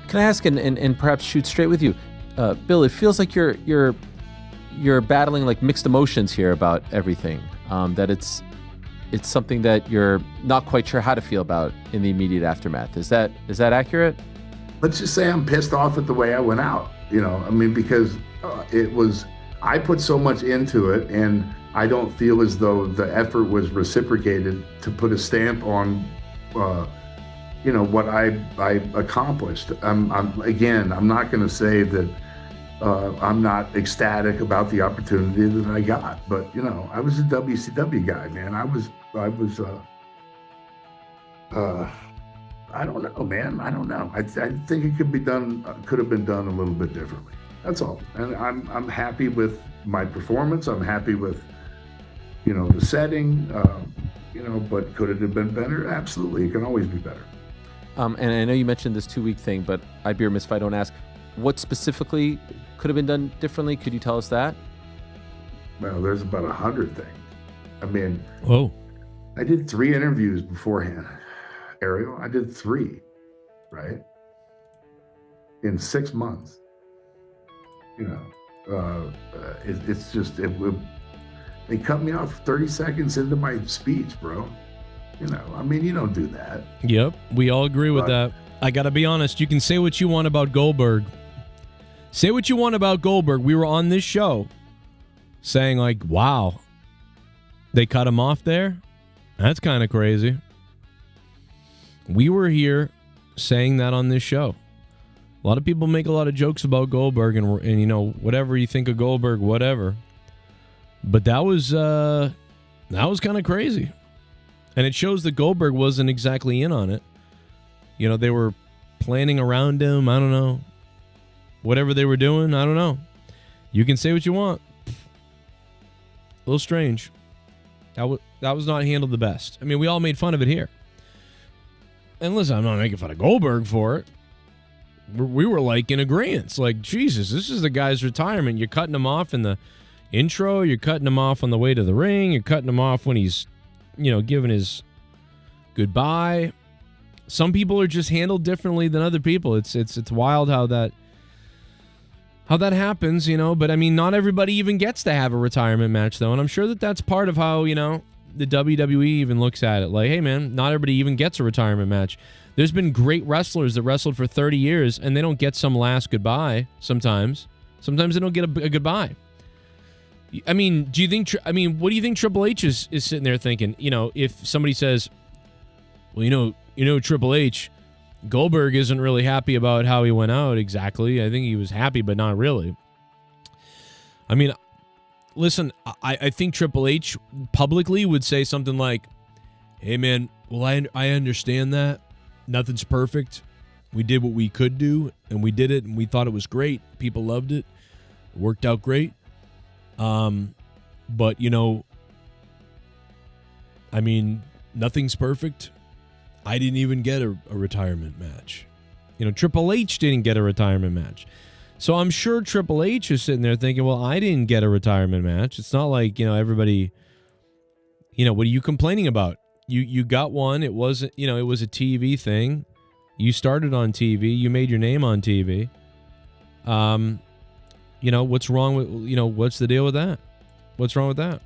Can I ask and perhaps shoot straight with you, Bill? It feels like you're battling like mixed emotions here about everything. That it's something that you're not quite sure how to feel about in the immediate aftermath. Is that accurate? Let's just say I'm pissed off at the way I went out. I mean, because I put so much into it, and I don't feel as though the effort was reciprocated to put a stamp on, what I accomplished. I'm not going to say that I'm not ecstatic about the opportunity that I got, but I was a WCW guy, man. I was. I don't know, man. I don't know. I think it could have been done a little bit differently. That's all. And I'm happy with my performance. I'm happy with, the setting, but could it have been better? Absolutely. It can always be better. And I know you mentioned this 2-week thing, but I'd be remiss if I don't ask, what specifically could have been done differently? Could you tell us that? Well, there's about 100 things. I mean, whoa. I did 3 interviews beforehand. Ariel, I did 3, right? In 6 months. It's just, they cut me off 30 seconds into my speech, bro. I mean, you don't do that. Yep, we all agree with that. I gotta be honest, you can say what you want about Goldberg. Say what you want about Goldberg. We were on this show saying like, wow, they cut him off there? That's kind of crazy. We were here saying that on this show. A lot of people make a lot of jokes about Goldberg and whatever you think of Goldberg, whatever. But that was kind of crazy. And it shows that Goldberg wasn't exactly in on it. They were planning around him. I don't know. Whatever they were doing, I don't know. You can say what you want. A little strange. That was not handled the best. I mean, we all made fun of it here. And listen, I'm not making fun of Goldberg for it. We were like in agreement. Like, Jesus, this is the guy's retirement. You're cutting him off in the intro. You're cutting him off on the way to the ring. You're cutting him off when he's, giving his goodbye. Some people are just handled differently than other people. It's wild how that happens, But I mean, not everybody even gets to have a retirement match, though. And I'm sure that that's part of how, the WWE even looks at it. Like, hey, man, not everybody even gets a retirement match. There's been great wrestlers that wrestled for 30 years, and they don't get some last goodbye sometimes. Sometimes they don't get a goodbye. I mean, what do you think Triple H is sitting there thinking? If somebody says, well, Triple H, Goldberg isn't really happy about how he went out exactly. I think he was happy, but not really. I mean, listen, I think Triple H publicly would say something like, hey, man, well, I understand that. Nothing's perfect. We did what we could do, and we did it, and we thought it was great. People loved it. It worked out great. But, I mean, nothing's perfect. I didn't even get a retirement match. Triple H didn't get a retirement match. So I'm sure Triple H is sitting there thinking, well, I didn't get a retirement match. It's not like, everybody, what are you complaining about? You got one. It wasn't, it was a TV thing. You started on TV. You made your name on TV. What's wrong with, what's the deal with that? What's wrong with that?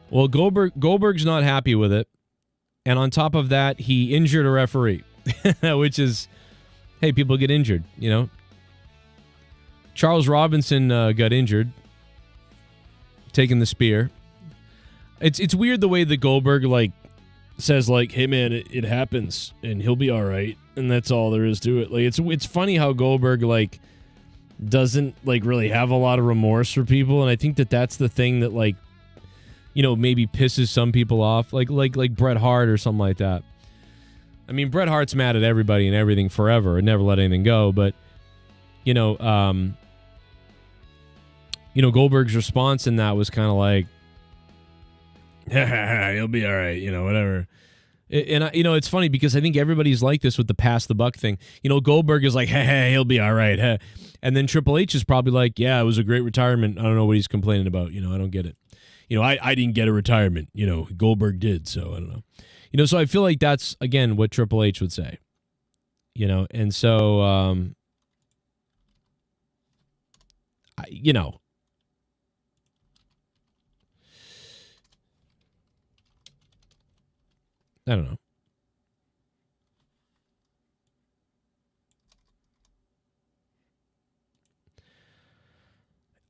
Well, Goldberg's not happy with it. And on top of that, he injured a referee, which is, hey, people get injured, Charles Robinson got injured, taking the spear. It's weird the way that Goldberg, says, hey, man, it happens, and he'll be all right, and that's all there is to it. It's funny how Goldberg, doesn't, really have a lot of remorse for people, and I think that's the thing that, maybe pisses some people off, like Bret Hart or something like that. I mean, Bret Hart's mad at everybody and everything forever and never let anything go, but, Goldberg's response in that was kind of like, he'll be all right, whatever. And it's funny because I think everybody's like this with the pass the buck thing. Goldberg is like, hey, he'll be all right. Hey. And then Triple H is probably like, yeah, it was a great retirement. I don't know what he's complaining about. I don't get it. I didn't get a retirement. Goldberg did, so I don't know. So I feel like that's, again, what Triple H would say. And so, I don't know.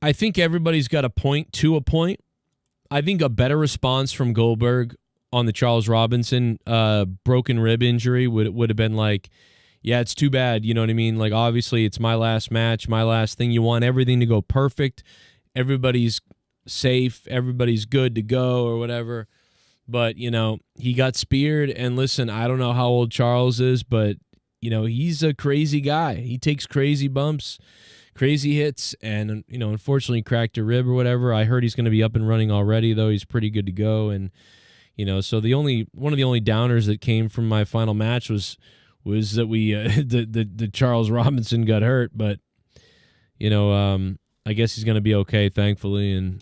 I think everybody's got a point to a point. I think a better response from Goldberg on the Charles Robinson broken rib injury would have been like, yeah, it's too bad. You know what I mean? Like, obviously, it's my last match, my last thing. You want everything to go perfect. Everybody's safe. Everybody's good to go or whatever. But, he got speared. And listen, I don't know how old Charles is, but, he's a crazy guy. He takes crazy bumps, crazy hits, and, unfortunately cracked a rib or whatever. I heard he's going to be up and running already, though. He's pretty good to go. And, so one of the only downers that came from my final match was that we the Charles Robinson got hurt. But, I guess he's going to be okay, thankfully. And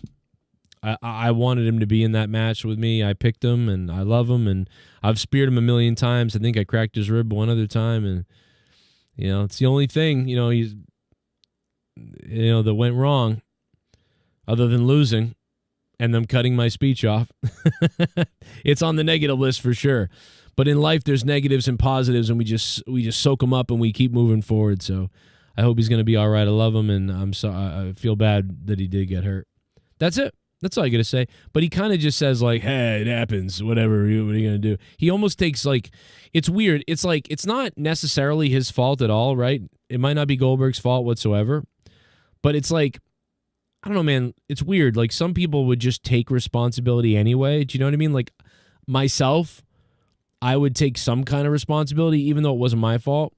I wanted him to be in that match with me. I picked him, and I love him, and I've speared him a million times. I think I cracked his rib one other time, and it's the only thing he's that went wrong, other than losing and them cutting my speech off. It's on the negative list for sure. But in life, there's negatives and positives, and we just soak them up and we keep moving forward. So I hope he's going to be all right. I love him, and I feel bad that he did get hurt. That's it. That's all I got to say. But he kind of just says, like, hey, it happens, whatever, what are you going to do? He almost takes, like, it's weird. It's like, it's not necessarily his fault at all, right? It might not be Goldberg's fault whatsoever. But it's like, I don't know, man. It's weird. Like, some people would just take responsibility anyway. Do you know what I mean? Like, myself, I would take some kind of responsibility, even though it wasn't my fault.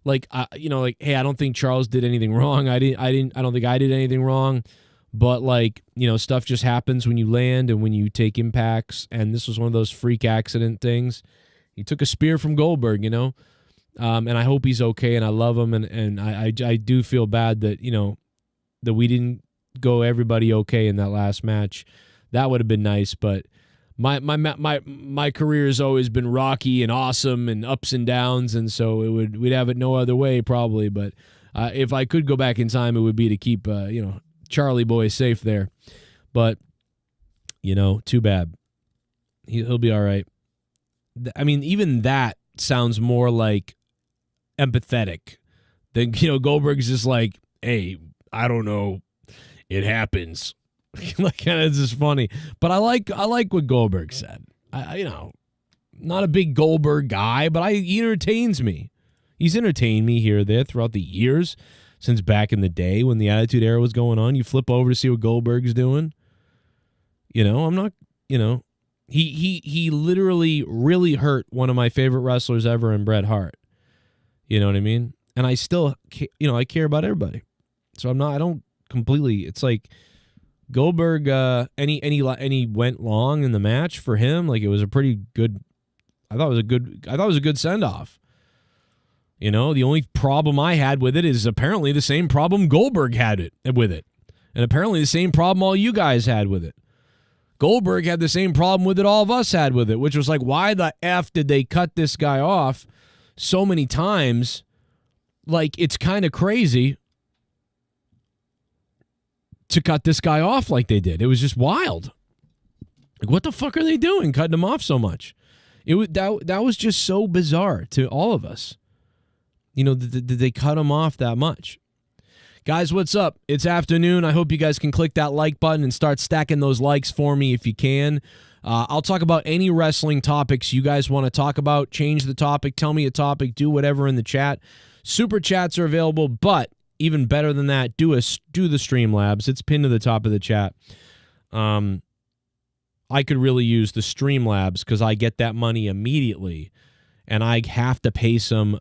Like, hey, I don't think Charles did anything wrong. I don't think I did anything wrong. But, like, stuff just happens when you land and when you take impacts. And this was one of those freak accident things. He took a spear from Goldberg, and I hope he's okay, and I love him. And I do feel bad that, that we didn't go everybody okay in that last match. That would have been nice. But my career has always been rocky and awesome and ups and downs. And so we'd have it no other way probably. But if I could go back in time, it would be to keep, Charlie boy safe there. But, too bad. He'll be all right. I mean, even that sounds more like empathetic than, Goldberg's just like, hey, I don't know. It happens. Like, kind of just funny. But I like what Goldberg said. Not a big Goldberg guy, but he entertains me. He's entertained me here or there throughout the years. Since back in the day when the Attitude Era was going on, you flip over to see what Goldberg's doing. I'm not, he literally really hurt one of my favorite wrestlers ever in Bret Hart. You know what I mean? And I still, I care about everybody. So I don't completely, it's like Goldberg, any went long in the match for him. Like, it was a pretty good, I thought it was a good send off. The only problem I had with it is apparently the same problem Goldberg had with it. And apparently the same problem all you guys had with it. Goldberg had the same problem with it all of us had with it, which was like, why the F did they cut this guy off so many times? Like, it's kind of crazy to cut this guy off like they did. It was just wild. Like, what the fuck are they doing cutting him off so much? That was just so bizarre to all of us. Did they cut him off that much? Guys, what's up? It's afternoon. I hope you guys can click that like button and start stacking those likes for me if you can. I'll talk about any wrestling topics you guys want to talk about. Change the topic. Tell me a topic. Do whatever in the chat. Super chats are available, but even better than that, do the Streamlabs. It's pinned to the top of the chat. I could really use the Streamlabs because I get that money immediately. And I have to pay some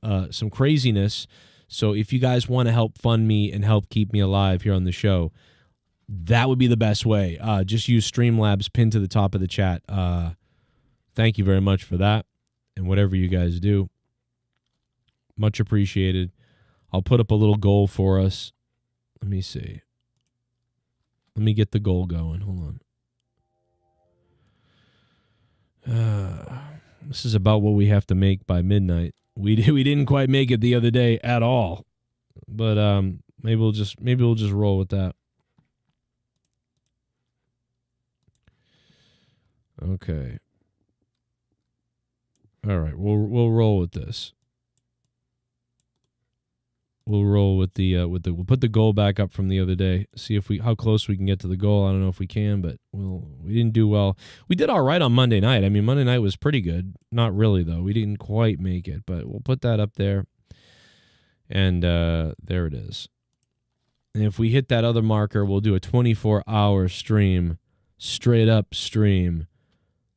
craziness. So if you guys want to help fund me and help keep me alive here on the show, that would be the best way. Just use Streamlabs pinned to the top of the chat. Thank you very much for that. and whatever you guys do. Much appreciated. I'll put up a little goal for us. Let me see. Let me get the goal going. Hold on. This is about what we have to make by midnight. We didn't quite make it the other day at all, but maybe we'll just roll with that. Okay. All right, we'll roll with this. We'll roll with we'll put the goal back up from the other day. See if how close we can get to the goal. I don't know if we can, but we didn't do well. We did all right on Monday night. I mean, Monday night was pretty good. Not really though. We didn't quite make it, but we'll put that up there. And there it is. And if we hit that other marker, we'll do a 24-hour stream, straight up stream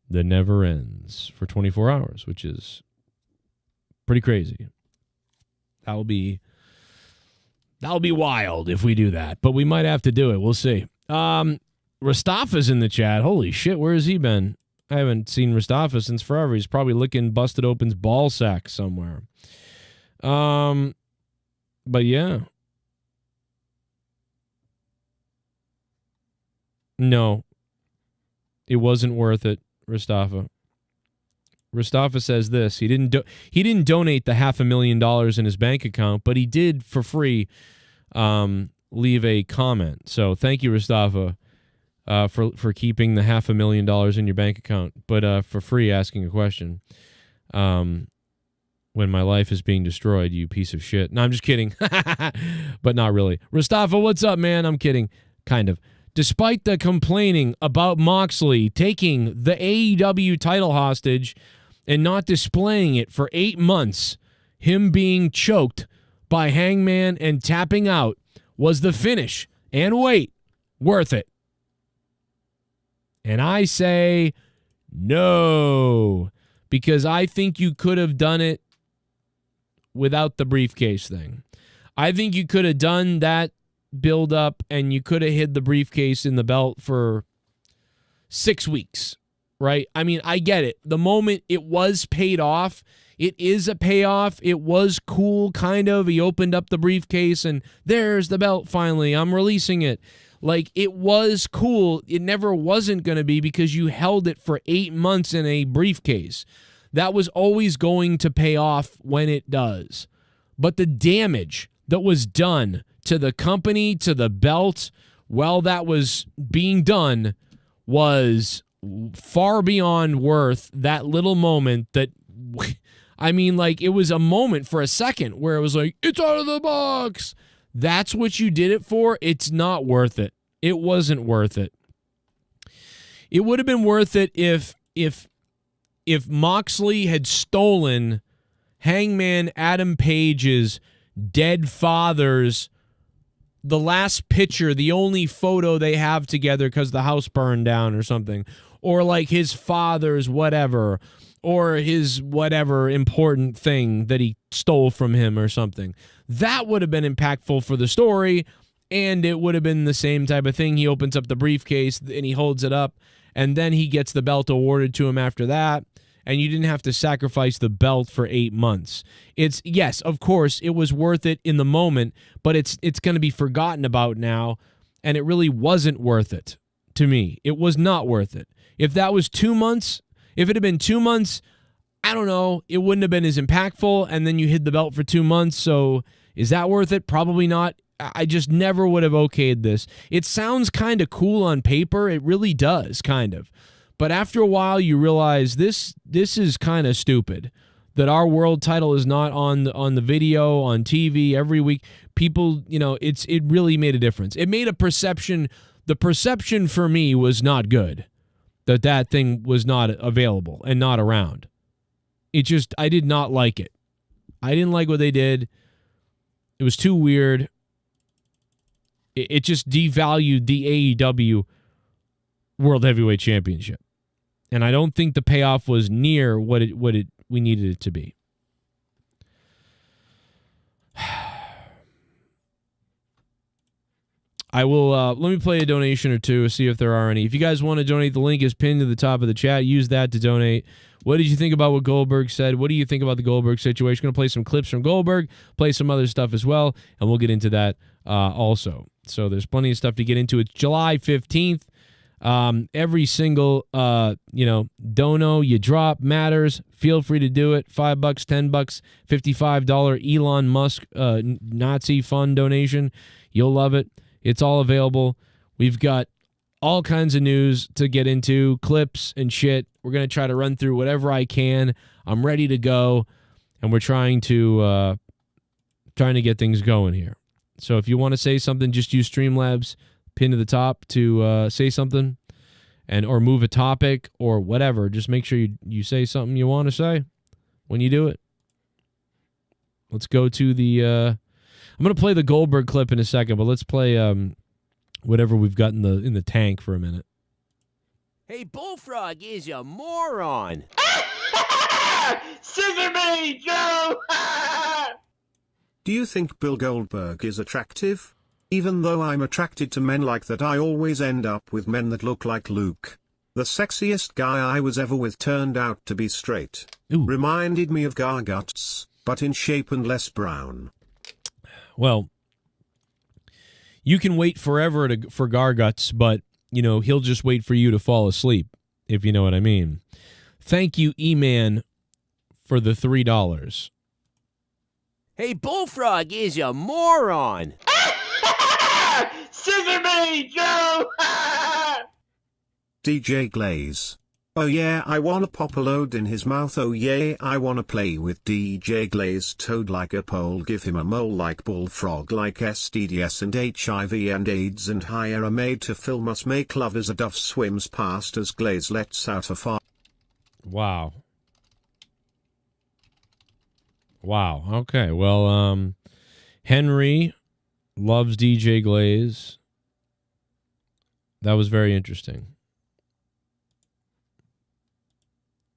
that never ends for 24 hours, which is pretty crazy. That'll be wild if we do that, but we might have to do it. We'll see. Rastafa's in the chat. Holy shit, where has he been? I haven't seen Rastafa since forever. He's probably licking Busted Open's ball sack somewhere. But yeah. No, it wasn't worth it, Rastafa. Rastafa says this. He didn't donate the $500,000 in his bank account, but he did for free leave a comment. So thank you, Rastafa, for keeping the $500,000 in your bank account, but for free asking a question. When my life is being destroyed, you piece of shit. No, I'm just kidding. But not really. Rastafa, what's up, man? I'm kidding. Kind of. Despite the complaining about Moxley taking the AEW title hostage and not displaying it for 8 months, him being choked by Hangman and tapping out was the finish, and wait, worth it? And I say no, because I think you could have done it without the briefcase thing. I think you could have done that build up and you could have hid the briefcase in the belt for 6 weeks, right? I mean, I get it. The moment it was paid off, it is a payoff. It was cool, kind of. He opened up the briefcase and there's the belt finally. I'm releasing it. Like, it was cool. It never wasn't going to be because you held it for 8 months in a briefcase. That was always going to pay off when it does. But the damage that was done to the company, to the belt, while that was being done, was far beyond worth that little moment that, I mean, like, it was a moment for a second where it was like, it's out of the box. That's what you did it for. It's not worth it. It wasn't worth it. It would have been worth it if Moxley had stolen Hangman Adam Page's dead father's, the last picture, the only photo they have together because the house burned down or something, or like his father's whatever, or his whatever important thing that he stole from him or something. That would have been impactful for the story, and it would have been the same type of thing. He opens up the briefcase and he holds it up, and then he gets the belt awarded to him after that, and you didn't have to sacrifice the belt for 8 months. It's, yes, of course, it was worth it in the moment, but it's going to be forgotten about now, and it really wasn't worth it to me. It was not worth it. If that was 2 months, if it had been 2 months, I don't know, it wouldn't have been as impactful, and then you hid the belt for 2 months, so is that worth it? Probably not. I just never would have okayed this. It sounds kind of cool on paper. It really does, kind of. But after a while, you realize this is kind of stupid, that our world title is not on the video, on TV every week. People, you know, it really made a difference. It made a perception. The perception for me was not good, that thing was not available and not around. I did not like it. I didn't like what they did. It was too weird. It just devalued the AEW World Heavyweight Championship. And I don't think the payoff was near what we needed it to be. I will let me play a donation or two, see if there are any. If you guys want to donate, the link is pinned to the top of the chat. Use that to donate. What did you think about what Goldberg said? What do you think about the Goldberg situation? Going to play some clips from Goldberg, play some other stuff as well, and we'll get into that also. So there's plenty of stuff to get into. It's July 15th. Every single dono you drop matters. Feel free to do it. $5, $10, $55 Elon Musk Nazi fund donation. You'll love it. It's all available. We've got all kinds of news to get into, clips and shit. We're going to try to run through whatever I can. I'm ready to go, and we're trying to get things going here. So if you want to say something, just use Streamlabs pin to the top to say something or move a topic or whatever. Just make sure you say something you want to say when you do it. Let's go to the I'm going to play the Goldberg clip in a second, but let's play whatever we've got in the tank for a minute. Hey, Bullfrog is a moron. Scissor me, Joe! Do you think Bill Goldberg is attractive? Even though I'm attracted to men like that, I always end up with men that look like Luke. The sexiest guy I was ever with turned out to be straight. Ooh. Reminded me of Garguts, but in shape and less brown. Well, you can wait forever for Garguts, but, he'll just wait for you to fall asleep, if you know what I mean. Thank you, E-Man, for the $3. Hey, Bullfrog is a moron. Scissor me, Joe! DJ Glaze. Oh yeah, I wanna pop a load in his mouth. Oh yeah, I wanna play with DJ Glaze. Toad like a pole, give him a mole like Bullfrog, like STDs and HIV and AIDS and higher are made to film us. Make love as a dove swims past as Glaze lets out a fart. Wow. Wow. Okay. Well, Henry loves DJ Glaze. That was very interesting.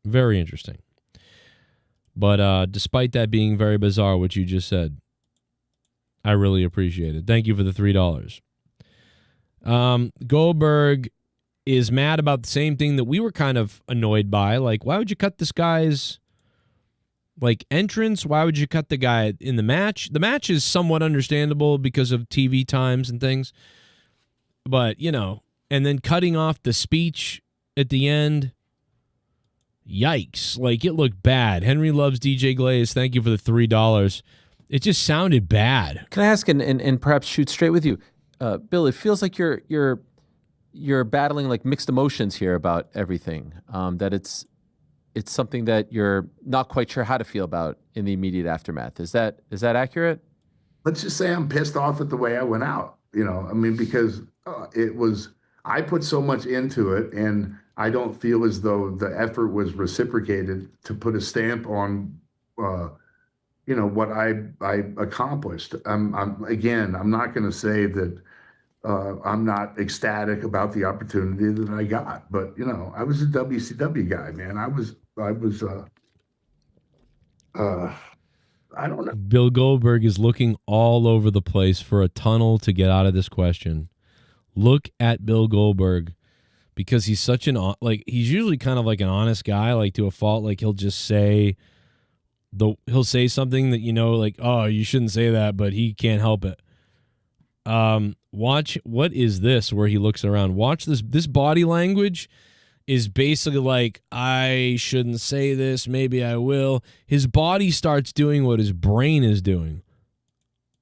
Very interesting. But despite that being very bizarre, what you just said, I really appreciate it. Thank you for the $3. Goldberg is mad about the same thing that we were kind of annoyed by. Like, why would you cut this guy's entrance? Why would you cut the guy in the match? The match is somewhat understandable because of TV times and things. But, and then cutting off the speech at the end. Yikes. Like, it looked bad. Henry loves DJ Glaze. Thank you for the $3. It just sounded bad. Can I ask and perhaps shoot straight with you? Bill, it feels like you're battling like mixed emotions here about everything. That it's something that you're not quite sure how to feel about in the immediate aftermath. Is that accurate? Let's just say I'm pissed off at the way I went out. Because I put so much into it, and I don't feel as though the effort was reciprocated to put a stamp on, what I accomplished. I'm not going to say that I'm not ecstatic about the opportunity that I got, but I was a WCW guy, man. I was I don't know. Bill Goldberg is looking all over the place for a tunnel to get out of this question. Look at Bill Goldberg, because he's such he's usually kind of like an honest guy, like to a fault. Like he'll just say he'll say something that, oh, you shouldn't say that, but he can't help it. Watch, what is this where he looks around? Watch this body language is basically like, I shouldn't say this, maybe I will. His body starts doing what his brain is doing.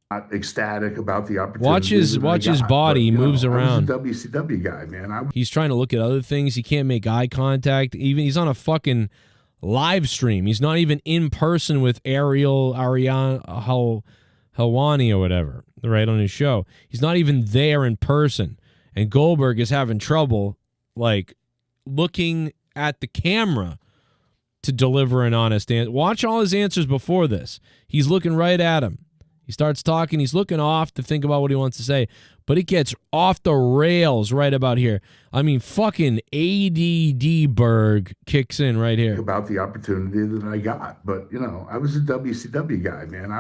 Not ecstatic about the opportunity. Watch his body. He moves around. I was a WCW guy, man. He's trying to look at other things. He can't make eye contact. Even he's on a fucking live stream. He's not even in person with Ariane Helwani or whatever, right, on his show. He's not even there in person. And Goldberg is having trouble, looking at the camera to deliver an honest answer. Watch all his answers before this. He's looking right at him. He starts talking. He's looking off to think about what he wants to say. But it gets off the rails right about here. I mean, fucking ADD Berg kicks in right here. About the opportunity that I got. But, I was a WCW guy, man.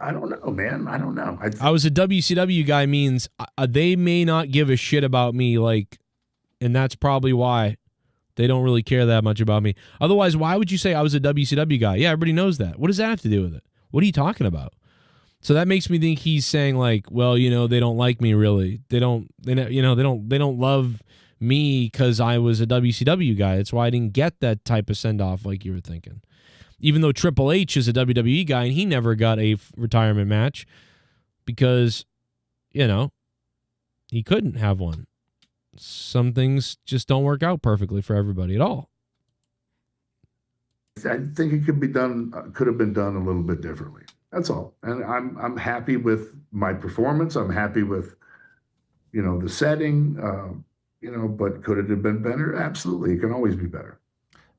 I don't know, man. I don't know. I was a WCW guy means they may not give a shit about me, like, and that's probably why they don't really care that much about me. Otherwise, why would you say I was a WCW guy? Yeah, everybody knows that. What does that have to do with it? What are you talking about? So that makes me think he's saying like, well, they don't like me really. They don't love me because I was a WCW guy. That's why I didn't get that type of send off like you were thinking. Even though Triple H is a WWE guy and he never got a retirement match because, he couldn't have one. Some things just don't work out perfectly for everybody at all. I think it could have been done a little bit differently. That's all. And I'm happy with my performance. I'm happy with, the setting, but could it have been better? Absolutely. It can always be better.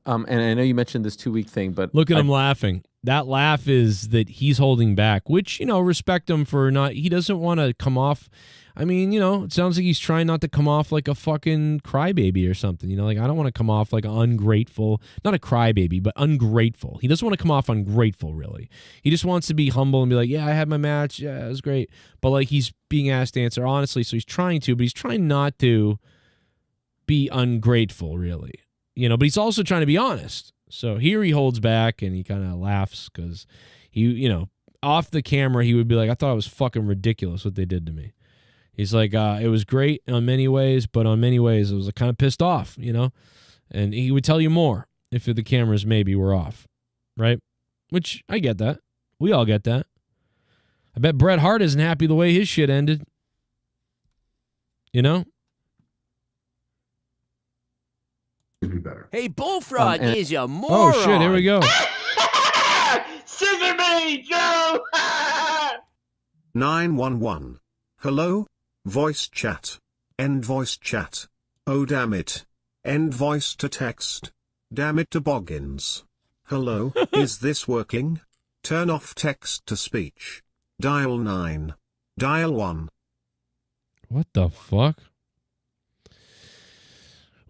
And I know you mentioned this 2-week thing, but look at him laughing. That laugh is that he's holding back, which, respect him for not, he doesn't want to come off. I mean, it sounds like he's trying not to come off like a fucking crybaby or something. Like I don't want to come off like ungrateful, not a crybaby, but ungrateful. He doesn't want to come off ungrateful, really. He just wants to be humble and be like, yeah, I had my match. Yeah, it was great. But like he's being asked to answer honestly, so he's trying to, but he's trying not to be ungrateful, really. But he's also trying to be honest. So here he holds back and he kind of laughs because he, off the camera, he would be like, I thought it was fucking ridiculous what they did to me. He's like, it was great on many ways, but on many ways, it was kind of pissed off, And he would tell you more if the cameras maybe were off, right? Which I get that. We all get that. I bet Bret Hart isn't happy the way his shit ended. Be better. Hey, Bullfrog is a moron. Oh, shit, here we go. Scissor me, Joe! 911. Hello? Voice chat. End voice chat. Oh, damn it. End voice to text. Damn it, toboggins. Hello, is this working? Turn off text to speech. Dial 9. Dial 1. What the fuck?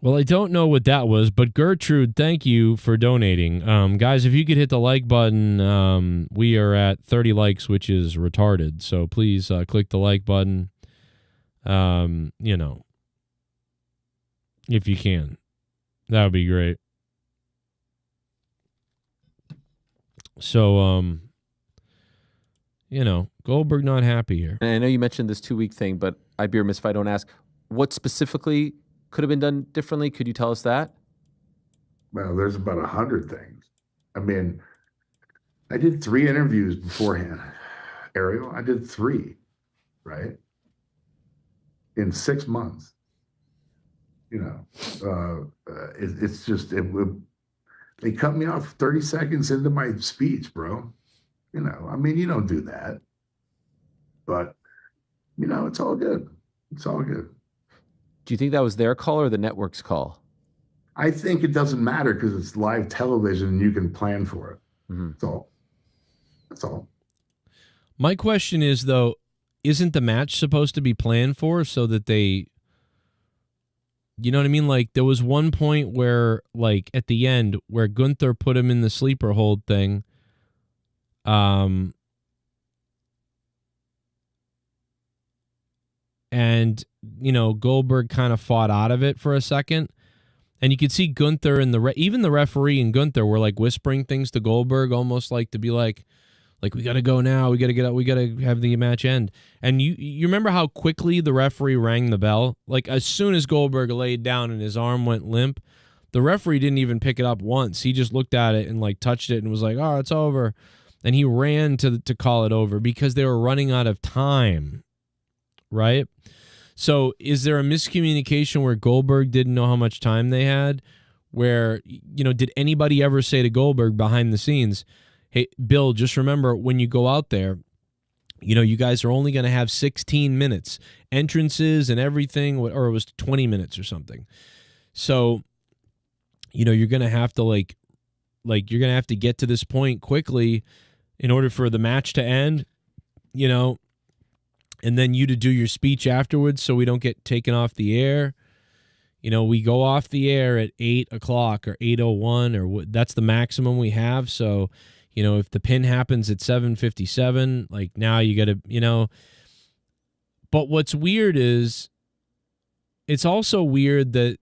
Well, I don't know what that was, but Gertrude, thank you for donating. Guys, if you could hit the like button, we are at 30 likes, which is retarded. So please click the like button, if you can. That would be great. So, Goldberg not happy here. And I know you mentioned this 2-week thing, but I'd be remiss if I don't ask, what specifically could have been done differently? Could you tell us that? Well, there's about 100 things. I mean, I did 3 interviews beforehand, Ariel. I did 3, right? In 6 months. It's just, they cut me off 30 seconds into my speech, bro. You don't do that. But, it's all good. It's all good. Do you think that was their call or the network's call? I think it doesn't matter because it's live television and you can plan for it. Mm-hmm. That's all. My question is, though, isn't the match supposed to be planned for so that they, you know what I mean? Like, there was one point where, like, at the end, where Gunther put him in the sleeper hold thing. And, Goldberg kind of fought out of it for a second. And you could see Gunther and even the referee and Gunther were like whispering things to Goldberg, almost like to be like we got to go now. We got to get up. We got to have the match end. And you remember how quickly the referee rang the bell? Like as soon as Goldberg laid down and his arm went limp, the referee didn't even pick it up once. He just looked at it and like touched it and was like, oh, it's over. And he ran to call it over because they were running out of time. Right? So is there a miscommunication where Goldberg didn't know how much time they had? Where, did anybody ever say to Goldberg behind the scenes, hey, Bill, just remember when you go out there, you guys are only going to have 16 minutes, entrances and everything, or it was 20 minutes or something. So, you're going to have to you're going to have to get to this point quickly in order for the match to end, and then you to do your speech afterwards so we don't get taken off the air. We go off the air at 8 o'clock or 8:01 or that's the maximum we have. So, if the pin happens at 7:57, like now you got to, But what's weird is it's also weird that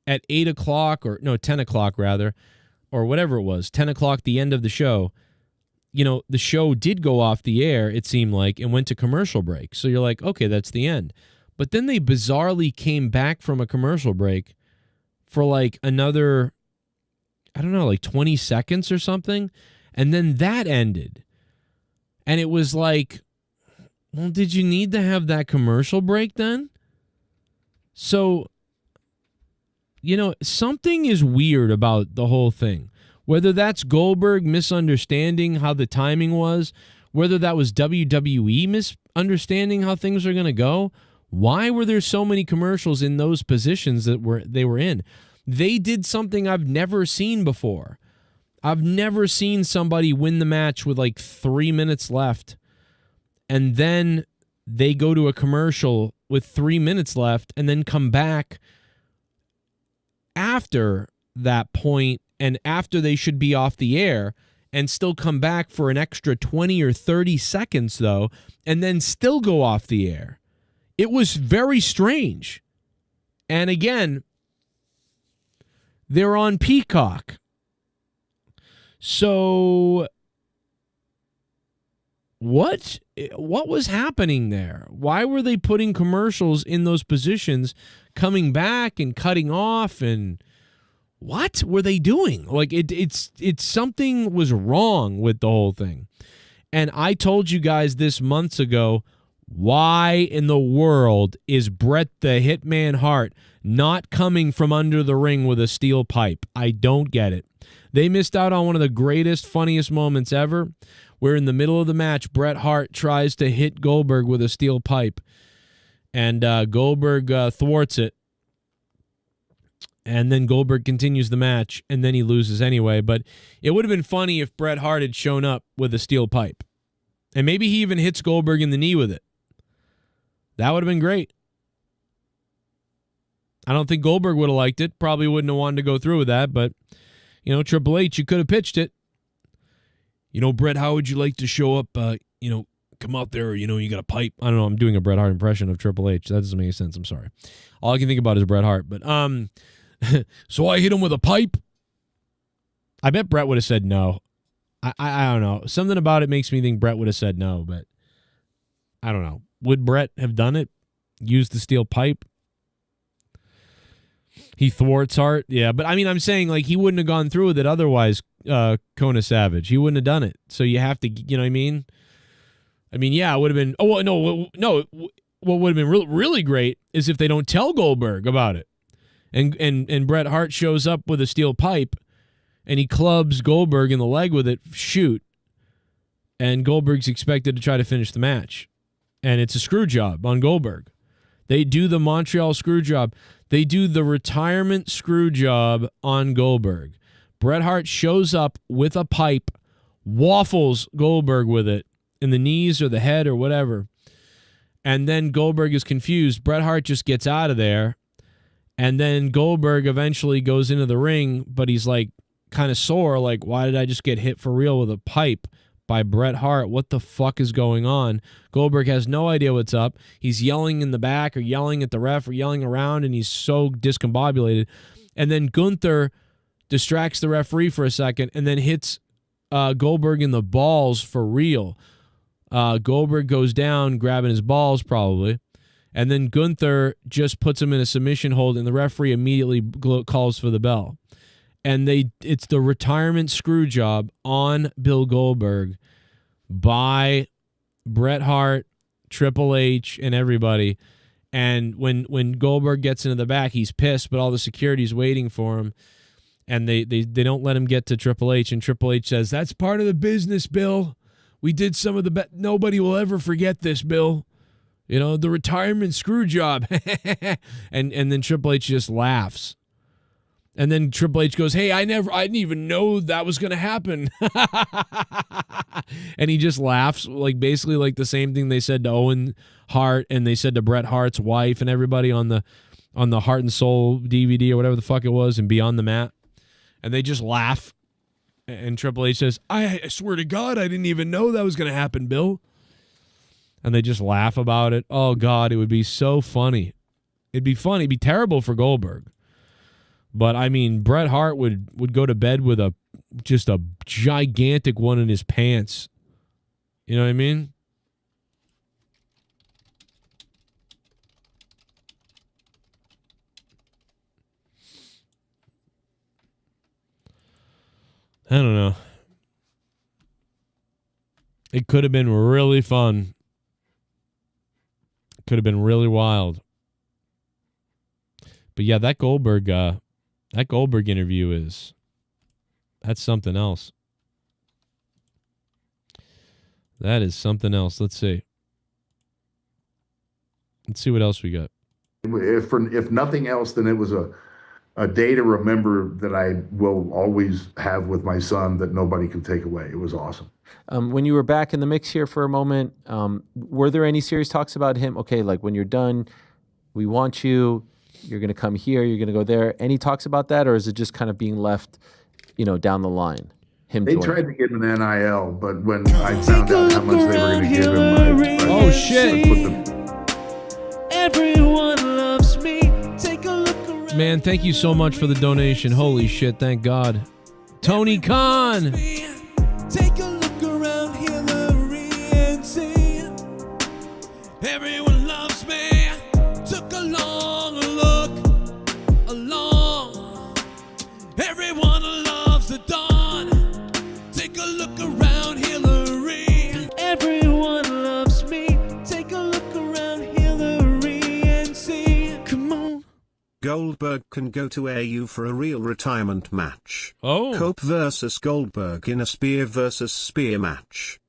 at 8 o'clock 10 o'clock rather, or whatever it was, 10 o'clock, the end of the show, the show did go off the air, it seemed like, and went to commercial break. So you're like, okay, that's the end. But then they bizarrely came back from a commercial break for like another, I don't know, like 20 seconds or something. And then that ended. And it was like, well, did you need to have that commercial break then? So, something is weird about the whole thing. Whether that's Goldberg misunderstanding how the timing was, whether that was WWE misunderstanding how things are going to go, why were there so many commercials in those positions that they were in? They did something I've never seen before. I've never seen somebody win the match with like 3 minutes left, and then they go to a commercial with 3 minutes left and then come back after that point and after they should be off the air and still come back for an extra 20 or 30 seconds, though, and then still go off the air. It was very strange. And again, they're on Peacock. So what was happening there? Why were they putting commercials in those positions, coming back and cutting off, and what were they doing? Like it's something was wrong with the whole thing. And I told you guys this months ago, why in the world is Bret the Hitman Hart not coming from under the ring with a steel pipe? I don't get it. They missed out on one of the greatest, funniest moments ever, where in the middle of the match, Bret Hart tries to hit Goldberg with a steel pipe, and Goldberg thwarts it. And then Goldberg continues the match, and then he loses anyway. But it would have been funny if Bret Hart had shown up with a steel pipe. And maybe he even hits Goldberg in the knee with it. That would have been great. I don't think Goldberg would have liked it. Probably wouldn't have wanted to go through with that. But, Triple H, you could have pitched it. Bret, how would you like to show up, come out there, you got a pipe. I don't know. I'm doing a Bret Hart impression of Triple H. That doesn't make any sense. I'm sorry. All I can think about is Bret Hart. But, so I hit him with a pipe. I bet Bret would have said no. I don't know. Something about it makes me think Bret would have said no, but I don't know. Would Bret have done it? Used the steel pipe? He thwarts Hart? Yeah, but I mean, I'm saying like he wouldn't have gone through with it otherwise, Kona Savage. He wouldn't have done it. So you have to, you know what I mean? I mean, yeah, it would have been, what would have been really great is if they don't tell Goldberg about it. And Bret Hart shows up with a steel pipe and he clubs Goldberg in the leg with it, shoot. And Goldberg's expected to try to finish the match. And it's a screw job on Goldberg. They do the Montreal screw job. They do the retirement screw job on Goldberg. Bret Hart shows up with a pipe, waffles Goldberg with it in the knees or the head or whatever. And then Goldberg is confused. Bret Hart just gets out of there. And then Goldberg eventually goes into the ring, but he's like kind of sore. Like, why did I just get hit for real with a pipe by Bret Hart? What the fuck is going on? Goldberg has no idea what's up. He's yelling in the back or yelling at the ref or yelling around, and he's so discombobulated. And then Gunther distracts the referee for a second and then hits Goldberg in the balls for real. Goldberg goes down, grabbing his balls probably. And then Gunther just puts him in a submission hold, and the referee immediately calls for the bell. And it's the retirement screw job on Bill Goldberg by Bret Hart, Triple H, and everybody. And when Goldberg gets into the back, he's pissed, but all the security's waiting for him. And they don't let him get to Triple H. And Triple H says, "That's part of the business, Bill. We did some of the best. Nobody will ever forget this, Bill. The retirement screw job." and then Triple H just laughs. And then Triple H goes, "Hey, I didn't even know that was going to happen." And he just laughs, like basically like the same thing they said to Owen Hart and they said to Bret Hart's wife and everybody on the Heart and Soul DVD or whatever the fuck it was and Beyond the Mat. And they just laugh. And Triple H says, I swear to God, I didn't even know that was going to happen, Bill. And they just laugh about it. Oh, God, it would be so funny. It'd be funny. It'd be terrible for Goldberg. But, I mean, Bret Hart would go to bed with just a gigantic one in his pants. You know what I mean? I don't know. It could have been really fun. Could have been really wild. But yeah, that Goldberg interview that's something else. That is something else. Let's see. Let's see what else we got. If nothing else, then it was a day to remember that I will always have with my son that nobody can take away. It was awesome. When you were back in the mix here for a moment, were there any serious talks about him? Okay, like when you're done, we want you, you're going to come here, you're going to go there. Any talks about that, or is it just kind of being left, down the line? They tried to give him an NIL, but when I found out how much they were going to give him, oh shit! Everyone loves me. Take a look around. Man, thank you so much for the donation. Holy shit, thank God. Tony Khan. Take a look around Hillary and see. Everyone loves me. Took a long look along. Everyone loves the dawn. Take a look around Hillary. Everyone loves me. Take a look around Hillary and see. Come on. Goldberg can go to AU for a real retirement match. Oh. Cope versus Goldberg in a spear versus spear match.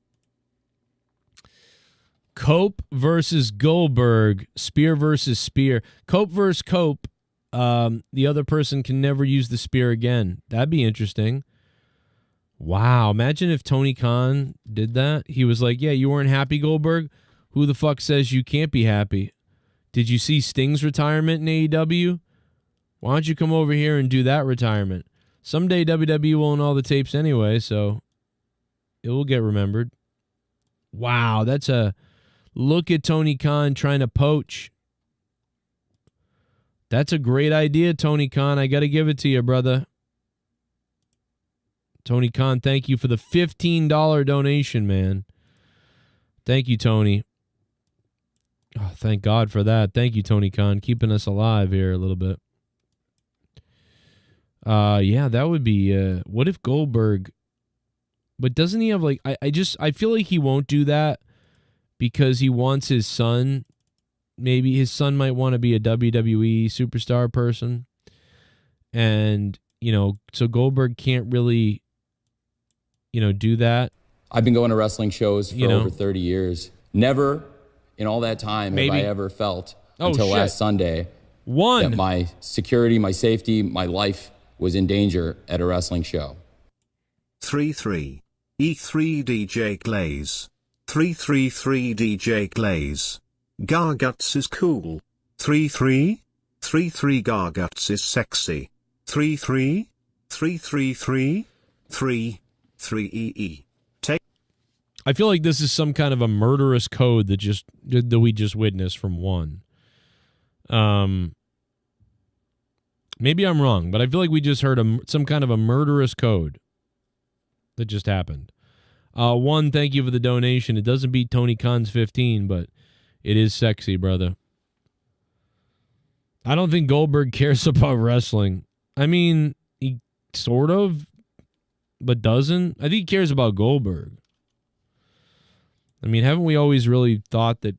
Cope versus Goldberg, spear versus spear. Cope versus Cope. The other person can never use the spear again. That'd be interesting. Wow. Imagine if Tony Khan did that. He was like, yeah, you weren't happy, Goldberg? Who the fuck says you can't be happy? Did you see Sting's retirement in AEW? Why don't you come over here and do that retirement? Someday WWE will own all the tapes anyway, so it will get remembered. Wow, that's a look at Tony Khan trying to poach. That's a great idea, Tony Khan. I got to give it to you, brother. Tony Khan, thank you for the $15 donation, man. Thank you, Tony. Oh, thank God for that. Thank you, Tony Khan, keeping us alive here a little bit. Yeah, that would be, what if Goldberg, but doesn't he have like, I feel like he won't do that because he wants his son, maybe his son might want to be a WWE superstar person. And, so Goldberg can't really, do that. I've been going to wrestling shows for over 30 years. Never in all that time have I ever felt until last Sunday that my security, my safety, my life was in danger at a wrestling show. 3-3. E3 DJ Glaze. 333 DJ Glaze. Garguts is cool. 3-3. 3-3 Garguts is sexy. 3-3. 3-3-3. 3-3-EE. Take. I feel like this is some kind of a murderous code that we just witnessed from one. Maybe I'm wrong, but I feel like we just heard some kind of a murderous code that just happened. One, thank you for the donation. It doesn't beat Tony Khan's 15, but it is sexy, brother. I don't think Goldberg cares about wrestling. I mean, he sort of, but doesn't. I think he cares about Goldberg. I mean, haven't we always really thought that,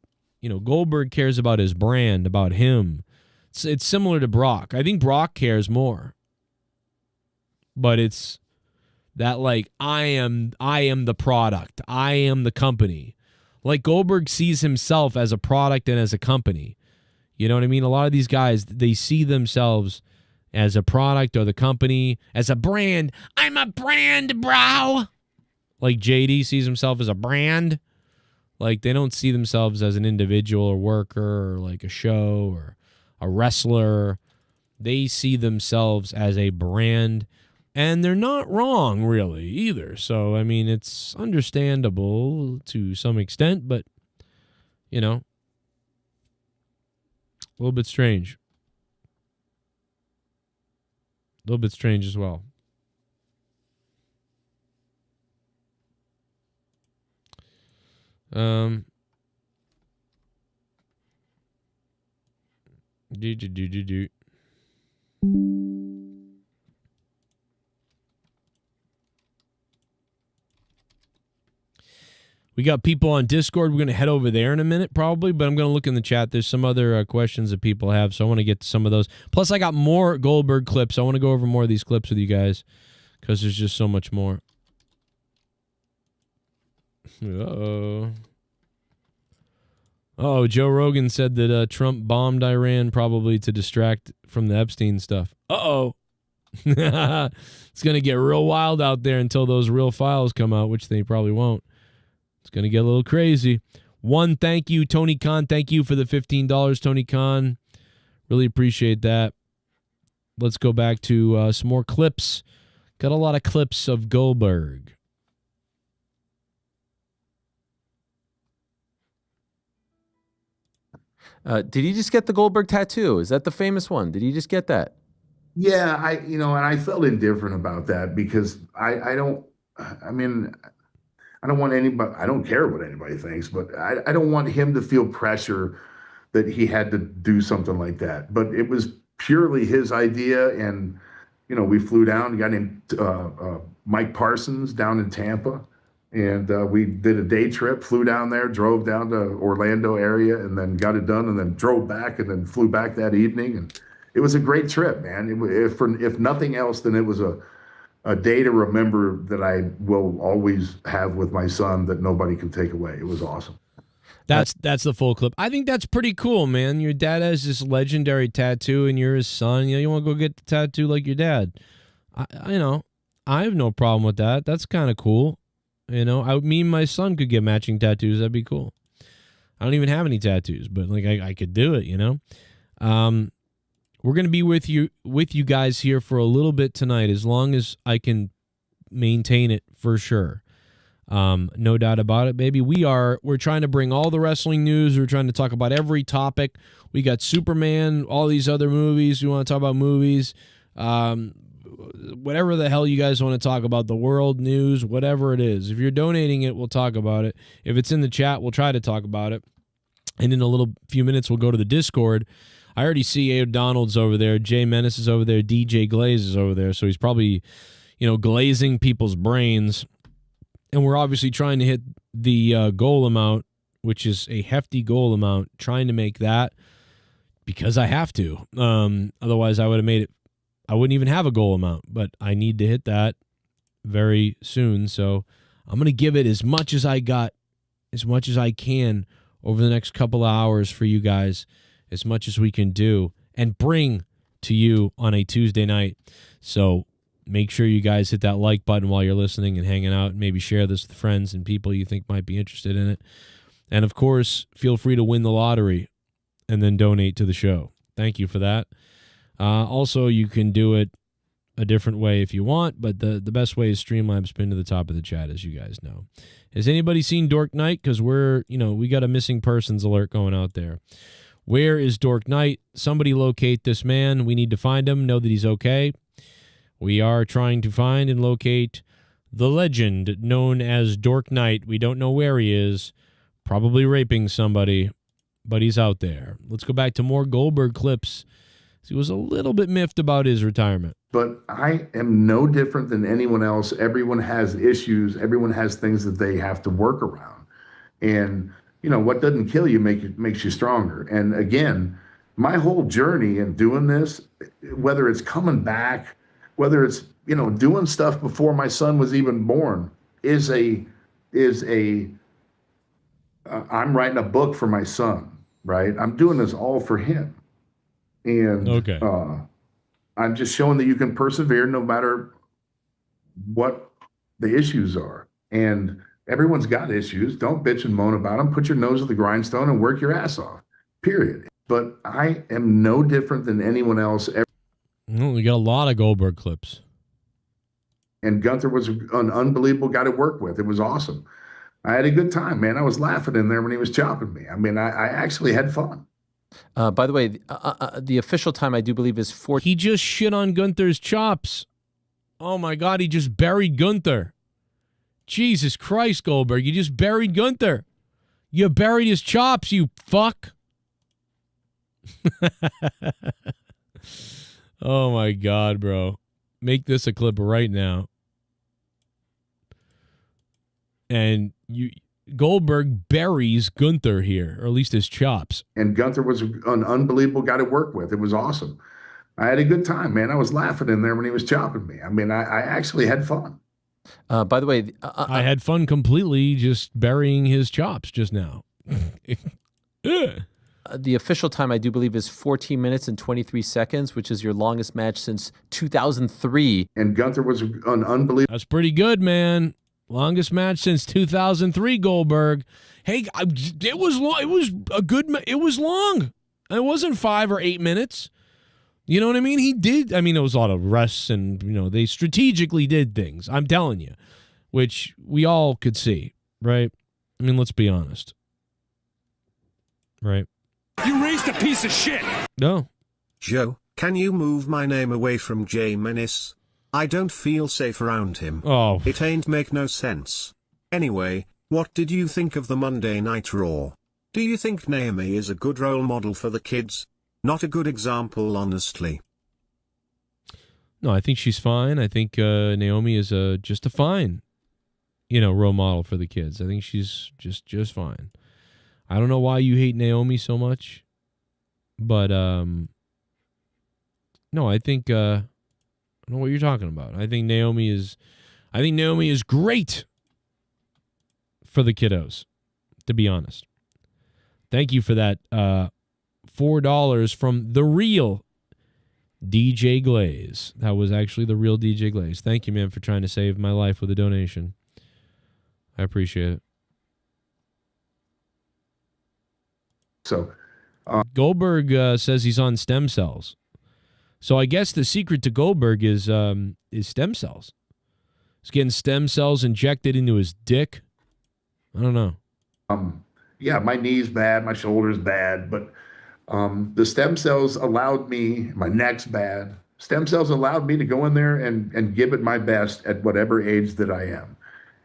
Goldberg cares about his brand, about him? It's similar to Brock. I think Brock cares more. But it's that like I am the product. I am the company. Like Goldberg sees himself as a product and as a company. You know what I mean? A lot of these guys, they see themselves as a product or the company, as a brand. I'm a brand, bro. Like JD sees himself as a brand. Like they don't see themselves as an individual or worker or like a show or a wrestler. They see themselves as a brand, And they're not wrong, really, either. So, I mean, it's understandable to some extent, but, you know, a little bit strange. A little bit strange as well. We got people on Discord. We're going to head over there in a minute probably, but I'm going to look in the chat. There's some other questions that people have, so I want to get to some of those. Plus, I got more Goldberg clips. I want to go over more of these clips with you guys because there's just so much more. Uh-oh. Oh, Joe Rogan said that Trump bombed Iran probably to distract from the Epstein stuff. Uh-oh. It's going to get real wild out there until those real files come out, which they probably won't. It's going to get a little crazy. One, thank you, Tony Khan. Thank you for the $15, Tony Khan. Really appreciate that. Let's go back to some more clips. Got a lot of clips of Goldberg. Did he just get the Goldberg tattoo? Is that the famous one? Did he just get that? Yeah, and I felt indifferent about that because I don't want anybody, I don't care what anybody thinks, but I don't want him to feel pressure that he had to do something like that. But it was purely his idea. And, we flew down, a guy named Mike Parsons down in Tampa. And we did a day trip, flew down there, drove down to Orlando area, and then got it done, and then drove back, and then flew back that evening. And it was a great trip, man. If nothing else, then it was a day to remember that I will always have with my son that nobody can take away. It was awesome. That's the full clip. I think that's pretty cool, man. Your dad has this legendary tattoo, and you're his son. You want to go get the tattoo like your dad. I have no problem with that. That's kind of cool. Me and my son could get matching tattoos. That'd be cool. I don't even have any tattoos, but I could do it. We're gonna be with you guys here for a little bit tonight, as long as I can maintain it for sure. No doubt about it, baby. We're trying to bring all the wrestling news. We're trying to talk about every topic. We got Superman, all these other movies. We want to talk about movies. Whatever the hell you guys want to talk about, the world news, whatever it is. If you're donating it, we'll talk about it. If it's in the chat, we'll try to talk about it. And in a few minutes, we'll go to the Discord. I already see A. Donald's over there. Jay Menace is over there. DJ Glaze is over there. So he's probably, glazing people's brains. And we're obviously trying to hit the goal amount, which is a hefty goal amount, trying to make that because I have to. Otherwise, I would have made it. I wouldn't even have a goal amount, but I need to hit that very soon. So I'm going to give it as much as I got, as much as I can over the next couple of hours for you guys, as much as we can do and bring to you on a Tuesday night. So make sure you guys hit that like button while you're listening and hanging out, and maybe share this with friends and people you think might be interested in it. And of course, feel free to win the lottery and then donate to the show. Thank you for that. Also, you can do it a different way if you want, but the best way is Streamlabs pinned to the top of the chat, as you guys know. Has anybody seen Dork Knight? Because we got a missing persons alert going out there. Where is Dork Knight? Somebody locate this man. We need to find him, know that he's okay. We are trying to find and locate the legend known as Dork Knight. We don't know where he is. Probably raping somebody, but he's out there. Let's go back to more Goldberg clips. He was a little bit miffed about his retirement. But I am no different than anyone else. Everyone has issues. Everyone has things that they have to work around. And, what doesn't kill you makes you stronger. And again, my whole journey in doing this, whether it's coming back, whether it's, doing stuff before my son was even born, I'm writing a book for my son, right? I'm doing this all for him. And okay. I'm just showing that you can persevere no matter what the issues are. And everyone's got issues. Don't bitch and moan about them. Put your nose to the grindstone and work your ass off, period. But I am no different than anyone else. We got a lot of Goldberg clips. And Gunther was an unbelievable guy to work with. It was awesome. I had a good time, man. I was laughing in there when he was chopping me. I mean, I actually had fun. By the way, the official time, I do believe, is 4. He just shit on Gunther's chops. Oh, my God. He just buried Gunther. Jesus Christ, Goldberg. You just buried Gunther. You buried his chops, you fuck. Oh, my God, bro. Make this a clip right now. And Goldberg buries Gunther here, or at least his chops. And Gunther was an unbelievable guy to work with. It was awesome. I had a good time, man. I was laughing in there when he was chopping me. I mean, I actually had fun. By the way, I had fun completely just burying his chops just now. The official time, I do believe, is 14 minutes and 23 seconds, which is your longest match since 2003. And Gunther was an unbelievable. That's pretty good, man. Longest match since 2003, Goldberg. Hey, it was long. It was a good. It was long. It wasn't 5 or 8 minutes. You know what I mean? He did. I mean, it was a lot of rests, and they strategically did things. I'm telling you, which we all could see, right? I mean, let's be honest, right? You raised a piece of shit. No. Joe, can you move my name away from Jay Menace? I don't feel safe around him. Oh. It ain't make no sense. Anyway, what did you think of the Monday Night Raw? Do you think Naomi is a good role model for the kids? Not a good example, honestly. No, I think she's fine. I think Naomi is just a fine, role model for the kids. I think she's just fine. I don't know why you hate Naomi so much, but no, I think I don't know what you're talking about. I think Naomi is great for the kiddos, to be honest. Thank you for that $4 from the real DJ Glaze. That was actually the real DJ Glaze. Thank you, man, for trying to save my life with a donation. I appreciate it. So, Goldberg says he's on stem cells. So I guess the secret to Goldberg is stem cells. He's getting stem cells injected into his dick. I don't know. Yeah, my knee's bad, my shoulder's bad, but the stem cells allowed me, my neck's bad. Stem cells allowed me to go in there and give it my best at whatever age that I am.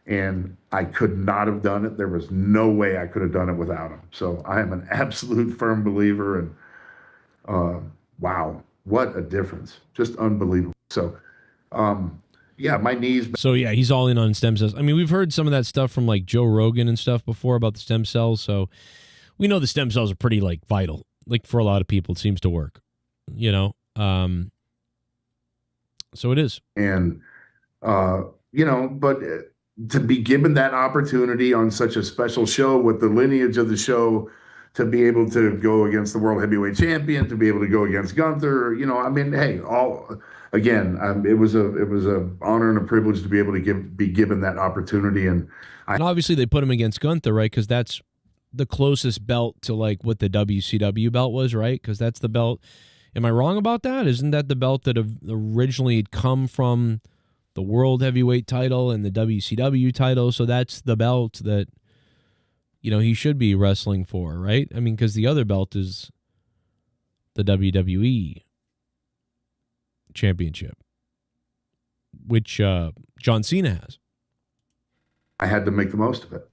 And I could not have done it. There was no way I could have done it without them. So I am an absolute firm believer. And wow, what a difference. Just unbelievable. So, yeah, my knees. So, yeah, he's all in on stem cells. I mean, we've heard some of that stuff from, like, Joe Rogan and stuff before about the stem cells. So we know the stem cells are pretty, like, vital. Like, for a lot of people, it seems to work, So it is. And, but to be given that opportunity on such a special show with the lineage of the show, to be able to go against the world heavyweight champion, to be able to go against Gunther, I mean, hey, it was a honor and a privilege to be able to be given that opportunity. And obviously they put him against Gunther, right? Because that's the closest belt to like what the WCW belt was, right? Because that's the belt. Am I wrong about that? Isn't that the belt that originally had come from the World Heavyweight title and the WCW title? So that's the belt that, he should be wrestling for, right? I mean, because the other belt is the WWE Championship, which John Cena has. I had to make the most of it.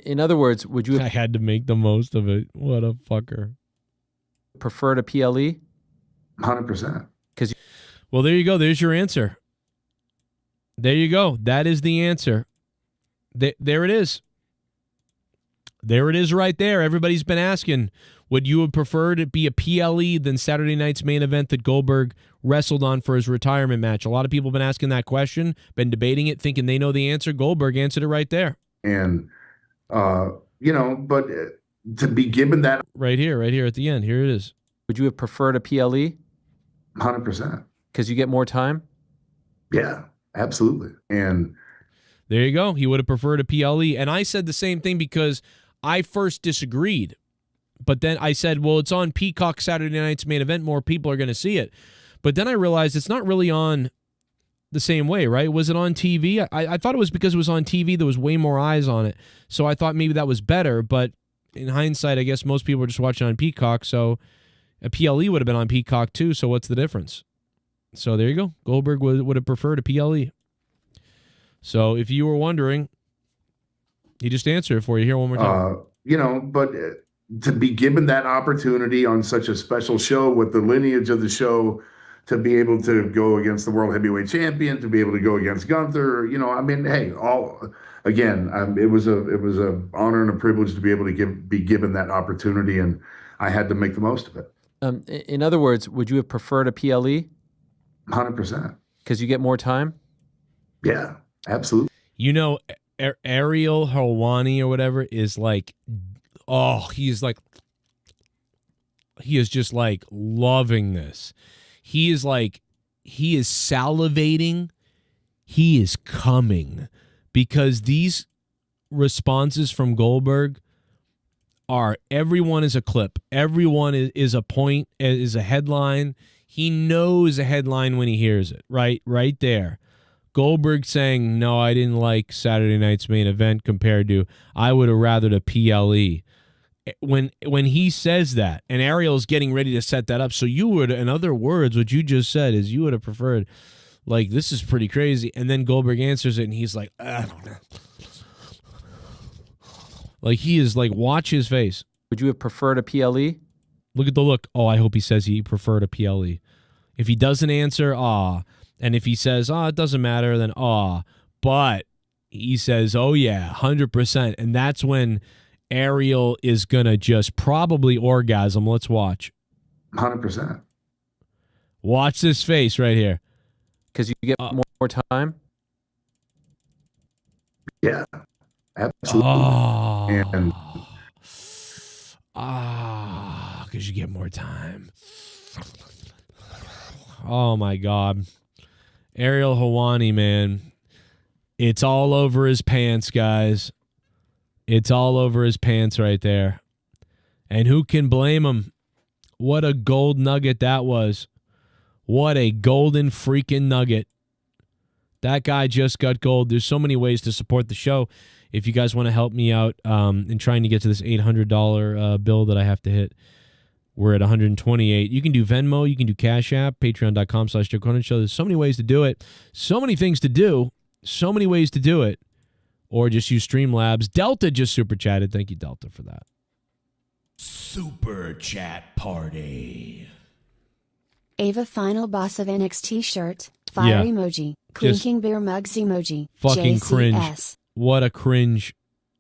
In other words, would you have I had to make the most of it. What a fucker. preferred a PLE? 100%. Well, there you go. There's your answer. There you go. That is the answer. There it is. There it is right there. Everybody's been asking, would you have preferred it be a PLE than Saturday night's main event that Goldberg wrestled on for his retirement match? A lot of people have been asking that question, been debating it, thinking they know the answer. Goldberg answered it right there. And, but to be given that. Right here at the end. Here it is. Would you have preferred a PLE? 100%. Because you get more time? Yeah, absolutely. And there you go. He would have preferred a PLE. And I said the same thing because I first disagreed. But then I said, well, it's on Peacock Saturday night's main event. More people are going to see it. But then I realized it's not really on the same way, right? Was it on TV? I thought it was because it was on TV. There was way more eyes on it. So I thought maybe that was better. But in hindsight, I guess most people were just watching on Peacock. So a PLE would have been on Peacock too. So what's the difference? So there you go. Goldberg would have preferred a PLE. So if you were wondering, he just answered it for you here one more time. But to be given that opportunity on such a special show with the lineage of the show, to be able to go against the world heavyweight champion, to be able to go against Gunther, hey, it was a honor and a privilege to be able to be given that opportunity, and I had to make the most of it. In other words, would you have preferred a PLE? 100%. Because you get more time? Yeah, absolutely. Ariel Helwani or whatever is like, he is just like loving this. He is salivating. He is coming because these responses from Goldberg are everyone is a clip. Everyone is a point, is a headline. He knows a headline when he hears it, right there. Goldberg saying, no, I didn't like Saturday night's main event compared to I would have rathered a PLE. When he says that, and Ariel's getting ready to set that up, so you would, in other words, what you just said is you would have preferred, like, this is pretty crazy. And then Goldberg answers it, and he's like, I don't know. Like, he is like, watch his face. Would you have preferred a PLE? Look at the look. Oh, I hope he says he preferred a PLE. If he doesn't answer, and if he says, it doesn't matter, then but he says, oh yeah, 100%. And that's when Ariel is going to just probably orgasm. Let's watch. 100%. Watch this face right here. Because you get more time? Yeah, absolutely. Because you get more time. Oh, my God. Ariel Helwani, man. It's all over his pants, guys. It's all over his pants right there. And who can blame him? What a gold nugget that was. What a golden freaking nugget. That guy just got gold. There's so many ways to support the show. If you guys want to help me out in trying to get to this $800 bill that I have to hit, we're at 128. You can do Venmo. You can do Cash App, patreon.com/Joe Cronin Show. There's so many ways to do it. So many things to do. So many ways to do it. Or just use Streamlabs. Delta just super chatted. Thank you, Delta, for that. Super chat party. Ava Final Boss of NXT shirt. Fire emoji. Queen King Bear Mugs emoji. Fucking JCS. cringe. What a cringe.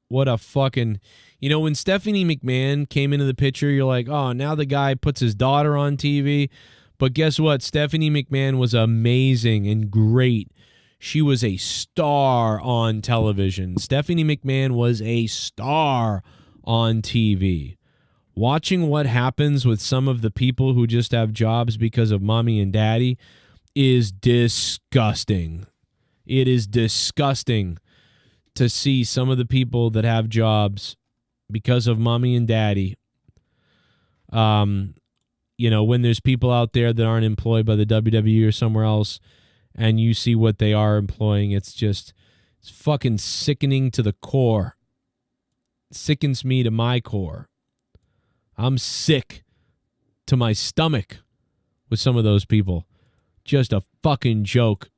What a fucking... when Stephanie McMahon came into the picture, you're like, oh, now the guy puts his daughter on TV. But guess what? Stephanie McMahon was amazing and great. She was a star on television. Stephanie McMahon was a star on TV. Watching what happens with some of the people who just have jobs because of mommy and daddy is disgusting. It is disgusting to see some of the people that have jobs because of mommy and daddy. When there's people out there that aren't employed by the WWE or somewhere else, and you see what they are employing, it's fucking sickening to the core. It sickens me to my core. I'm sick to my stomach with some of those people. Just a fucking joke.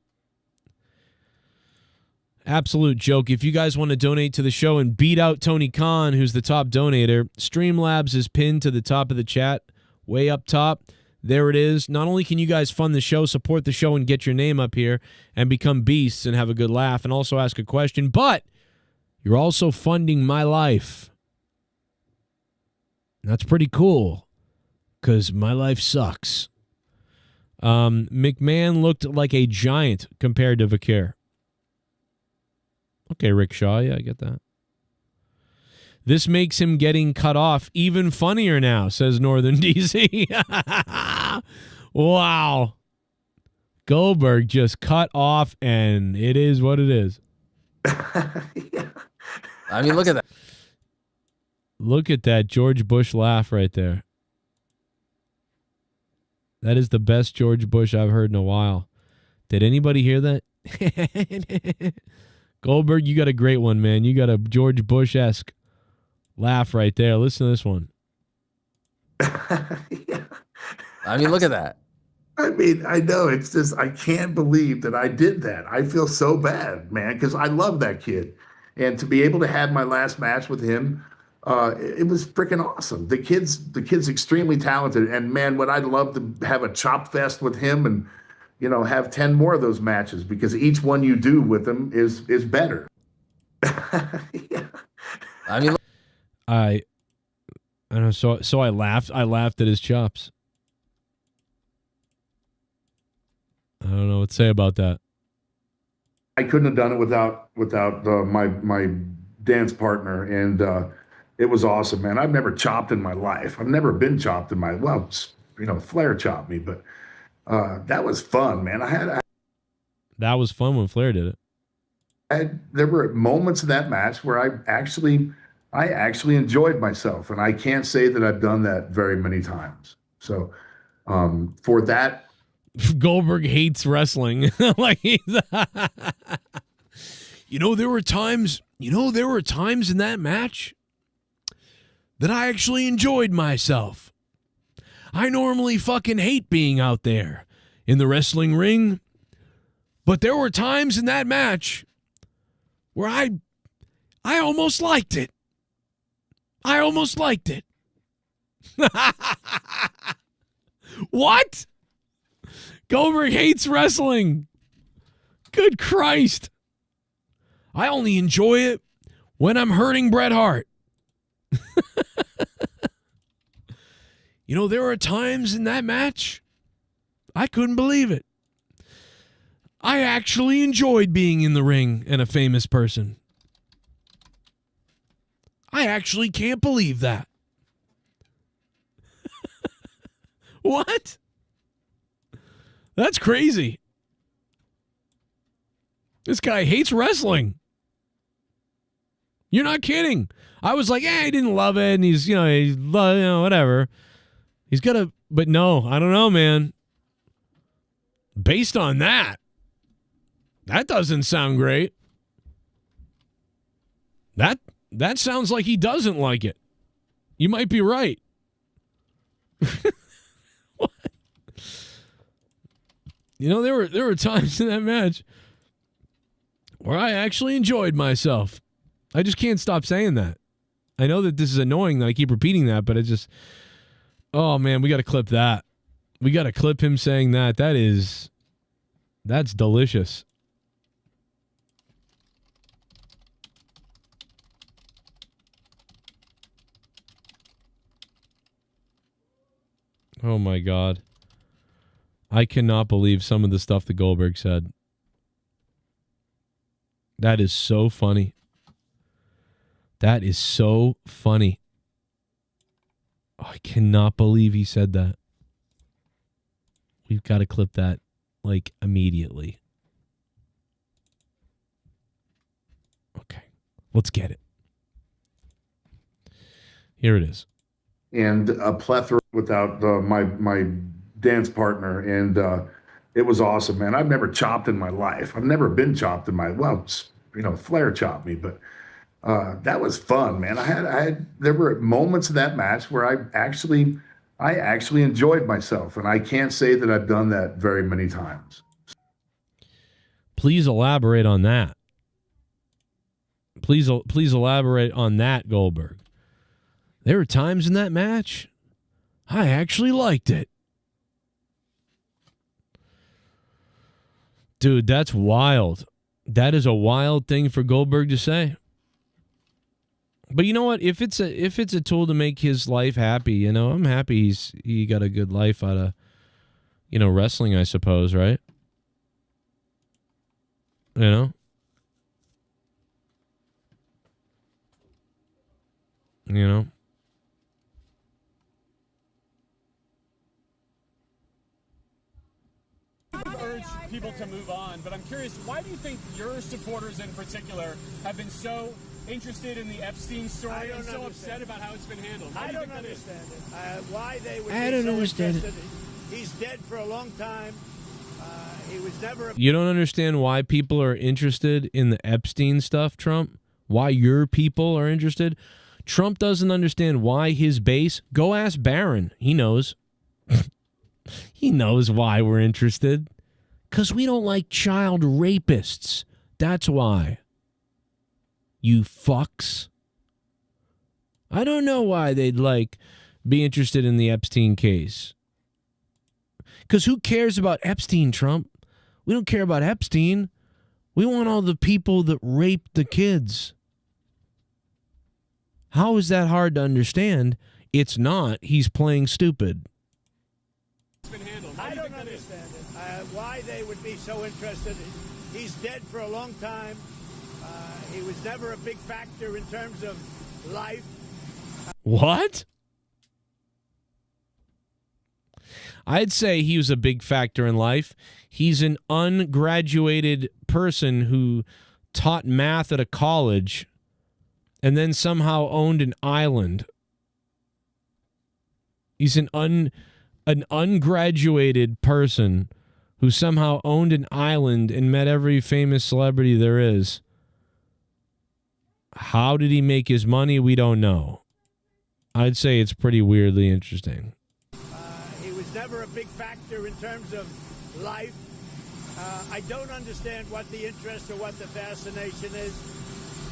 Absolute joke. If you guys want to donate to the show and beat out Tony Khan, who's the top donator, Streamlabs is pinned to the top of the chat, way up top. There it is. Not only can you guys fund the show, support the show, and get your name up here and become beasts and have a good laugh and also ask a question, but you're also funding my life. That's pretty cool because my life sucks. McMahon looked like a giant compared to Vakir. Okay, Rick Shaw. Yeah, I get that. This makes him getting cut off even funnier now, says Northern DC. Wow. Goldberg just cut off, and it is what it is. Yeah. I mean, look at that. Look at that George Bush laugh right there. That is the best George Bush I've heard in a while. Did anybody hear that? Goldberg, you got a great one, man. You got a George Bush-esque laugh right there. Listen to this one. Yeah. I mean, look at that. I mean, I know, it's just, I can't believe that I did that. I feel so bad, man, because I love that kid. And to be able to have my last match with him, it was freaking awesome. The kid's extremely talented. And man, would I love to have a chop fest with him and, you know, have 10 more of those matches, because each one you do with him is better. Yeah. I mean, I don't know. So I laughed. I laughed at his chops. I don't know what to say about that. I couldn't have done it without my dance partner, and it was awesome, man. I've never chopped in my life. I've never been chopped in my, well, you know, Flair chopped me, but that was fun, man. That was fun when Flair did it. There were moments in that match where I actually enjoyed myself, and I can't say that I've done that very many times. So for that. Goldberg hates wrestling. Like he's there were times in that match that I actually enjoyed myself. I normally fucking hate being out there in the wrestling ring, but there were times in that match where I almost liked it. I almost liked it. What? Goldberg hates wrestling. Good Christ. I only enjoy it when I'm hurting Bret Hart. There were times in that match I couldn't believe it. I actually enjoyed being in the ring and a famous person. I actually can't believe that. What? That's crazy. This guy hates wrestling. You're not kidding. I was like, he didn't love it, and he's whatever. He's got to, but no, I don't know, man. Based on that doesn't sound great. That sounds like he doesn't like it. You might be right. What? There were times in that match where I actually enjoyed myself. I just can't stop saying that. I know that this is annoying that I keep repeating that, but oh man, we got to clip that. We got to clip him saying that. That's delicious. Oh my God. I cannot believe some of the stuff that Goldberg said. That is so funny. That is so funny. Oh, I cannot believe he said that. We've got to clip that, like, immediately. Okay. Let's get it. Here it is. And a plethora without my dance partner, and it was awesome, man. I've never chopped in my life. I've never been chopped in my, well, Flair chopped me, but that was fun, man. There were moments in that match where I actually enjoyed myself, and I can't say that I've done that very many times. Please elaborate on that. Please elaborate on that, Goldberg. There were times in that match I actually liked it. Dude, that's wild. That is a wild thing for Goldberg to say. But you know what? If it's a tool to make his life happy, I'm happy he got a good life out of, wrestling, I suppose, right? People to move on, but I'm curious, why do you think your supporters in particular have been so interested in the Epstein story and so upset about how it's been handled? I don't understand it. Why they would I don't understand it. He's dead for a long time. You don't understand why people are interested in the Epstein stuff, Trump? Why your people are interested? Trump doesn't understand why his base. Go ask Barron. He knows. He knows why we're interested. Because we don't like child rapists. That's why. You fucks. I don't know why they'd be interested in the Epstein case. Because who cares about Epstein, Trump? We don't care about Epstein. We want all the people that raped the kids. How is that hard to understand? It's not. He's playing stupid. I don't understand it. Why they would be so interested. He's dead for a long time. He was never a big factor in terms of life. What? I'd say he was a big factor in life. He's an ungraduated person who taught math at a college and then somehow owned an island. He's an ungraduated person who somehow owned an island and met every famous celebrity there is. How did he make his money? We don't know. I'd say it's pretty weirdly interesting. He was never a big factor in terms of life. I don't understand what the interest or what the fascination is.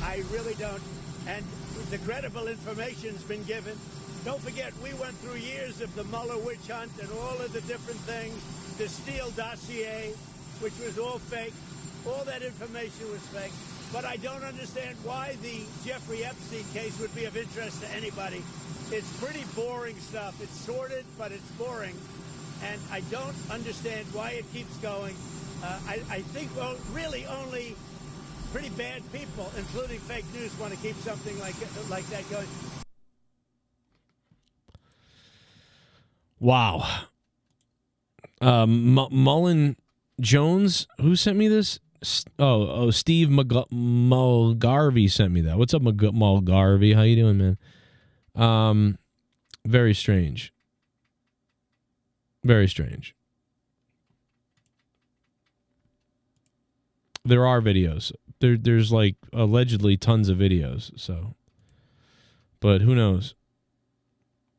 I really don't. And the credible information's been given. Don't forget, we went through years of the Mueller witch hunt and all of the different things, the Steele dossier, which was all fake. All that information was fake. But I don't understand why the Jeffrey Epstein case would be of interest to anybody. It's pretty boring stuff. It's sordid, but it's boring. And I don't understand why it keeps going. I think really only pretty bad people, including fake news, want to keep something like that going. Wow. Mullen Jones, who sent me this? Steve Mulgarvey sent me that. What's up, Mulgarvey? How you doing, man? Very strange. Very strange. There are videos. There's allegedly tons of videos. So, but who knows?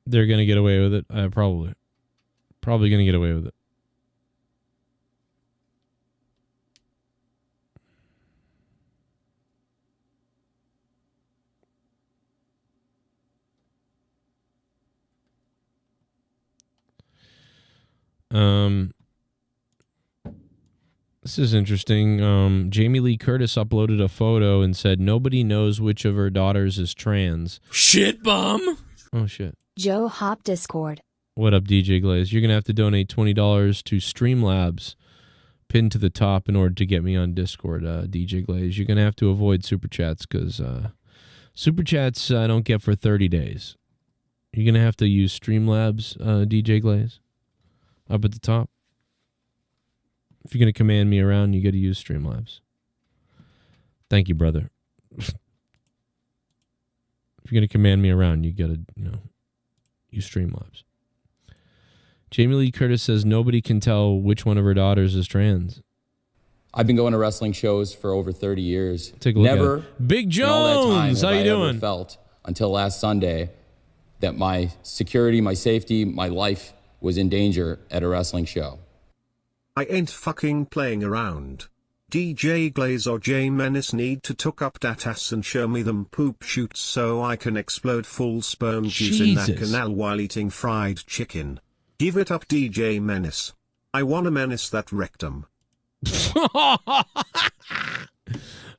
They're gonna get away with it. Probably gonna get away with it. This is interesting. Jamie Lee Curtis uploaded a photo and said nobody knows which of her daughters is trans. Shit bum. Oh shit. Joe Hop Discord. What up, DJ Glaze? You're gonna have to donate $20 to Streamlabs, pinned to the top, in order to get me on Discord, DJ Glaze. You're gonna have to avoid Superchats because Superchats I don't get for 30 days. You're gonna have to use Streamlabs, DJ Glaze, up at the top. If you're going to command me around, you got to use Streamlabs. Thank you, brother. If you're going to command me around, you got to, use Streamlabs. Jamie Lee Curtis says nobody can tell which one of her daughters is trans. I've been going to wrestling shows for over 30 years. Take a look Never, at it. Big Jones, all that time how you doing? Ever felt until last Sunday that my security, my safety, my life was in danger at a wrestling show. I ain't fucking playing around. DJ Glaze or J Menace need to took up that ass and show me them poop shoots so I can explode full sperm juice in that canal while eating fried chicken. Give it up, DJ Menace. I wanna menace that rectum.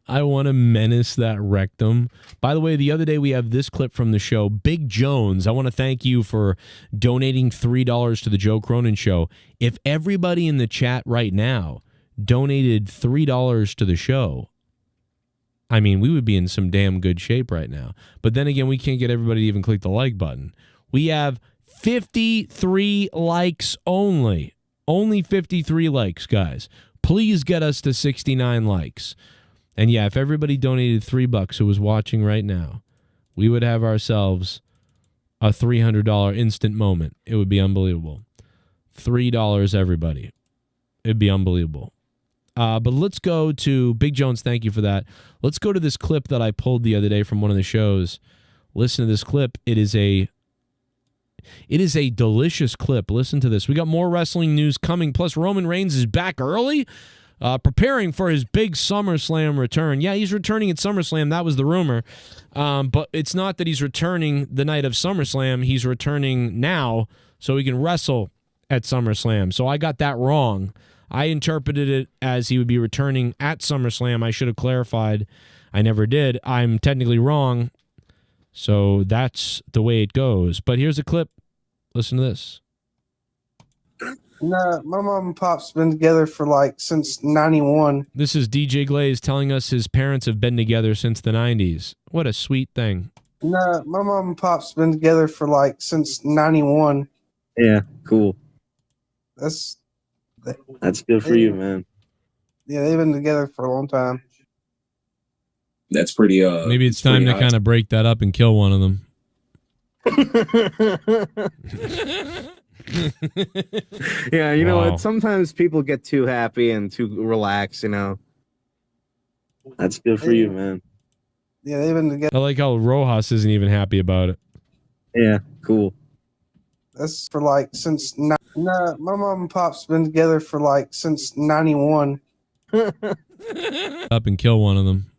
I want to menace that rectum. By the way, the other day we have this clip from the show. Big Jones, I want to thank you for donating $3 to the Joe Cronin Show. If everybody in the chat right now donated $3 to the show, I mean, we would be in some damn good shape right now. But then again, we can't get everybody to even click the like button. We have 53 likes only. Only 53 likes, guys. Please get us to 69 likes. And yeah, if everybody donated $3 who was watching right now, we would have ourselves a $300 instant moment. It would be unbelievable. $3, everybody. It'd be unbelievable. But let's go to Big Jones. Thank you for that. Let's go to this clip that I pulled the other day from one of the shows. Listen to this clip. It is a delicious clip. Listen to this. We got more wrestling news coming. Plus, Roman Reigns is back early, preparing for his big SummerSlam return. Yeah, he's returning at SummerSlam. That was the rumor. But it's not that he's returning the night of SummerSlam. He's returning now so he can wrestle at SummerSlam. So I got that wrong. I interpreted it as he would be returning at SummerSlam. I should have clarified. I never did. I'm technically wrong. So that's the way it goes. But here's a clip. Listen to this. No, my mom and pop's been together for since 91. This is DJ Glaze telling us his parents have been together since the 90s. What a sweet thing. No, my mom and pop's been together for since 91. Yeah, cool. That's good for you, man. Yeah, they've been together for a long time. That's pretty maybe it's time to kind of break that up and kill one of them. Yeah, you know what? Sometimes people get too happy and too relaxed, That's good for you, man. Yeah, they've been together. I like how Rojas isn't even happy about it. Yeah, cool. That's for since no, my mom and pop's been together for since 91. Up and kill one of them.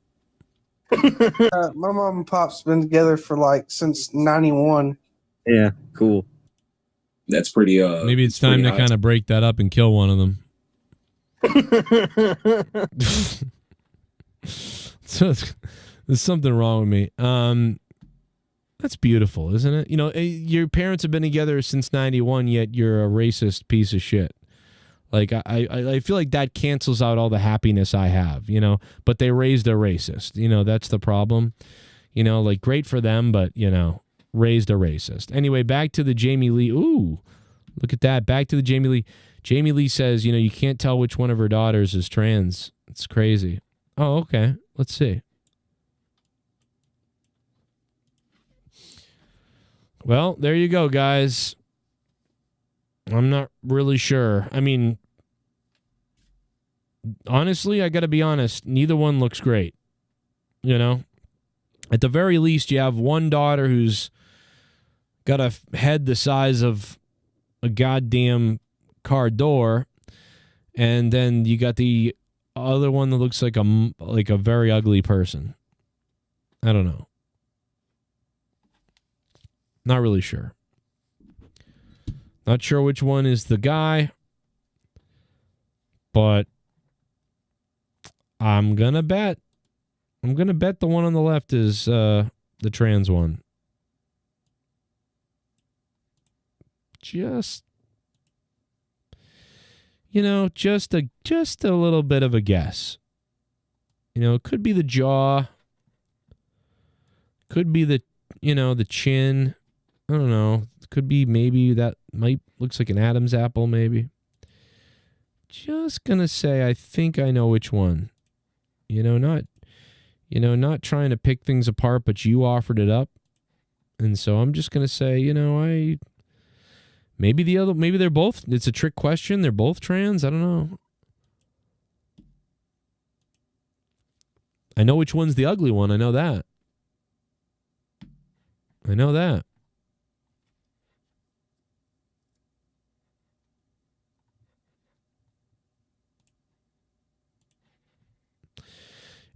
My mom and pop's been together for since 91. Yeah, cool. That's pretty maybe it's time to kind of break that up and kill one of them. So there's something wrong with me. That's beautiful, isn't it? Your parents have been together since 91, yet you're a racist piece of shit. I feel like that cancels out all the happiness I have, but they raised a racist. That's the problem. Great for them, but, raised a racist. Anyway, back to the Jamie Lee. Ooh, look at that. Back to the Jamie Lee. Jamie Lee says, you can't tell which one of her daughters is trans. It's crazy. Oh, okay. Let's see. Well, there you go, guys. I'm not really sure. I mean, honestly, I got to be honest. Neither one looks great. At the very least, you have one daughter who's got a head the size of a goddamn car door, and then you got the other one that looks like a very ugly person. I don't know. Not really sure. Not sure which one is the guy, but I'm gonna bet the one on the left is the trans one. Just a little bit of a guess. It could be the jaw, could be the chin. I don't know. Could be maybe that looks like an Adam's apple, maybe. Just gonna say I think I know which one. Not trying to pick things apart, but you offered it up. And so I'm just gonna say, maybe they're both, it's a trick question, they're both trans, I don't know. I know which one's the ugly one, I know that.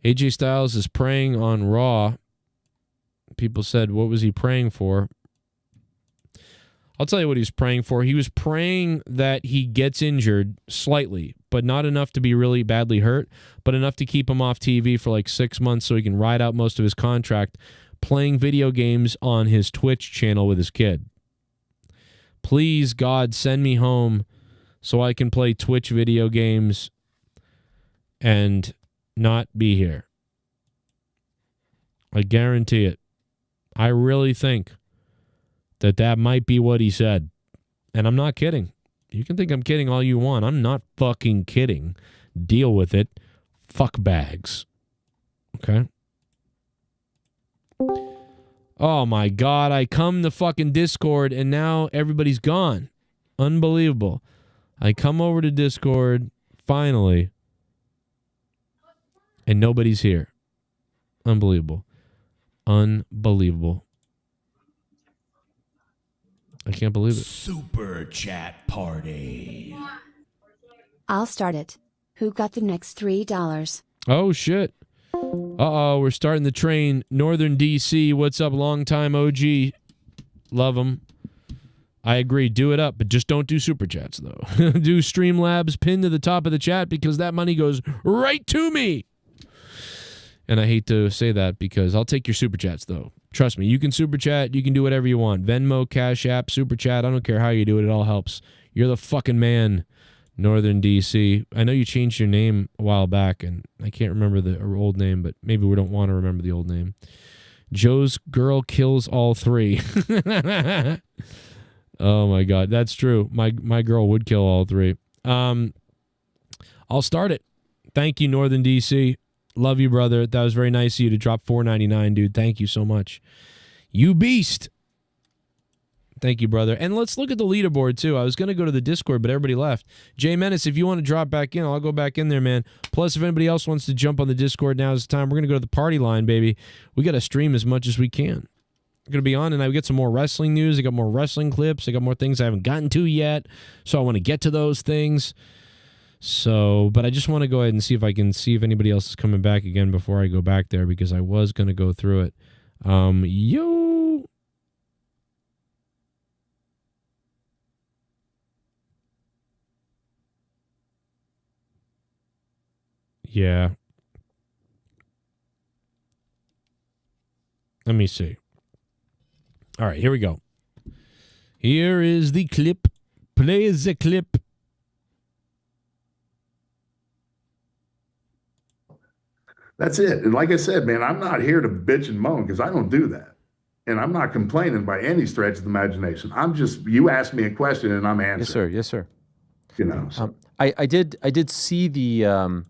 AJ Styles is praying on Raw. People said, what was he praying for? I'll tell you what he was praying for. He was praying that he gets injured slightly, but not enough to be really badly hurt, but enough to keep him off TV for 6 months so he can ride out most of his contract playing video games on his Twitch channel with his kid. Please, God, send me home so I can play Twitch video games and not be here. I guarantee it. I really think that might be what he said. And I'm not kidding. You can think I'm kidding all you want. I'm not fucking kidding. Deal with it. Fuck bags. Okay? Oh my God. I come to fucking Discord and now everybody's gone. Unbelievable. I come over to Discord Finally. And nobody's here. Unbelievable. Unbelievable. I can't believe it. Super chat party. I'll start it. Who got the next $3? Oh, shit. Uh-oh, we're starting the train. Northern D.C., what's up, long-time OG? Love them. I agree. Do it up, but just don't do Super Chats, though. Do Streamlabs pinned to the top of the chat because that money goes right to me. And I hate to say that because I'll take your Super Chats, though. Trust me, you can Super Chat. You can do whatever you want. Venmo, Cash App, Super Chat. I don't care how you do it. It all helps. You're the fucking man, Northern DC. I know you changed your name a while back, and I can't remember the old name, but maybe we don't want to remember the old name. Joe's girl kills all three. Oh, my God. That's true. My girl would kill all three. I'll start it. Thank you, Northern DC. Love you, brother. That was very nice of you to drop $4.99, dude. Thank you so much. You beast. Thank you, brother. And let's look at the leaderboard, too. I was going to go to the Discord, but everybody left. Jay Menace, if you want to drop back in, I'll go back in there, man. Plus, if anybody else wants to jump on the Discord, now's the time. We're going to go to the party line, baby. We got to stream as much as we can. I'm going to be on, and I get some more wrestling news. I got more wrestling clips. I got more things I haven't gotten to yet, so I want to get to those things. So, but I just want to go ahead and see if I can see if anybody else is coming back again before I go back there because I was going to go through it. Yo. Yeah. Let me see. All right, here we go. Here is the clip. Play the clip. That's it. And like I said, man, I'm not here to bitch and moan because I don't do that. And I'm not complaining by any stretch of the imagination. I'm just, you asked me a question and I'm answering. Yes, sir. Yes, sir. You know, so. I did see the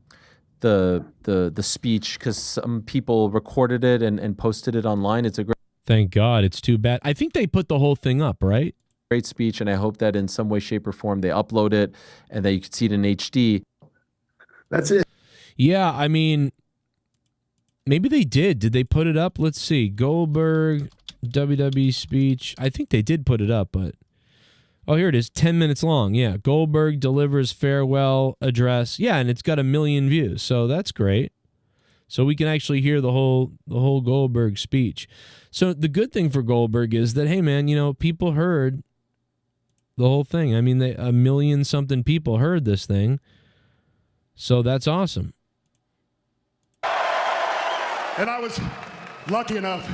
speech because some people recorded it and posted it online. It's a great. Thank God. It's too bad. I think they put the whole thing up, right? Great speech, and I hope that in some way, shape, or form they upload it and that you can see it in HD. That's it. Yeah, I mean, maybe they did. Did they put it up? Let's see. Goldberg WWE speech. I think they did put it up, but oh, here it is. 10 minutes long. Yeah, Goldberg delivers farewell address. Yeah, and it's got 1 million views, so that's great. So we can actually hear the whole Goldberg speech. So the good thing for Goldberg is that, hey, man, you know, people heard the whole thing. I mean, 1 million something people heard this thing. So that's awesome. And I was lucky enough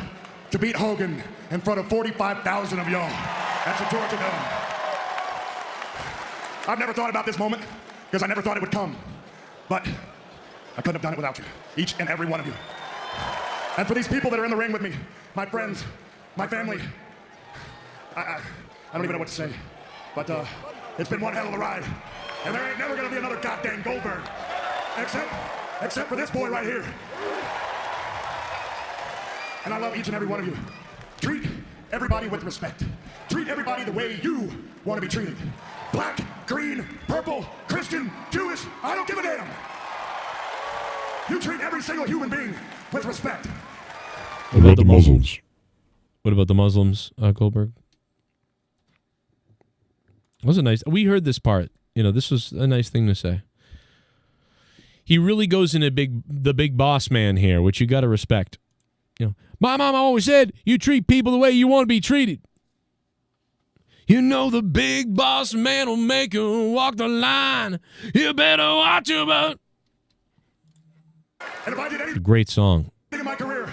to beat Hogan in front of 45,000 of y'all. That's a Georgia Dome. I've never thought about this moment because I never thought it would come. But I couldn't have done it without you, each and every one of you. And for these people that are in the ring with me, my friends, my family, I don't even know what to say. But it's been one hell of a ride. And there ain't never gonna be another goddamn Goldberg. Except for this boy right here. And I love each and every one of you. Treat everybody with respect. Treat everybody the way you want to be treated. Black, green, purple, Christian, Jewish, I don't give a damn. You treat every single human being with respect. What about the Muslims? What about the Muslims, Goldberg? Was it nice? We heard this part. You know, this was a nice thing to say. He really goes into the big boss man here, which you got to respect. You know, my mom always said, you treat people the way you want to be treated. You know the big boss man will make you walk the line. You better watch your butt. And if I did anything Great song. in my career,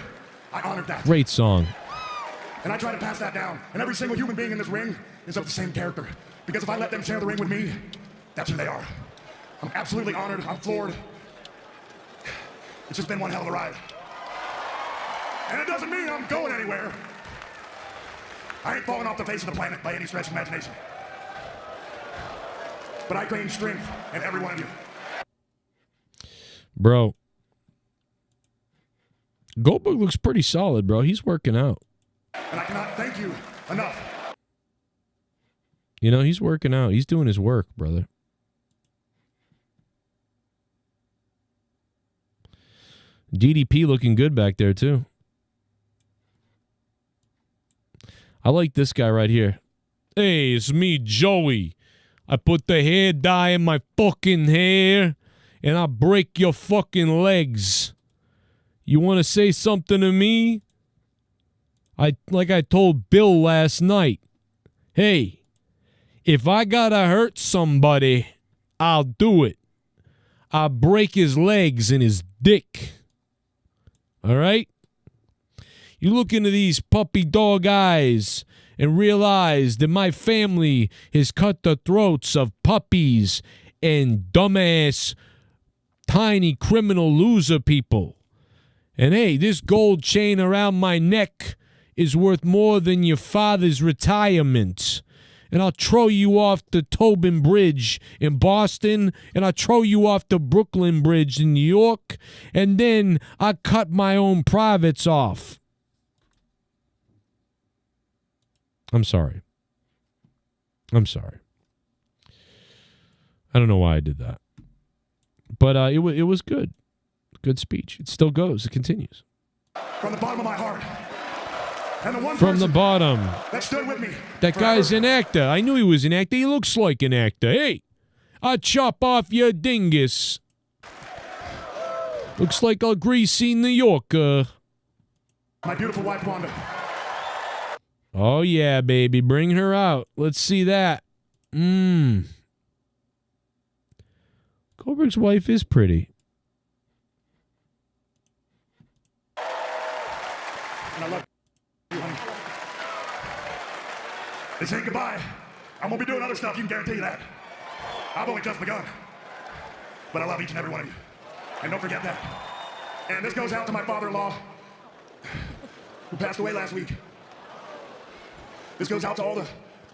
I honored that. Great song. And I try to pass that down. And every single human being in this ring is of the same character. Because if I let them share the ring with me, that's who they are. I'm absolutely honored. I'm floored. It's just been one hell of a ride. And it doesn't mean I'm going anywhere. I ain't falling off the face of the planet by any stretch of imagination. But I claim strength in every one of you. Bro. Goldberg looks pretty solid, bro. He's working out. And I cannot thank you enough. You know, he's working out. He's doing his work, brother. DDP looking good back there, too. I like this guy right here. Hey, it's me, Joey. I put the hair dye in my fucking hair, and I break your fucking legs. You want to say something to me? Like I told Bill last night. Hey, if I gotta hurt somebody, I'll do it. I'll break his legs and his dick. All right? You look into these puppy dog eyes and realize that my family has cut the throats of puppies and dumbass, tiny criminal loser people. And hey, this gold chain around my neck is worth more than your father's retirement. And I'll throw you off the Tobin Bridge in Boston, and I'll throw you off the Brooklyn Bridge in New York, and then I cut my own privates off. I'm sorry. I'm sorry. I don't know why I did that. But it was good. Good speech. It still goes. It continues. From the bottom of my heart. And the one From the bottom. That stood with me. That guy's an actor. I knew he was an actor. He looks like an actor. Hey, I'll chop off your dingus. Looks like a greasy New Yorker. My beautiful wife, Wanda. Oh, yeah, baby. Bring her out. Let's see that. Goldberg's wife is pretty. And I love you, honey. This ain't goodbye. I'm going to be doing other stuff. You can guarantee you that. I've only just begun. But I love each and every one of you. And don't forget that. And this goes out to my father-in-law, who passed away last week. This goes out to all the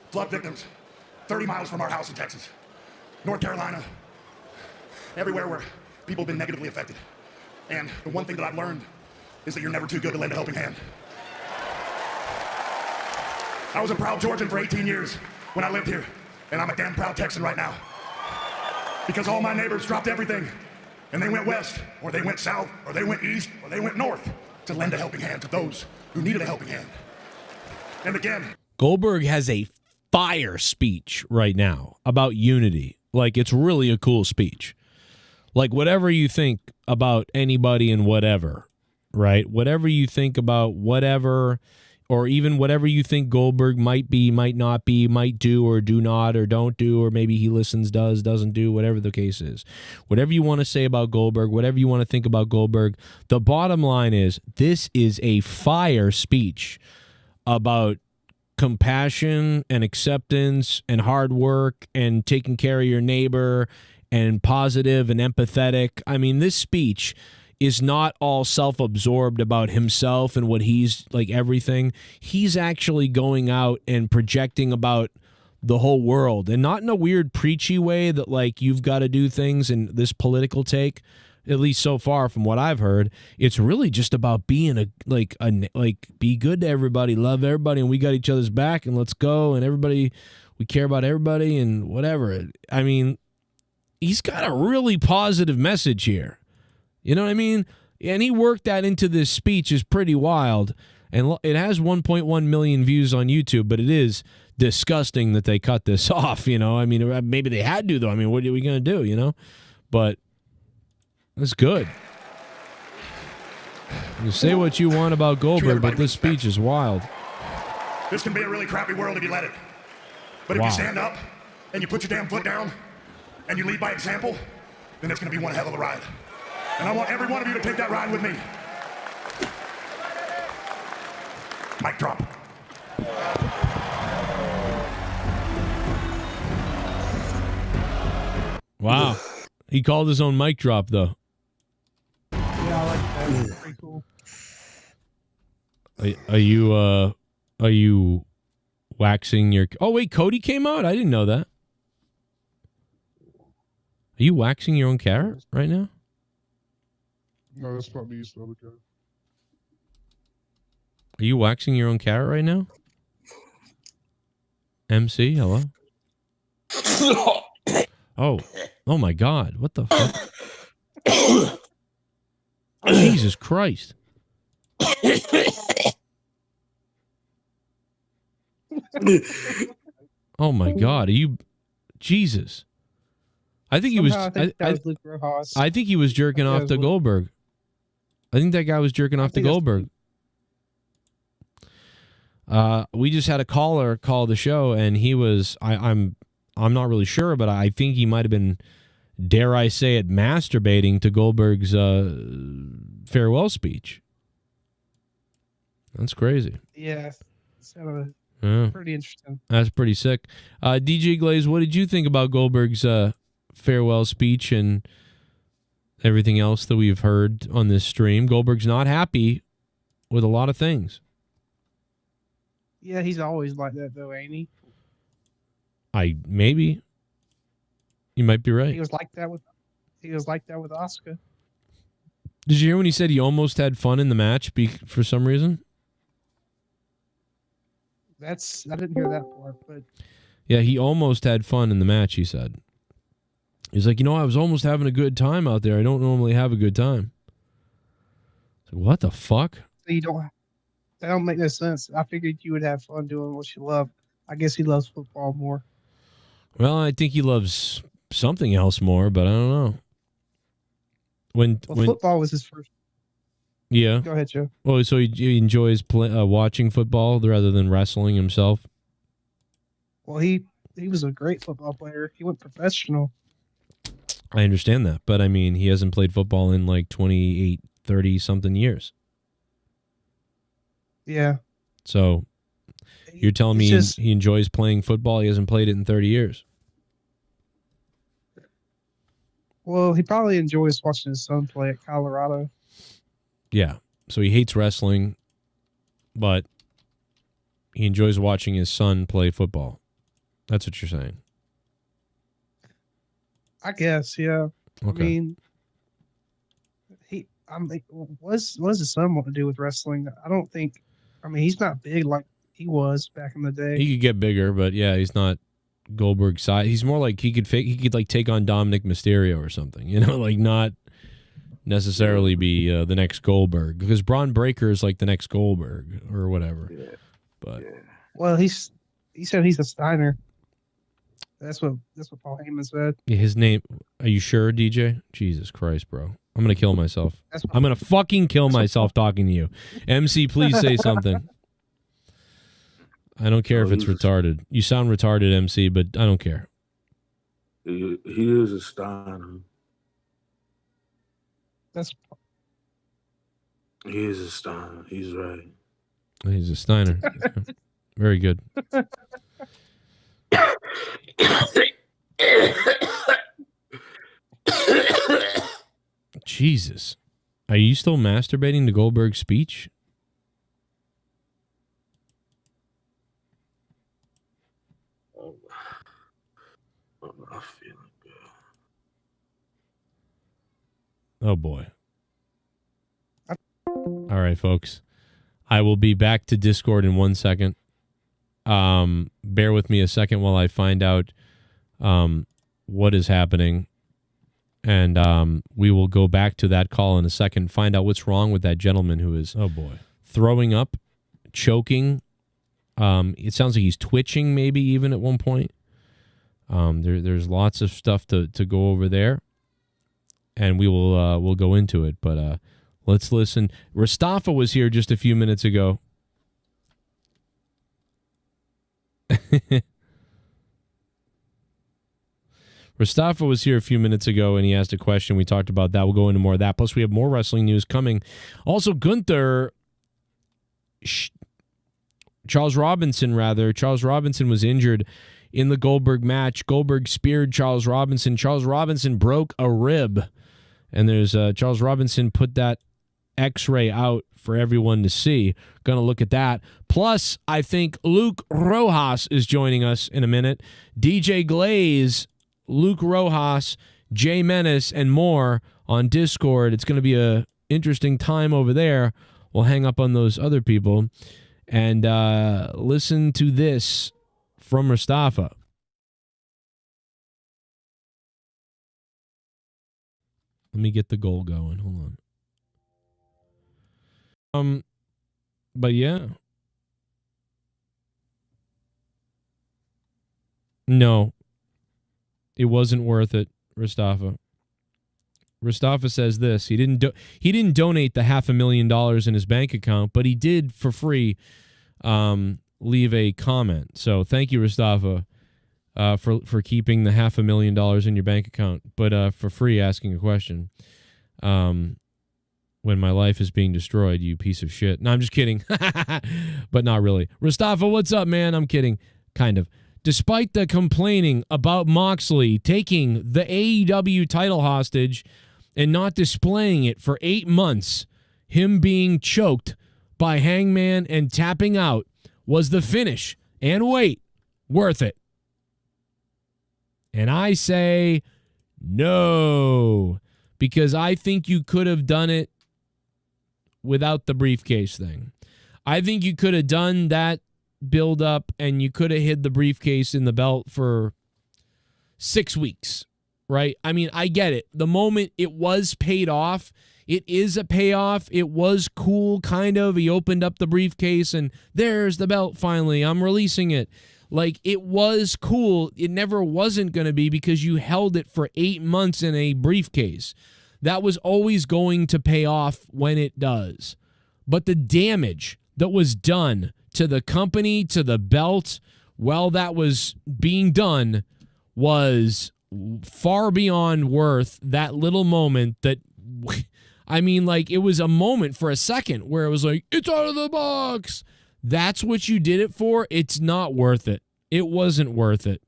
flood victims 30 miles from our house in Texas, North Carolina, everywhere where people have been negatively affected. And the one thing that I've learned is that you're never too good to lend a helping hand. I was a proud Georgian for 18 years when I lived here, and I'm a damn proud Texan right now. Because all my neighbors dropped everything, and they went west, or they went south, or they went east, or they went north to lend a helping hand to those who needed a helping hand. And again, Goldberg has a fire speech right now about unity. Like, it's really a cool speech. Like, whatever you think about anybody and whatever, right? Whatever you think about whatever, or even whatever you think Goldberg might be, might not be, might do or do not, or don't do, or maybe he listens, does, doesn't do, whatever the case is. Whatever you want to say about Goldberg, whatever you want to think about Goldberg, the bottom line is this is a fire speech about compassion and acceptance and hard work and taking care of your neighbor and positive and empathetic. I mean, this speech is not all self-absorbed about himself and what he's like everything. He's actually going out and projecting about the whole world, and not in a weird preachy way that like you've got to do things in this political take. At least so far from what I've heard, it's really just about being be good to everybody, love everybody, and we got each other's back, and let's go, and everybody, we care about everybody, and whatever. I mean, he's got a really positive message here. You know what I mean? And he worked that into this speech is pretty wild, and it has 1.1 million views on YouTube, but it is disgusting that they cut this off, you know? I mean, maybe they had to, though. I mean, what are we going to do, you know? But that's good. You say what you want about Goldberg, but this speech is wild. this can be a really crappy world if you let it. But if you stand up and you put your damn foot down and you lead by example, then it's going to be one hell of a ride. And I want every one of you to take that ride with me. Mic drop. Wow. He called his own mic drop, though. Yeah, I like that. That's pretty cool. Are you waxing your... Oh, wait, Cody came out? I didn't know that. Are you waxing your own carrot right now? No, that's not me. It's the other guy. Are you waxing your own carrot right now? MC, hello? Oh my God. What the fuck? Jesus Christ. Oh my God. Are you Jesus? I think he was I think that was Luke Rojas. I think he was jerking off to Goldberg. I think that guy was jerking off to Goldberg. We just had a caller call the show, and he was I'm not really sure, but I think he might have been, dare I say it, masturbating to Goldberg's farewell speech. That's crazy. Yeah. So, pretty interesting. That's pretty sick. DJ Glaze, what did you think about Goldberg's farewell speech and everything else that we've heard on this stream? Goldberg's not happy with a lot of things. Yeah, he's always like that, though, ain't he? Maybe. You might be right. He was like that with Asuka. Did you hear when he said he almost had fun in the match for some reason? I didn't hear that part, but yeah, he almost had fun in the match, he said. He's like, I was almost having a good time out there. I don't normally have a good time. So what the fuck? That don't make no sense. I figured you would have fun doing what you love. I guess he loves football more. Well, I think he loves something else more, but I don't know. When football was his first. Yeah. Go ahead, Joe. Oh, so he enjoys watching football rather than wrestling himself? Well, he was a great football player. He went professional. I understand that, but I mean, he hasn't played football in like 28, 30-something years. Yeah. So you're telling me he enjoys playing football? He hasn't played it in 30 years. Well, he probably enjoys watching his son play at Colorado. Yeah. So he hates wrestling, but he enjoys watching his son play football. That's what you're saying. I guess, yeah. Okay. I mean, what does his son want to do with wrestling? He's not big like he was back in the day. He could get bigger, but yeah, he's not Goldberg's size. He's more like he could like take on Dominic Mysterio or something, like not necessarily be the next Goldberg, because Braun Breaker is like the next Goldberg or whatever. Yeah. But well, he said he's a Steiner. That's what Paul Heyman said. Yeah, his name. Are you sure, DJ? Jesus Christ, bro. I'm gonna kill myself. I'm gonna fucking kill myself talking to you. MC, please say something. I don't care if it's retarded. You sound retarded, MC, but I don't care. He is a Steiner. He is a Steiner. He's right. He's a Steiner. Very good. Jesus. Are you still masturbating to Goldberg's speech? I'm not feeling good. Oh, boy. All right, folks. I will be back to Discord in 1 second. Bear with me a second while I find out what is happening. And we will go back to that call in a second, find out what's wrong with that gentleman who is throwing up, choking. It sounds like he's twitching maybe even at one point. There's lots of stuff to go over there, and we'll go into it. But let's listen. Rastafa was here just a few minutes ago. Rastafa was here a few minutes ago, and he asked a question. We talked about that. We'll go into more of that. Plus, we have more wrestling news coming. Also, Charles Robinson was injured in the Goldberg match. Goldberg speared Charles Robinson. Charles Robinson broke a rib. And there's Charles Robinson put that X-ray out for everyone to see. Going to look at that. Plus, I think Luke Rojas is joining us in a minute. DJ Glaze, Luke Rojas, Jay Menace, and more on Discord. It's going to be a interesting time over there. We'll hang up on those other people and listen to this from Mustafa. Let me get the goal going. Hold on. But yeah. No. It wasn't worth it, Ristafa. Ristafa says this. He didn't donate the $500,000 in his bank account, but he did for free leave a comment. So thank you, Ristafa, for keeping the $500,000 in your bank account, but for free asking a question. When my life is being destroyed, you piece of shit. No, I'm just kidding. But not really. Ristafa, what's up, man? I'm kidding. Kind of. Despite the complaining about Moxley taking the AEW title hostage and not displaying it for 8 months, him being choked by Hangman and tapping out was the finish. And wait, worth it? And I say no, because I think you could have done it without the briefcase thing. I think you could have done that build up and you could have hid the briefcase in the belt for 6 weeks, right? I mean, I get it. The moment it was paid off, it is a payoff. It was cool, kind of. He opened up the briefcase and there's the belt finally. I'm releasing it. Like, it was cool. It never wasn't going to be because you held it for 8 months in a briefcase. That was always going to pay off when it does. But the damage that was done to the company, to the belt, while that was being done, was far beyond worth that little moment that, I mean, like, it was a moment for a second where it was like, it's out of the box. That's what you did it for. It's not worth it. It wasn't worth it.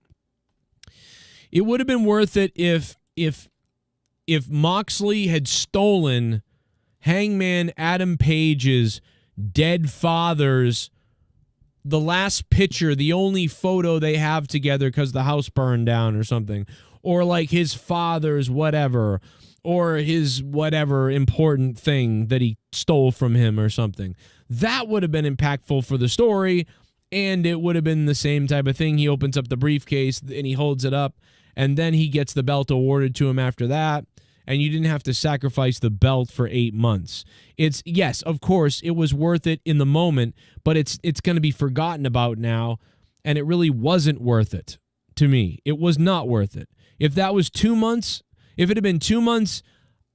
It would have been worth it if Moxley had stolen Hangman Adam Page's dead father's, the last picture, the only photo they have together because the house burned down or something, or like his father's whatever, or his whatever important thing that he stole from him or something. That would have been impactful for the story, and it would have been the same type of thing. He opens up the briefcase and he holds it up, and then he gets the belt awarded to him after that, and you didn't have to sacrifice the belt for 8 months. It's, yes, of course, it was worth it in the moment, but it's going to be forgotten about now, and it really wasn't worth it to me. It was not worth it. If that was 2 months, if it had been 2 months,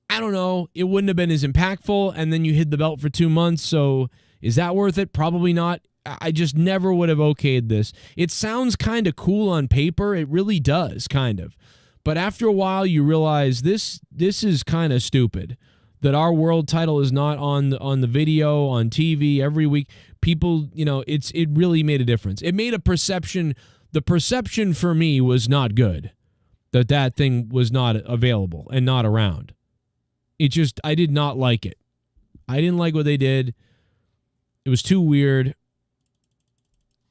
I don't know, it wouldn't have been as impactful, and then you hid the belt for 2 months, so is that worth it? Probably not. I just never would have okayed this. It sounds kind of cool on paper. It really does, kind of. But after a while, you realize this is kind of stupid, that our world title is not on the video, on TV every week. People, you know, it really made a difference. It made a perception. The perception for me was not good, that thing was not available and not around. It just, I did not like it. I didn't like what they did. It was too weird.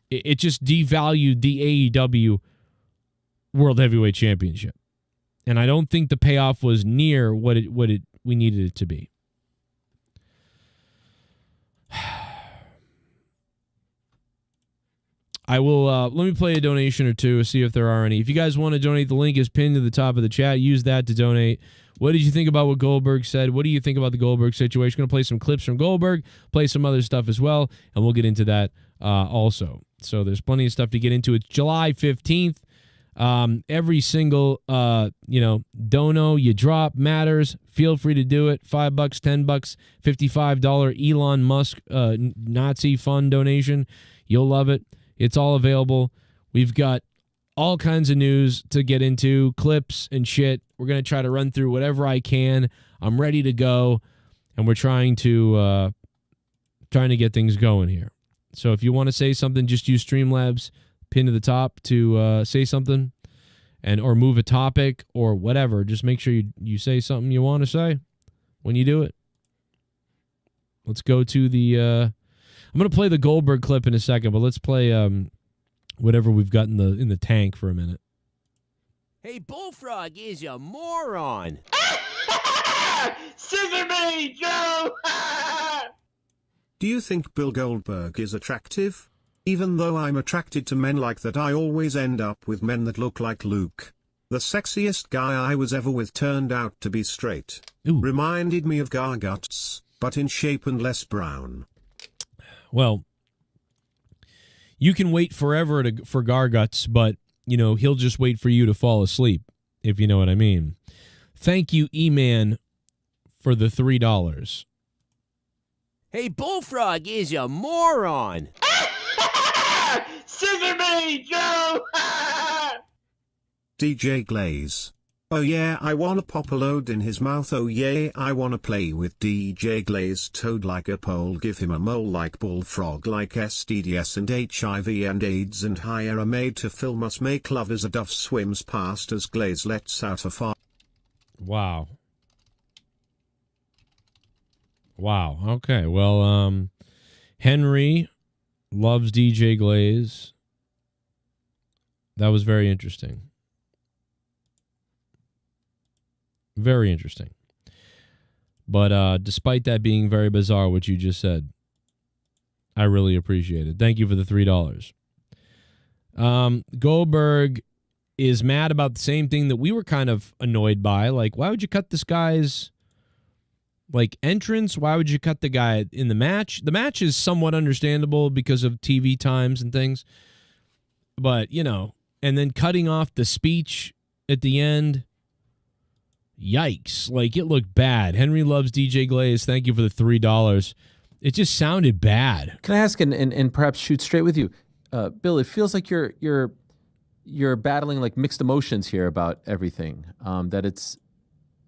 It just devalued the AEW World Heavyweight Championship. And I don't think the payoff was near what we needed it to be. I will, let me play a donation or two, see if there are any. If you guys want to donate, the link is pinned to the top of the chat. Use that to donate. What did you think about what Goldberg said? What do you think about the Goldberg situation? Going to play some clips from Goldberg, play some other stuff as well, and we'll get into that also. So there's plenty of stuff to get into. It's July 15th. Every single, dono you drop matters. Feel free to do it. $5, $10, $55 Elon Musk Nazi fund donation. You'll love it. It's all available. We've got all kinds of news to get into, clips and shit. We're going to try to run through whatever I can. I'm ready to go, and we're trying to get things going here. So if you want to say something, just use Streamlabs, pin to the top to say something, or move a topic or whatever. Just make sure you say something you want to say when you do it. Let's go to the... I'm going to play the Goldberg clip in a second, but let's play whatever we've got in the tank for a minute. Hey, Bullfrog is a moron. Scissor me, Joe! Do you think Bill Goldberg is attractive? Even though I'm attracted to men like that, I always end up with men that look like Luke. The sexiest guy I was ever with turned out to be straight. Ooh. Reminded me of Garguts. but in shape and less brown. Well, you can wait forever for Garguts, but, he'll just wait for you to fall asleep, if you know what I mean. Thank you, E-Man, for the $3. Hey, Bullfrog is a moron. Scissor me, Joe! DJ Glaze. Oh yeah, I wanna pop a load in his mouth. Oh yeah, I wanna play with DJ Glaze. Toad like a pole, give him a mole like bullfrog, like STDs and HIV and AIDS and higher are made to film us make love as a dove swims past as Glaze lets out a fart. Wow. Wow. Okay. Well, Henry loves DJ Glaze. That was very interesting. Very interesting. But despite that being very bizarre, what you just said, I really appreciate it. Thank you for the $3. Goldberg is mad about the same thing that we were kind of annoyed by. Like, why would you cut this guy's entrance? Why would you cut the guy in the match? The match is somewhat understandable because of TV times and things. But, and then cutting off the speech at the end. Yikes. Like, it looked bad. Henry loves DJ Glaze. Thank you for the $3. It just sounded bad. Can I ask and perhaps shoot straight with you? Bill, it feels like you're battling like mixed emotions here about everything. That it's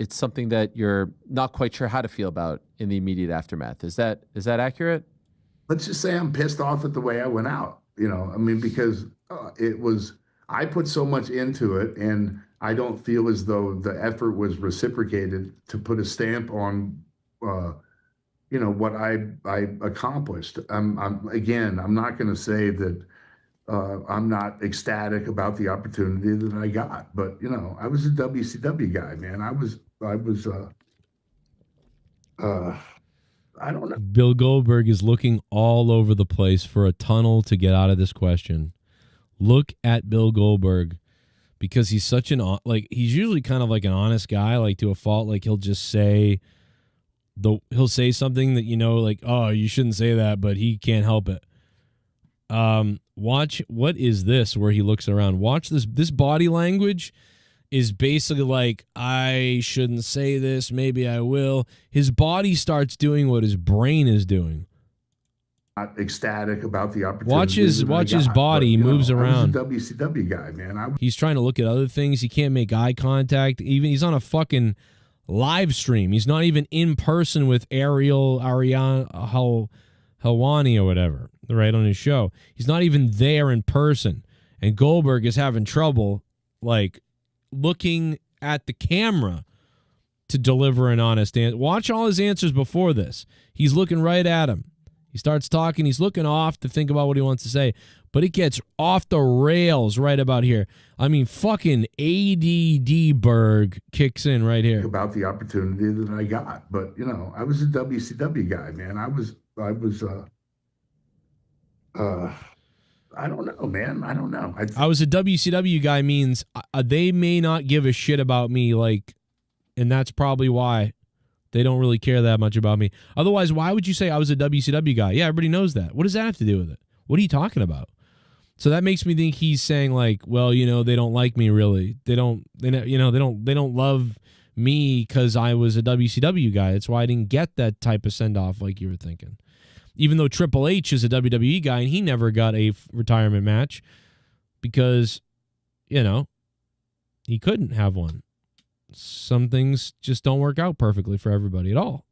something that you're not quite sure how to feel about in the immediate aftermath. Is that accurate? Let's just say I'm pissed off at the way I went out. Because I put so much into it, and I don't feel as though the effort was reciprocated to put a stamp on, what I accomplished. I'm not going to say that I'm not ecstatic about the opportunity that I got, but I was a WCW guy, man. I was I don't know. Bill Goldberg is looking all over the place for a tunnel to get out of this question. Look at Bill Goldberg, because he's such he's usually kind of like an honest guy, like to a fault. Like he'll just say he'll say something that, like, oh, you shouldn't say that, but he can't help it. Watch, what is this where he looks around? Watch this. This body language is basically like, I shouldn't say this, maybe I will. His body starts doing what his brain is doing. Not ecstatic about the opportunity. Watch his body. He moves around. I was a WCW guy, man. He's trying to look at other things. He can't make eye contact. Even he's on a fucking live stream. He's not even in person with Ariane Helwani or whatever, right, on his show. He's not even there in person. And Goldberg is having trouble, like, looking at the camera to deliver an honest answer. Watch all his answers before this. He's looking right at him. He starts talking. He's looking off to think about what he wants to say. But it gets off the rails right about here. I mean, fucking ADD Berg kicks in right here. About the opportunity that I got. But, I was a WCW guy, man. I was I don't know, man. I don't know. I was a WCW guy means they may not give a shit about me, and that's probably why they don't really care that much about me. Otherwise, why would you say I was a WCW guy? Yeah, everybody knows that. What does that have to do with it? What are you talking about? So that makes me think he's saying like, well, they don't like me really. They don't love me because I was a WCW guy. That's why I didn't get that type of send off like you were thinking. Even though Triple H is a WWE guy and he never got a retirement match because, he couldn't have one. Some things just don't work out perfectly for everybody at all.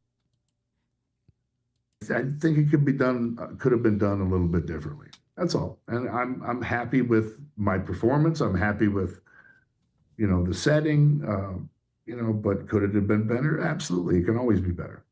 I think it could have been done a little bit differently. That's all. And I'm happy with my performance. I'm happy with, the setting, but could it have been better? Absolutely. It can always be better.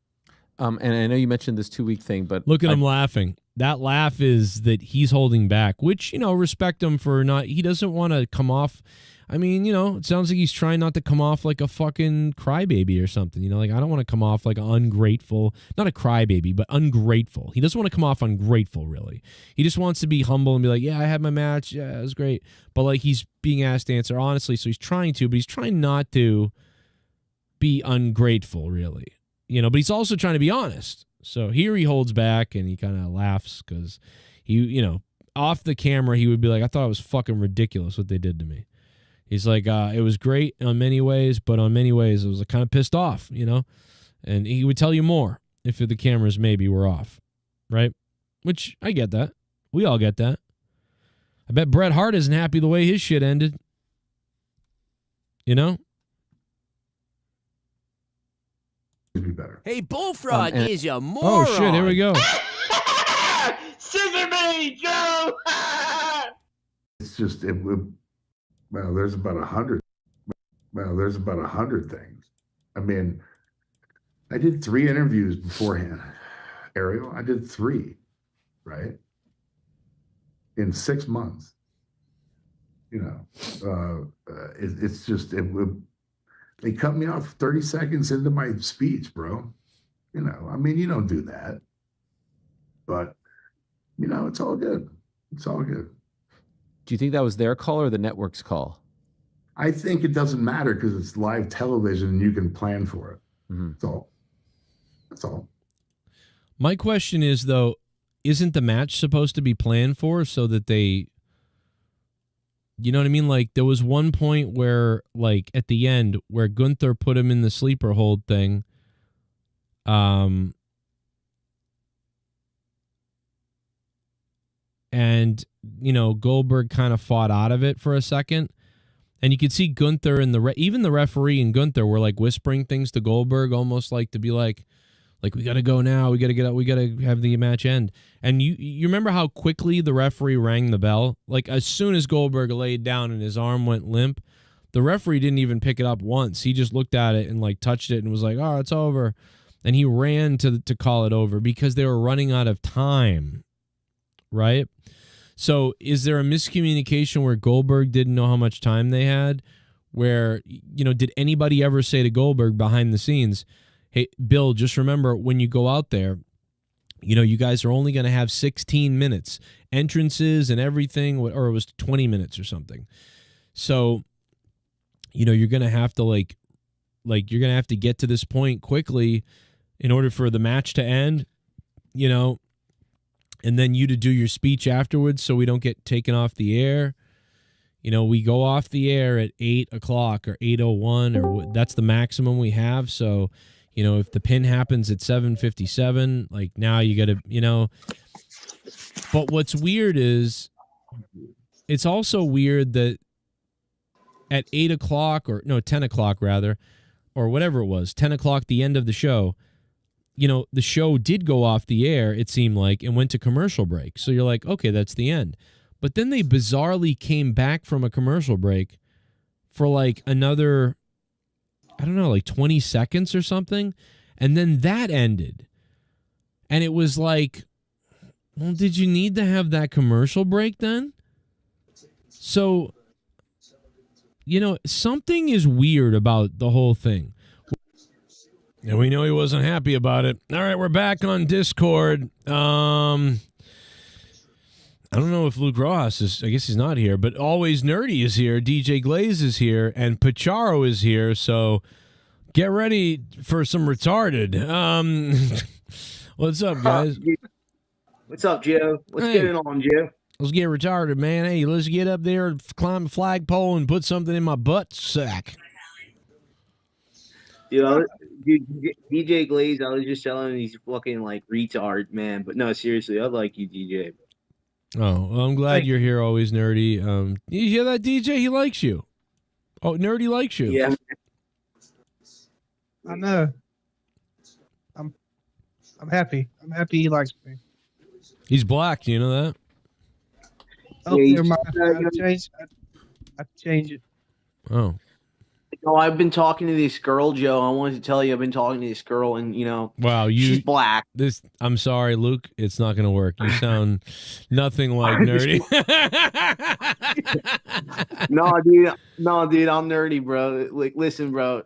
And I know you mentioned this 2-week thing, but look at him laughing. That laugh is that he's holding back, which, respect him for not, he doesn't want to come off. I mean, it sounds like he's trying not to come off like a fucking crybaby or something. I don't want to come off like an ungrateful, not a crybaby, but ungrateful. He doesn't want to come off ungrateful, really. He just wants to be humble and be like, yeah, I had my match. Yeah, it was great. But he's being asked to answer honestly. So he's trying to, but he's trying not to be ungrateful, really. but he's also trying to be honest. So here he holds back and he kind of laughs because he, off the camera, he would be like, I thought it was fucking ridiculous what they did to me. He's like, it was great on many ways, but on many ways it was kind of pissed off, and he would tell you more if the cameras maybe were off, right? Which I get that. We all get that. I bet Bret Hart isn't happy the way his shit ended. Be better. Hey, Bullfrog is a moron. Oh, shit, here we go. Scissor me, Joe! It's just, there's about 100. Well, there's about 100 things. I mean, I did 3 interviews beforehand. Ariel, I did 3, right? In 6 months. It's just, they cut me off 30 seconds into my speech, bro. You don't do that. But, it's all good. It's all good. Do you think that was their call or the network's call? I think it doesn't matter because it's live television and you can plan for it. Mm-hmm. That's all. My question is, though, isn't the match supposed to be planned for so that they... You know what I mean? Like, there was one point where, like, at the end, where Gunther put him in the sleeper hold thing. And, Goldberg kind of fought out of it for a second. And you could see Gunther and even the referee and Gunther were, like, whispering things to Goldberg, almost like to be like, we got to go now. We got to get out. We got to have the match end. And you remember how quickly the referee rang the bell? Like, as soon as Goldberg laid down and his arm went limp, the referee didn't even pick it up once. He just looked at it and, like, touched it and was like, oh, it's over. And he ran to call it over because they were running out of time, right? So is there a miscommunication where Goldberg didn't know how much time they had? Where, did anybody ever say to Goldberg behind the scenes, hey, Bill, just remember when you go out there, you guys are only going to have 16 minutes, entrances and everything, or it was 20 minutes or something. So, you're going to have to you're going to have to get to this point quickly in order for the match to end, and then you to do your speech afterwards so we don't get taken off the air. We go off the air at 8 o'clock or 8:01, or that's the maximum we have. So, if the pin happens at 7:57, like now you got to, But what's weird is it's also weird that at 8 o'clock 10 o'clock rather, or whatever it was, 10 o'clock, the end of the show, the show did go off the air, it seemed like, and went to commercial break. So you're like, okay, that's the end. But then they bizarrely came back from a commercial break for like another, I don't know, like 20 seconds or something. And then that ended. And it was like, well, did you need to have that commercial break then? So, something is weird about the whole thing. And we know he wasn't happy about it. All right, we're back on Discord. I don't know if Luke Rojas is, I guess he's not here, but Always Nerdy is here, DJ Glaze is here, and Pacharo is here, so get ready for some retarded. What's up, guys? What's up, Joe? What's going on, Joe? Let's get retarded, man. Hey, let's get up there, climb a flagpole, and put something in my butt sack. Dude, DJ Glaze, I was just telling him he's fucking like retard, man. But no, seriously, I like you, DJ. Oh, well, I'm glad you're here, Always Nerdy. You hear that, DJ? He likes you. Oh, Nerdy likes you. Yeah. I know. I'm happy. I'm happy he likes me. He's black. Do you know that? Oh, Yeah, never mind. I changed it. Oh. I've been talking to this girl, Joe. I wanted to tell you, I've been talking to this girl, and wow, she's black. I'm sorry, Luke. It's not gonna work. You sound nothing like Nerdy. No, dude, I'm nerdy, bro. Like, listen, bro.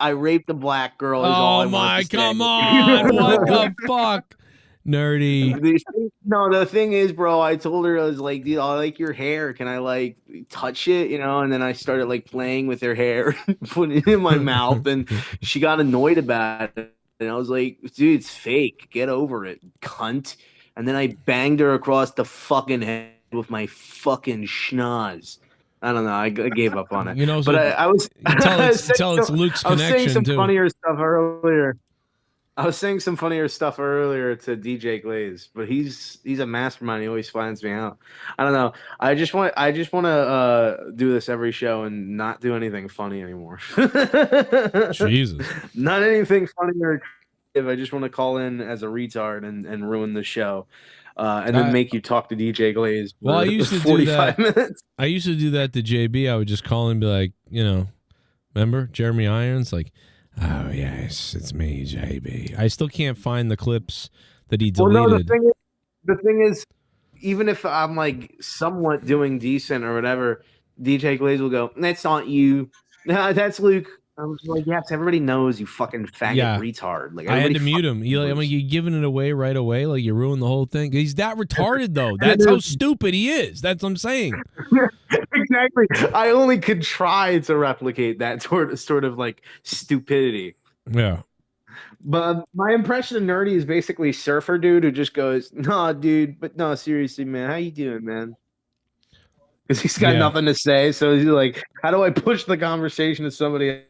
I raped a black girl. Oh my, come on! What the fuck? Nerdy. The thing is, bro, I told her, I was like, dude, I like your hair. Can I like touch it? And then I started like playing with her hair, putting it in my mouth, and she got annoyed about it. And I was like, dude, it's fake. Get over it, cunt. And then I banged her across the fucking head with my fucking schnoz. I don't know. I gave up on it. You know, but I was tell it's Luke's I was saying connection some too. funnier stuff earlier. I was saying some funnier stuff earlier to DJ Glaze, but he's a mastermind. He always finds me out. I don't know. I just want to do this every show and not do anything funny anymore. Jesus. Not anything funny or creative. I just want to call in as a retard and ruin the show. And then make you talk to DJ Glaze for Well, I used to 45 do that. minutes. I used to do that to JB. I would just call and be like, remember Jeremy Irons? Like, oh, yes, it's me, JB. I still can't find the clips that he deleted. Well, no, the thing is, even if I'm like somewhat doing decent or whatever, DJ Glaze will go, that's not you. No, that's Luke. I was like, yes, everybody knows you fucking faggot retard. Like, I had to mute him. You're giving it away right away. Like, you ruined the whole thing. He's that retarded, though. That's how stupid he is. That's what I'm saying. Exactly. I only could try to replicate that sort of like stupidity. Yeah. But my impression of nerdy is basically surfer dude who just goes, "Nah, dude, but no, seriously, man, how you doing, man?" Because he's got nothing to say, so he's like, "How do I push the conversation to somebody?"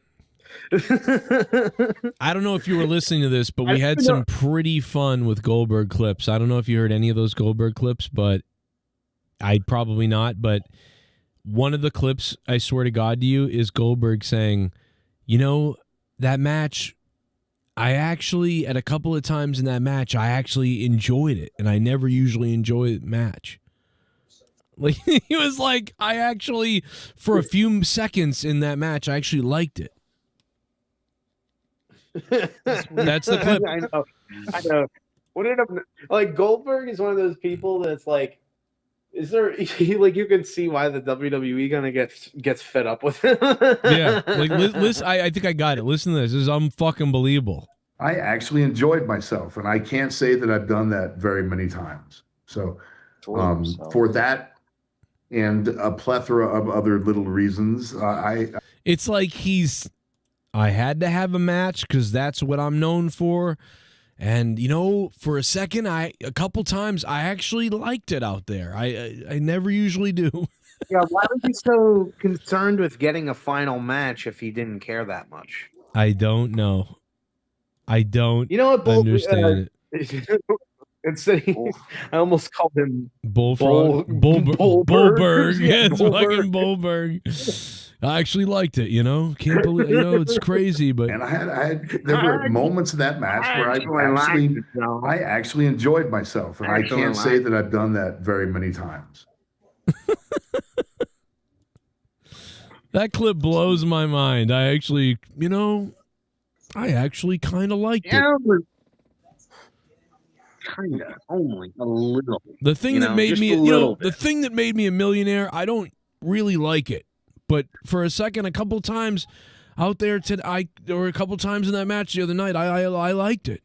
I don't know if you were listening to this, but we had some pretty fun with Goldberg clips. I don't know if you heard any of those Goldberg clips, but I'd probably not. But one of the clips, I swear to God to you, is Goldberg saying, that match, I actually, at a couple of times in that match, I actually enjoyed it. And I never usually enjoy a match. Like, he was like, I actually, for a few seconds in that match, I actually liked it. That's the clip. I know. Like, Goldberg is one of those people that's like, is there like, you can see why the WWE kind of gets fed up with it. Yeah, like listen, I think I got it. Listen to this. This is unfucking believable. I actually enjoyed myself, and I can't say that I've done that very many times. So for that and a plethora of other little reasons, it's like I had to have a match because that's what I'm known for. And, for a second, a couple times, I actually liked it out there. I never usually do. Yeah, why was he so concerned with getting a final match if he didn't care that much? I don't know. I don't understand it. I almost called him Bullfrog. Bullberg. Yeah, it's fucking Bullberg. I actually liked it, Can't believe, it's crazy, but and there were moments in that match where I actually enjoyed myself, and I can't say that I've done that very many times. That clip blows my mind. I actually, kind of liked it. Kind of, only a little. The thing that made me, the thing that made me a millionaire, I don't really like it. But for a second, a couple times out there or a couple times in that match the other night, I liked it.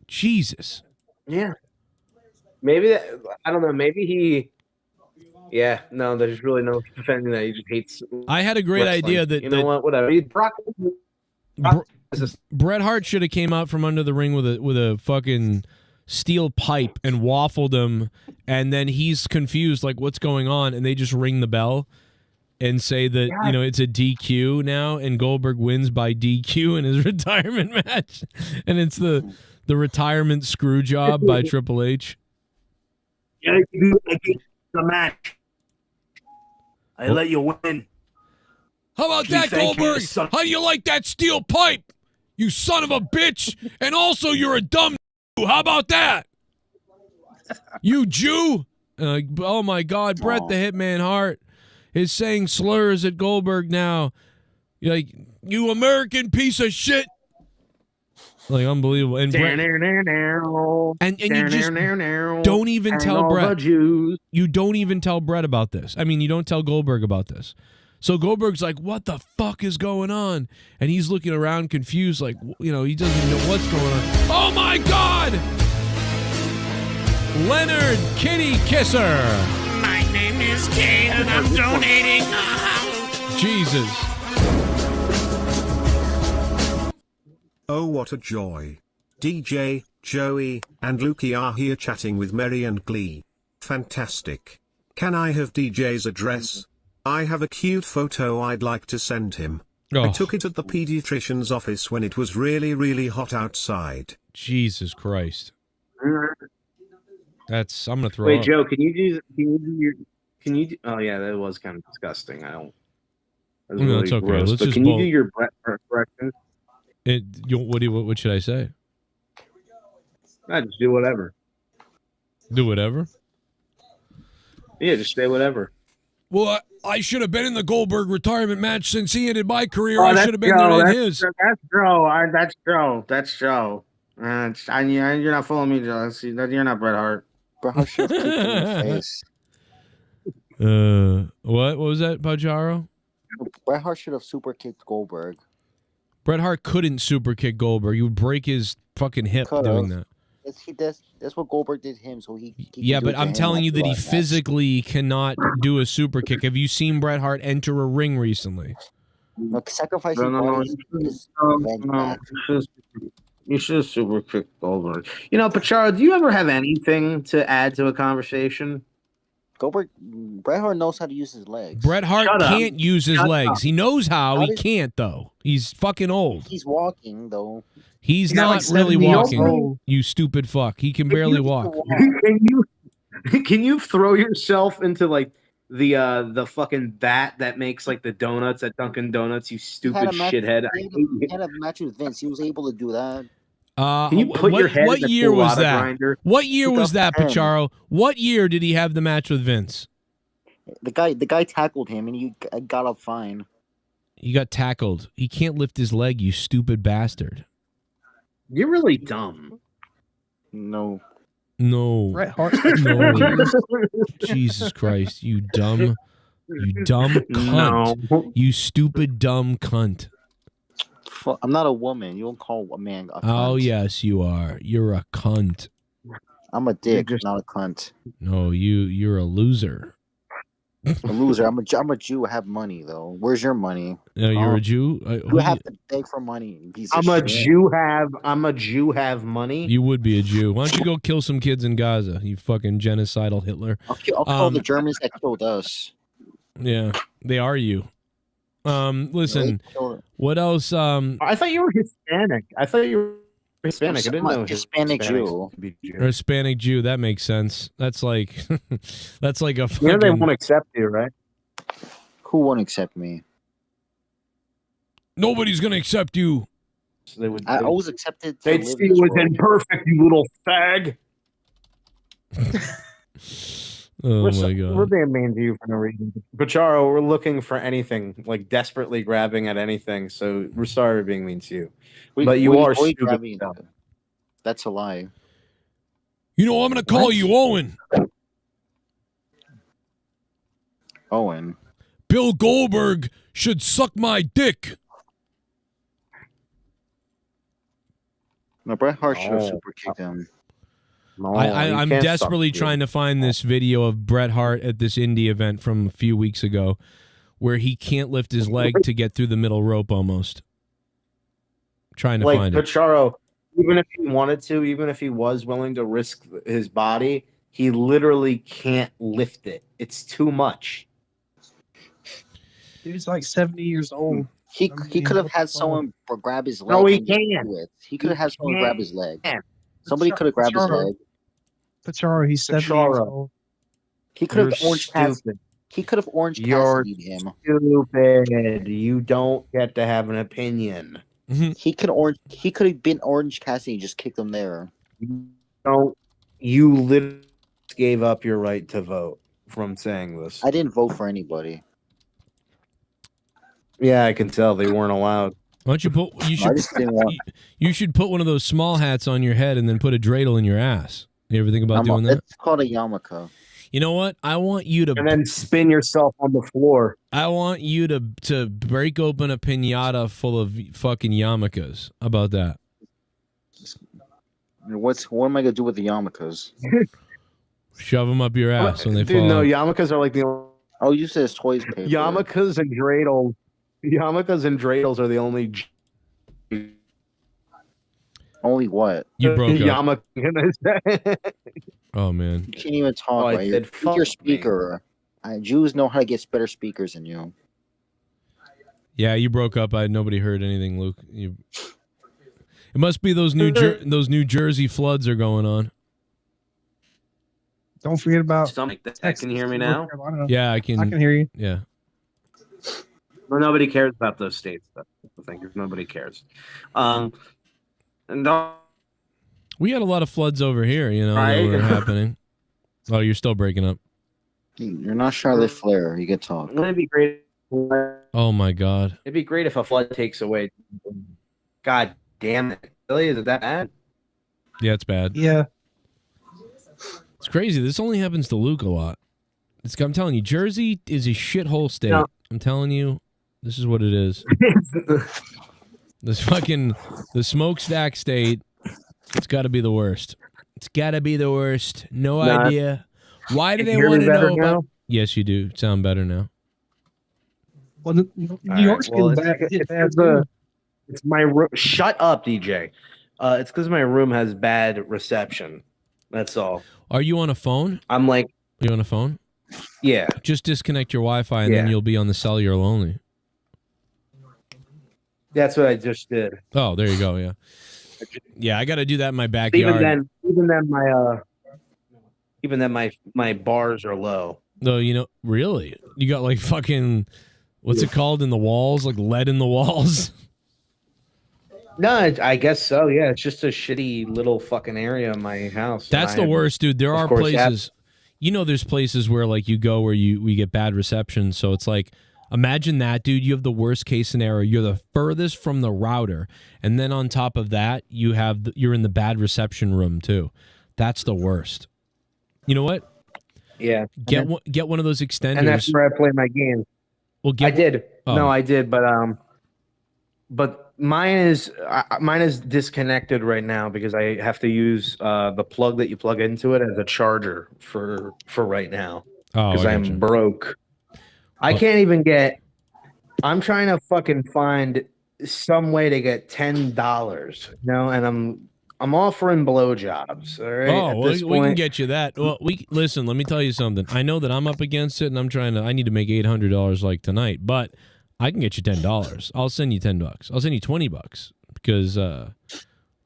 Jesus. Yeah. Maybe I don't know. Maybe he. Yeah. No, there's really no defending that. He just hates. I had a great idea that what? Whatever. Bret Hart should have came out from under the ring with a fucking steel pipe and waffled him, and then he's confused, like, what's going on? And they just ring the bell and say that, it's a DQ now, and Goldberg wins by DQ in his retirement match. And it's the retirement Screwjob by Triple H. Yeah, I gave the match. I let you win. How about that, Goldberg? How do you like that steel pipe? You son of a bitch. And also, you're a dumb Jew. How about that? You Jew? Oh, my God. Bret the Hitman Hart is saying slurs at Goldberg now. You're like, you American piece of shit. Like, unbelievable. And Bret, and you just don't even tell Bret. You don't even tell Bret about this. I mean, you don't tell Goldberg about this. So Goldberg's like, what the fuck is going on? And he's looking around confused, like, he doesn't even know what's going on. Oh, my God! Leonard Kitty Kisser. My name is Kane, and I'm donating. Jesus. Oh, what a joy. DJ, Joey, and Lukey are here chatting with Merry and Glee. Fantastic. Can I have DJ's address? I have a cute photo I'd like to send him. I took it at the pediatrician's office when it was really, really hot outside. Jesus Christ. That's, I'm going to throw Wait, up. Joe, can you do, oh yeah, that was kind of disgusting. I don't, that was No, really it's okay. gross. Let's But just can you both- do your Bret Hart correction? What should I say? Nah, just do whatever. Do whatever? Yeah, just say whatever. Well, I should have been in the Goldberg retirement match since he ended my career. Oh, I that's should have been Joe, there in that's- his. That's Joe. That's Joe. That's Joe. You're not fooling me, Joe. You're not Bret Hart. Bret Hart should have kicked him in the face. What was that, Pajaro? Bret Hart should have super kicked Goldberg. Bret Hart couldn't super kick Goldberg. He would break his fucking hip doing that. That's what Goldberg did to him. So he Yeah, but I'm telling you that he physically cannot do a super kick. Have you seen Bret Hart enter a ring recently? Look, sacrificing No, is you should super kick Goldberg. You know, Pacharo, do you ever have anything to add to a conversation? Bret Hart knows how to use his legs. Bret Hart Shut up. can't use his Shut legs. up. He knows how. He does- can't, though. He's fucking old. He's walking though. He's got not like really 70 walking, years. you stupid fuck. He can barely walk. Can you throw yourself into like the fucking vat that makes like the donuts at Dunkin' Donuts? You He had stupid a match- shithead. He had a match with Vince. He was able to do that. Can you put your head what in the year was Colada that? grinder? What year was that, 2010. Pacharo? What year did he have the match with Vince? The guy tackled him and he got up fine. He got tackled. He can't lift his leg, you stupid bastard. You're really dumb. No. No. Bret Hart. No. Jesus Christ, you dumb cunt. No. You stupid dumb cunt. I'm not a woman. You don't call a man a cunt. Oh yes, you are. You're a cunt. I'm a dick, not a cunt. No, you're a loser. A loser. I'm a Jew. I have money though. Where's your money? You're a Jew. You have to beg for money. you piece of I'm a shit. Jew have money. You would be a Jew. Why don't you go kill some kids in Gaza? You fucking genocidal Hitler. I'll kill the Germans that killed us. Yeah, they are you. Listen. What else? I thought you were Hispanic. I Hispanic. I didn't know Hispanic Jew. could be Jew. Or Hispanic Jew. That makes sense. That's like that's like a fucking... You know they won't accept you, right? Who won't accept me? Nobody's gonna accept you. So they would. I was accepted. To They'd live see in this you as world. imperfect, you little fag. Oh my god. We're being mean to you for no reason. Pacharo, we're looking for anything, like desperately grabbing at anything. So we're sorry for being mean to you. But you are stupid. grabbing at it. That's a lie. You know, I'm gonna call you Owen. Owen. Bill Goldberg should suck my dick. No, Bret Hart should have Oh. super kicked him. I'm desperately trying to find this video of Bret Hart at this indie event from a few weeks ago where he can't lift his leg to get through the middle rope almost. Trying to Like find it. Pacharo, even if he wanted to, even if he was willing to risk his body, he literally can't lift it. It's too much. He's like 70 years old. He could have had someone grab his leg. No, he and just can't. do it. He could have had someone grab his leg. can't. Somebody could have grabbed his Pacharo. leg. Pacharo, he's 70 years old. He could have You're orange Cassidy. stupid. He could have orange You're Cassidy him. stupid. You don't get to have an opinion. He could have been Orange Cassidy and just kicked him there. Don't. You literally gave up your right to vote from saying this. I didn't vote for anybody. Yeah, I can tell they weren't allowed. Why don't you put I just didn't want. you should put one of those small hats on your head and then put a dreidel in your ass. You ever think about doing that? It's called a yarmulke. You know what? I want you to And then spin yourself on the floor. I want you to break open a piñata full of fucking yarmulkes. How about that? What am I gonna do with the yarmulkes? Shove them up your ass when they Dude, fall. no, out. yarmulkes are like the only... Oh, you said it's toys paper. Yarmulkes and dreidels. Yarmulkes and dreidels are the only... Only what? You broke up. Yama. Oh man. You can't even talk. I Right? said, Pick your speaker. Jews know how to get better speakers than you. Yeah, you broke up. Nobody heard anything, Luke. It must be those New Jersey floods are going on. Don't forget about Something like that. Texas, Can you hear me North now? Carolina. Yeah, I can. I can hear you. Yeah. Well, nobody cares about those states. That's the thing. Nobody cares. And We had a lot of floods over here, Right. that were happening. Oh, you're still breaking up. You're not Charlotte Flair. You can talk. wouldn't it be great? Oh my God. It'd be great if a flood takes away. God damn it! Really, is it that bad? Yeah, it's bad. Yeah. It's crazy. This only happens to Luke a lot. I'm telling you, Jersey is a shithole state. No. I'm telling you, this is what it is. The smokestack state. It's got to be the worst. It's got to be the worst. No idea. Why do they want to know about? Yes, you do. Sound better now. Well, New York's getting bad. It's my room. Shut up, DJ. It's because my room has bad reception. That's all. Are you on a phone? I'm like, you on a phone? Yeah. Just disconnect your Wi-Fi and then you'll be on the cellular only. That's what I just did. Oh, there you go. Yeah. Yeah, I got to do that in my backyard. Even then, my bars are low. No, really? You got like fucking, what's it called in the walls? Like lead in the walls? No, I guess so. Yeah, it's just a shitty little fucking area in my house. That's the worst, dude. There are places, there's places where like you go where we get bad reception. So it's like, imagine that, dude. You have the worst case scenario. You're the furthest from the router, and then on top of that, you're in the bad reception room too. That's the worst. You know what? Yeah. Get one of those extenders. And that's where I play my games. Well, I did. Oh. No, I did, but mine is disconnected right now because I have to use the plug that you plug into it as a charger for right now because I'm broke. I can't even get. I'm trying to fucking find some way to get $10, and I'm offering blowjobs. All right. Oh, well, we can get you that. Well, listen. Let me tell you something. I know that I'm up against it, and I need to make $800 like tonight, but I can get you $10. I'll send you $10. I'll send you $20 because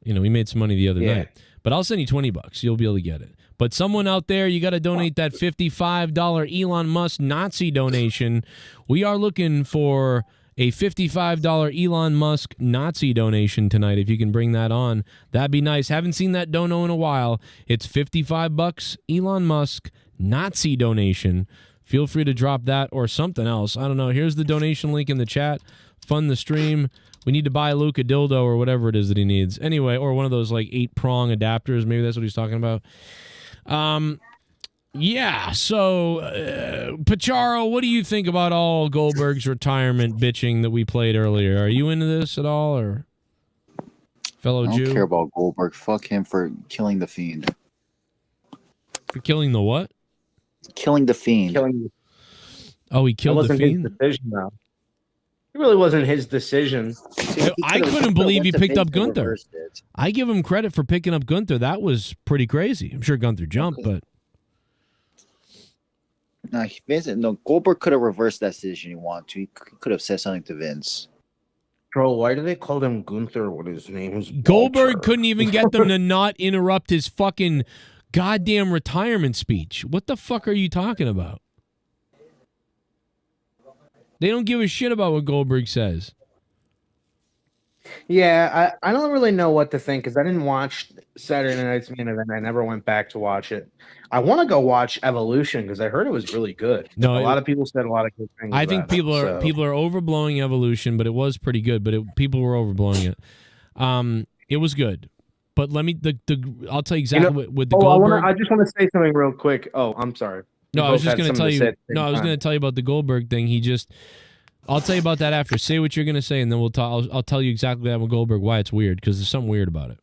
we made some money the other night. But I'll send you $20. You'll be able to get it. But someone out there, you got to donate that $55 Elon Musk Nazi donation. We are looking for a $55 Elon Musk Nazi donation tonight. If you can bring that on, that'd be nice. Haven't seen that dono in a while. It's $55 Elon Musk Nazi donation. Feel free to drop that or something else. I don't know. Here's the donation link in the chat. Fund the stream. We need to buy Luke a dildo or whatever it is that he needs. Anyway, or one of those like 8-prong adapters. Maybe that's what he's talking about. Yeah, so Pacharo, what do you think about all Goldberg's retirement bitching that we played earlier? Are you into this at all, or fellow Jew? I don't care about Goldberg. Fuck him for killing the Fiend. For killing the what? Killing the Fiend. Oh, he killed the Fiend? His decision, though. It really wasn't his decision. I couldn't believe he picked up Gunther. I give him credit for picking up Gunther. That was pretty crazy. I'm sure Gunther jumped, but... No, Goldberg could have reversed that decision he wanted to. He could have said something to Vince. Bro, why do they call him Gunther? What his name is? Goldberg couldn't even get them to not interrupt his fucking goddamn retirement speech. What the fuck are you talking about? They don't give a shit about what Goldberg says. Yeah, I don't really know what to think because I didn't watch Saturday Night's Main Event. I never went back to watch it. I want to go watch Evolution because I heard it was really good. No, a lot of people said a lot of good things. I think people are overblowing Evolution, but it was pretty good. But people were overblowing it. It was good, but I'll tell you exactly with the Goldberg. I just want to say something real quick. Oh, I'm sorry. No, I was just going to tell you. No, I was going to tell you about the Goldberg thing. I'll tell you about that after. Say what you're going to say, and then I'll tell you exactly that with Goldberg why it's weird because there's something weird about it.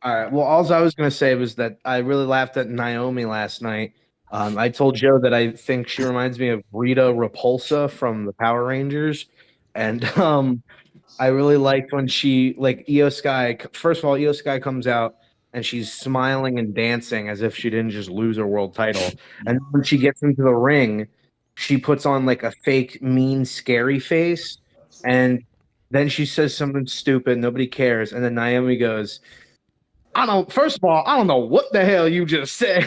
All right. Well, all I was going to say was that I really laughed at Naomi last night. I told Joe that I think she reminds me of Rita Repulsa from the Power Rangers, and I really liked when she, like, Io Sky. First of all, Io Sky comes out and she's smiling and dancing as if she didn't just lose her world title. And when she gets into the ring, she puts on like a fake, mean, scary face. And then she says something stupid. Nobody cares. And then Naomi goes, first of all, I don't know what the hell you just said.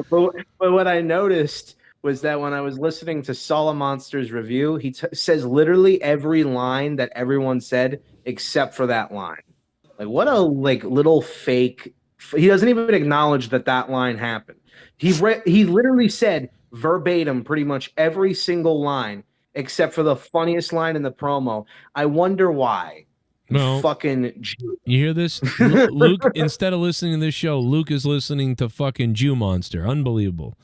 but what I noticed was that when I was listening to Sala Monster's review, he says literally every line that everyone said except for that line. Like, what a little fake. He doesn't even acknowledge that line happened. He literally said verbatim pretty much every single line except for the funniest line in the promo. I wonder why. Well, fucking Jew. You hear this? Luke, instead of listening to this show, Luke is listening to fucking Jew Monster. Unbelievable.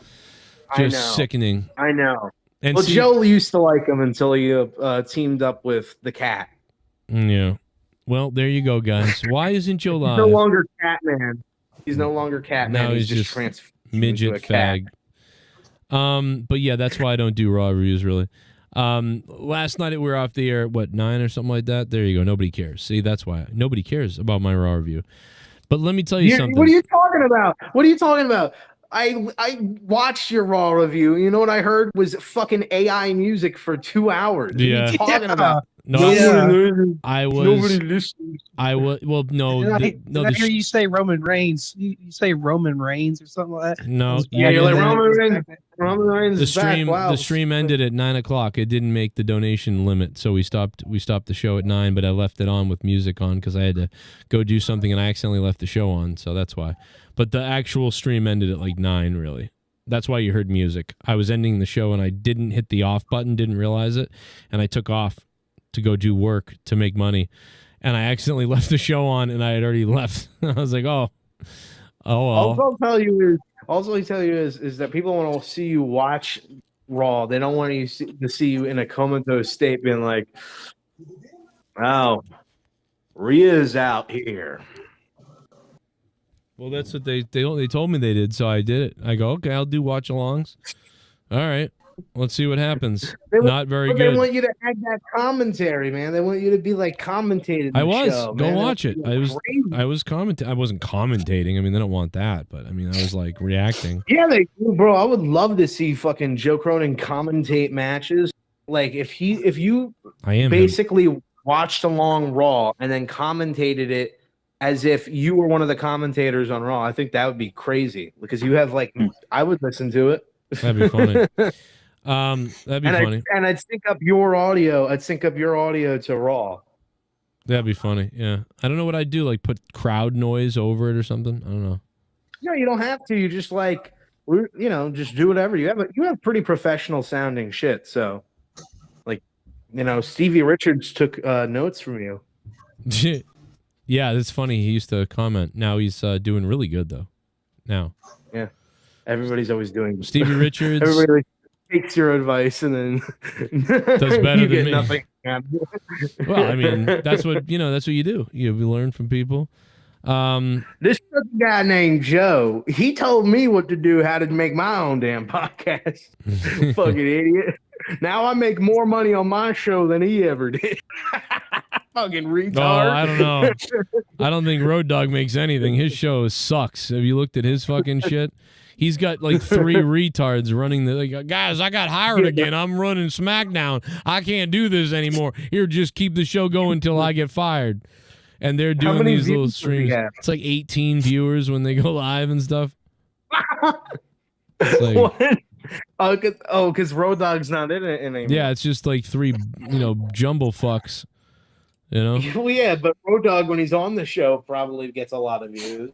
Just sickening. I know. And well, Joe used to like him until he teamed up with the cat. Yeah. Well, there you go, guys. Why isn't Joe live? He's no longer Catman. He's no longer Catman. No, he's just midget fag. But yeah, that's why I don't do Raw reviews, really. Last night we were off the air at 9 or something like that. There you go. Nobody cares. See, that's why nobody cares about my Raw review. But let me tell you something. What are you talking about? What are you talking about? I watched your Raw review. You know what I heard was fucking AI music for 2 hours. Yeah. What are you talking about? No, I was. Nobody listens. I was. Well, no. Did I hear you say Roman Reigns? You say Roman Reigns or something like that? No. Yeah, you're like Roman Reigns. The stream. Wow. The stream ended at 9 o'clock. It didn't make the donation limit, so we stopped. We stopped the show at 9. But I left it on with music on because I had to go do something, and I accidentally left the show on. So that's why. But the actual stream ended at 9. Really. That's why you heard music. I was ending the show and I didn't hit the off button. Didn't realize it, and I took off to go do work to make money, and I accidentally left the show on, and I had already left. I was like, oh well. All I'll tell you is that people want to see you watch Raw. They don't want you to see you in a comatose state, being like, "Oh, Rhea's out here." Well, that's what they told me they did, so I did it. I go, okay, I'll do watch-alongs. All right. Let's see what happens. Not very good. They want you to add that commentary, man. They want you to be commentating. I was. Show, Go man. watch it. I was commenting. I wasn't commentating. I mean, they don't want that, but I mean, I was reacting. Yeah, they do, bro. I would love to see fucking Joe Cronin commentate matches. If you basically watched along Raw and then commentated it as if you were one of the commentators on Raw, I think that would be crazy because you have I would listen to it. That'd be funny. That'd be funny. I'd sync up your audio. I'd sync up your audio to Raw. That'd be funny. Yeah. I don't know what I'd do. Put crowd noise over it or something. I don't know. No, you don't have to. You just just do whatever. You have pretty professional sounding shit. So, Stevie Richards took notes from you. Yeah, that's funny. He used to comment. Now he's doing really good though. Now. Yeah. Everybody's always doing Stevie Richards. Everybody takes your advice and then does better you than get me. Nothing. Well, I mean, that's what you do. You learn from people. This guy named Joe, he told me what to do, how to make my own damn podcast. Fucking idiot. Now I make more money on my show than he ever did. Fucking retard. Oh, I don't know. I don't think Road Dogg makes anything. His show sucks. Have you looked at his fucking shit? He's got 3 retards running guys, I got hired again. I'm running SmackDown. I can't do this anymore. Here, just keep the show going until I get fired. And they're doing these little streams. It's 18 viewers when they go live and stuff. Because Road Dogg's not in it anymore. Yeah, it's just 3, jumble fucks. Well, yeah, but Road Dogg, when he's on the show, probably gets a lot of views.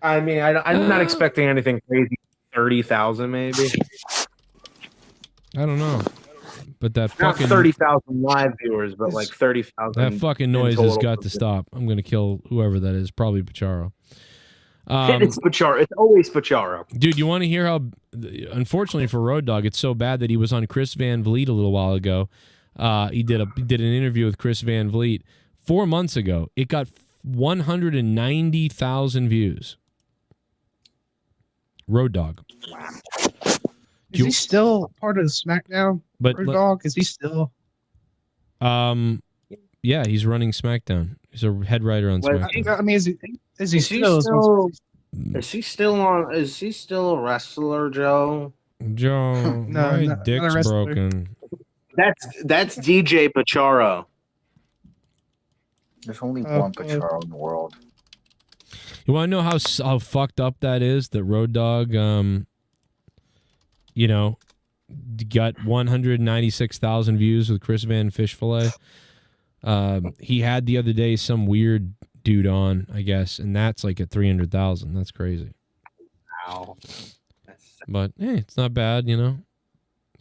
I mean, I'm not expecting anything crazy. 30,000 maybe. I don't know. But that not fucking 30,000 live viewers, but 30,000. That fucking noise has got to stop. I'm gonna kill whoever that is. Probably Pacharo. It's Pacharo. It's always Pacharo. Dude, you want to hear how? Unfortunately for Road Dogg, it's so bad that he was on Chris Van Vliet a little while ago. He did an interview with Chris Van Vliet 4 months ago. It got 190,000 views. Road Dogg. Is he still part of the SmackDown? But Road Dogg? Is he still? Yeah, he's running SmackDown. He's a head writer on SmackDown. I mean, is he Is he still? still? Is he still on? Is he still a wrestler, Joe? Joe, my not a dick's wrestler. broken. That's DJ Pacharo. There's only one Pacharo in the world. You want to know how fucked up that is? That Road Dogg, you know, got 196,000 views with Chris Van Fish Fillet. He had the other day some weird dude on, I guess, and that's like at 300,000. That's crazy. Wow. But hey, it's not bad, you know.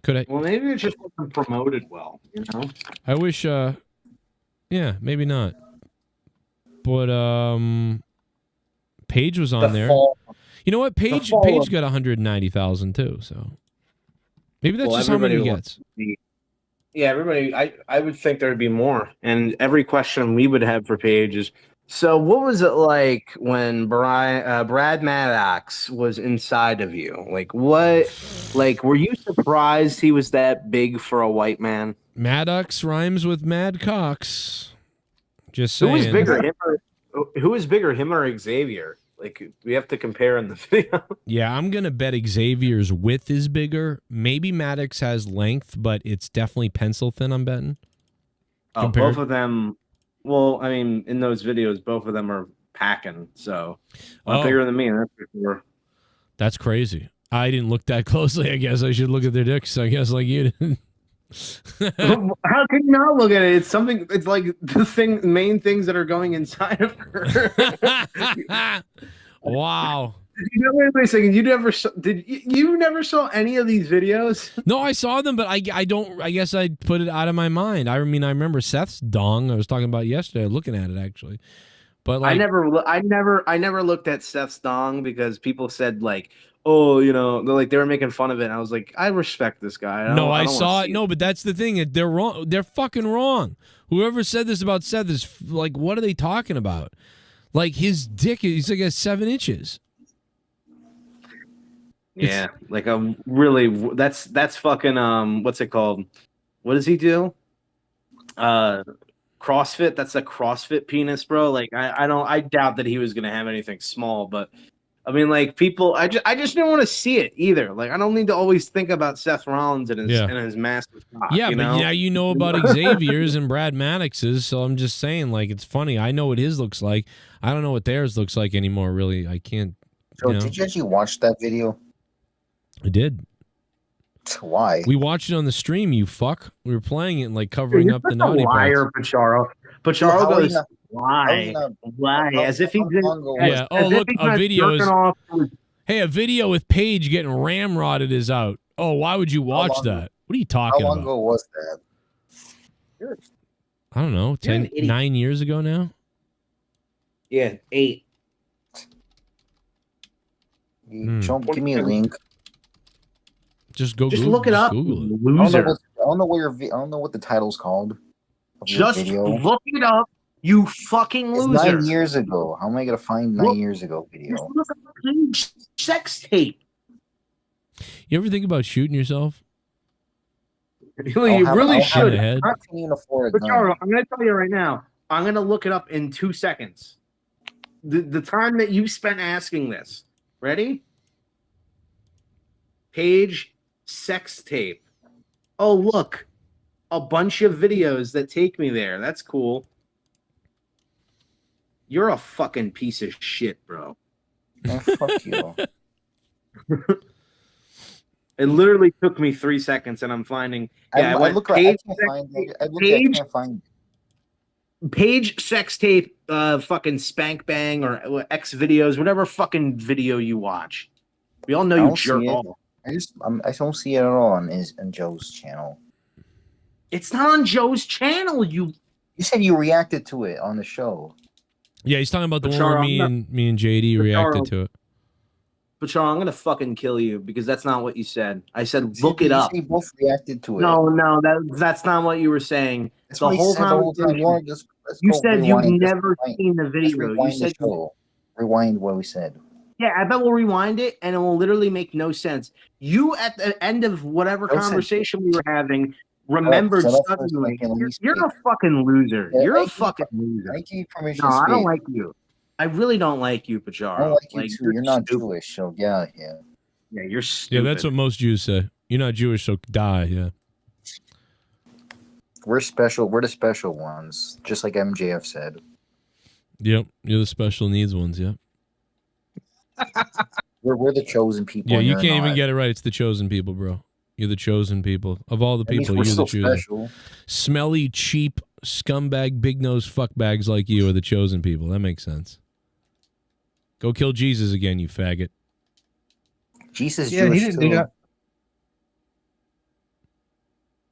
Could I? Well, maybe it just wasn't promoted well, you know. I wish. Yeah, maybe not. But Paige was on there. You know what? Paige got 190,000 too. So maybe that's just how many he gets. Yeah, everybody. I would think there'd be more. And every question we would have for Paige is, so what was it like when Brad Maddox was inside of you? Like what? Like were you surprised he was that big for a white man? Maddox rhymes with Mad Cox. Just saying. Who was bigger, him or Xavier? Like we have to compare in the video. Yeah, I'm gonna bet Xavier's width is bigger. Maybe Maddox has length, but it's definitely pencil thin. I'm betting. Both of them. Well, I mean, in those videos, both of them are packing. So bigger than me. That's for sure. That's crazy. I didn't look that closely. I guess I should look at their dicks. I guess like you did. How can you not look at it? It's something. It's like the main things that are going inside of her. Wow. Wait a second. You never saw any of these videos? No, I saw them, but I don't. I guess I put it out of my mind. I mean, I remember Seth's dong. I was talking about yesterday, looking at it actually. But like, I never looked at Seth's dong because people said like, oh, you know, they were making fun of it. And I was like, I respect this guy. I saw it. No, but that's the thing. They're wrong. They're fucking wrong. Whoever said this about Seth is like, what are they talking about? Like his dick, he's like at 7 inches. Yeah, like a really that's fucking what's it called? What does he do? CrossFit. That's a CrossFit penis, bro. Like I doubt that he was gonna have anything small, but I mean, like people, I just didn't want to see it either. Like I don't need to always think about Seth Rollins and his massive cock. Yeah, you but know? yeah, you know about Xavier's and Brad Maddox's, so I'm just saying, like it's funny. I know what his looks like. I don't know what theirs looks like anymore. Really, I can't. So did you actually watch that video? I did. Why? We watched it on the stream, you fuck. We were playing it and like covering up the naughty liar, parts. Pacharo goes, why? As if he's yeah. Oh, look, a video is. Hey, a video with Paige getting ramrodded is out. Oh, why would you watch that? What are you talking about? How long ago was that? I don't know. 9 years ago now? Yeah, 8. Give me a link. Just go. Just look it up. Loser. I don't know what the title's called. Just look it up. You fucking loser. It's 9 years ago. How am I gonna find 9 years ago video? Look at the sex tape. You ever think about shooting yourself? You really should. But Charles, I'm gonna tell you right now. I'm gonna look it up in 2 seconds. The time that you spent asking this. Ready? Page sex tape. Oh, look. A bunch of videos that take me there. That's cool. You're a fucking piece of shit, bro. Oh, fuck you. It literally took me 3 seconds, and I'm finding. Yeah, I can't find it. Page sex tape, fucking spank bang or X videos, whatever fucking video you watch. We all know you jerk off. I don't see it at all on Joe's channel. It's not on Joe's channel. You said you reacted to it on the show. Yeah, he's talking about the one where me and JD reacted to it. But Charles, I'm gonna fucking kill you because that's not what you said. I said look it up. You both reacted to it. No, that's not what you were saying. That's the whole time. You said you've never seen the video. You said rewind what we said. Yeah, I bet we'll rewind it and it will literally make no sense. You at the end of whatever conversation we were having remembered Shut up for a suddenly. second, let me You're a speak. fucking loser. Yeah, You're I a give fucking loser. I give you permission No, to I don't speak. like you. I really don't like you, I Pajaro. don't like you Like, too. You're not Jewish, so get out of here. Yeah, you're Yeah, stupid. that's what most Jews say. You're not Jewish, so die. Yeah. We're special. We're the special ones, just like MJF said. Yep. You're the special needs ones. Yep. We're the chosen people. Yeah, and you you're can't even not. get it right. It's the chosen people, bro. You're the chosen people. Of all the At least people, we're you're the still chosen. special. Smelly, cheap, scumbag, big nose fuckbags like you are the chosen people. That makes sense. Go kill Jesus again, you faggot. Jesus Yeah, Jewish he didn't too. do that.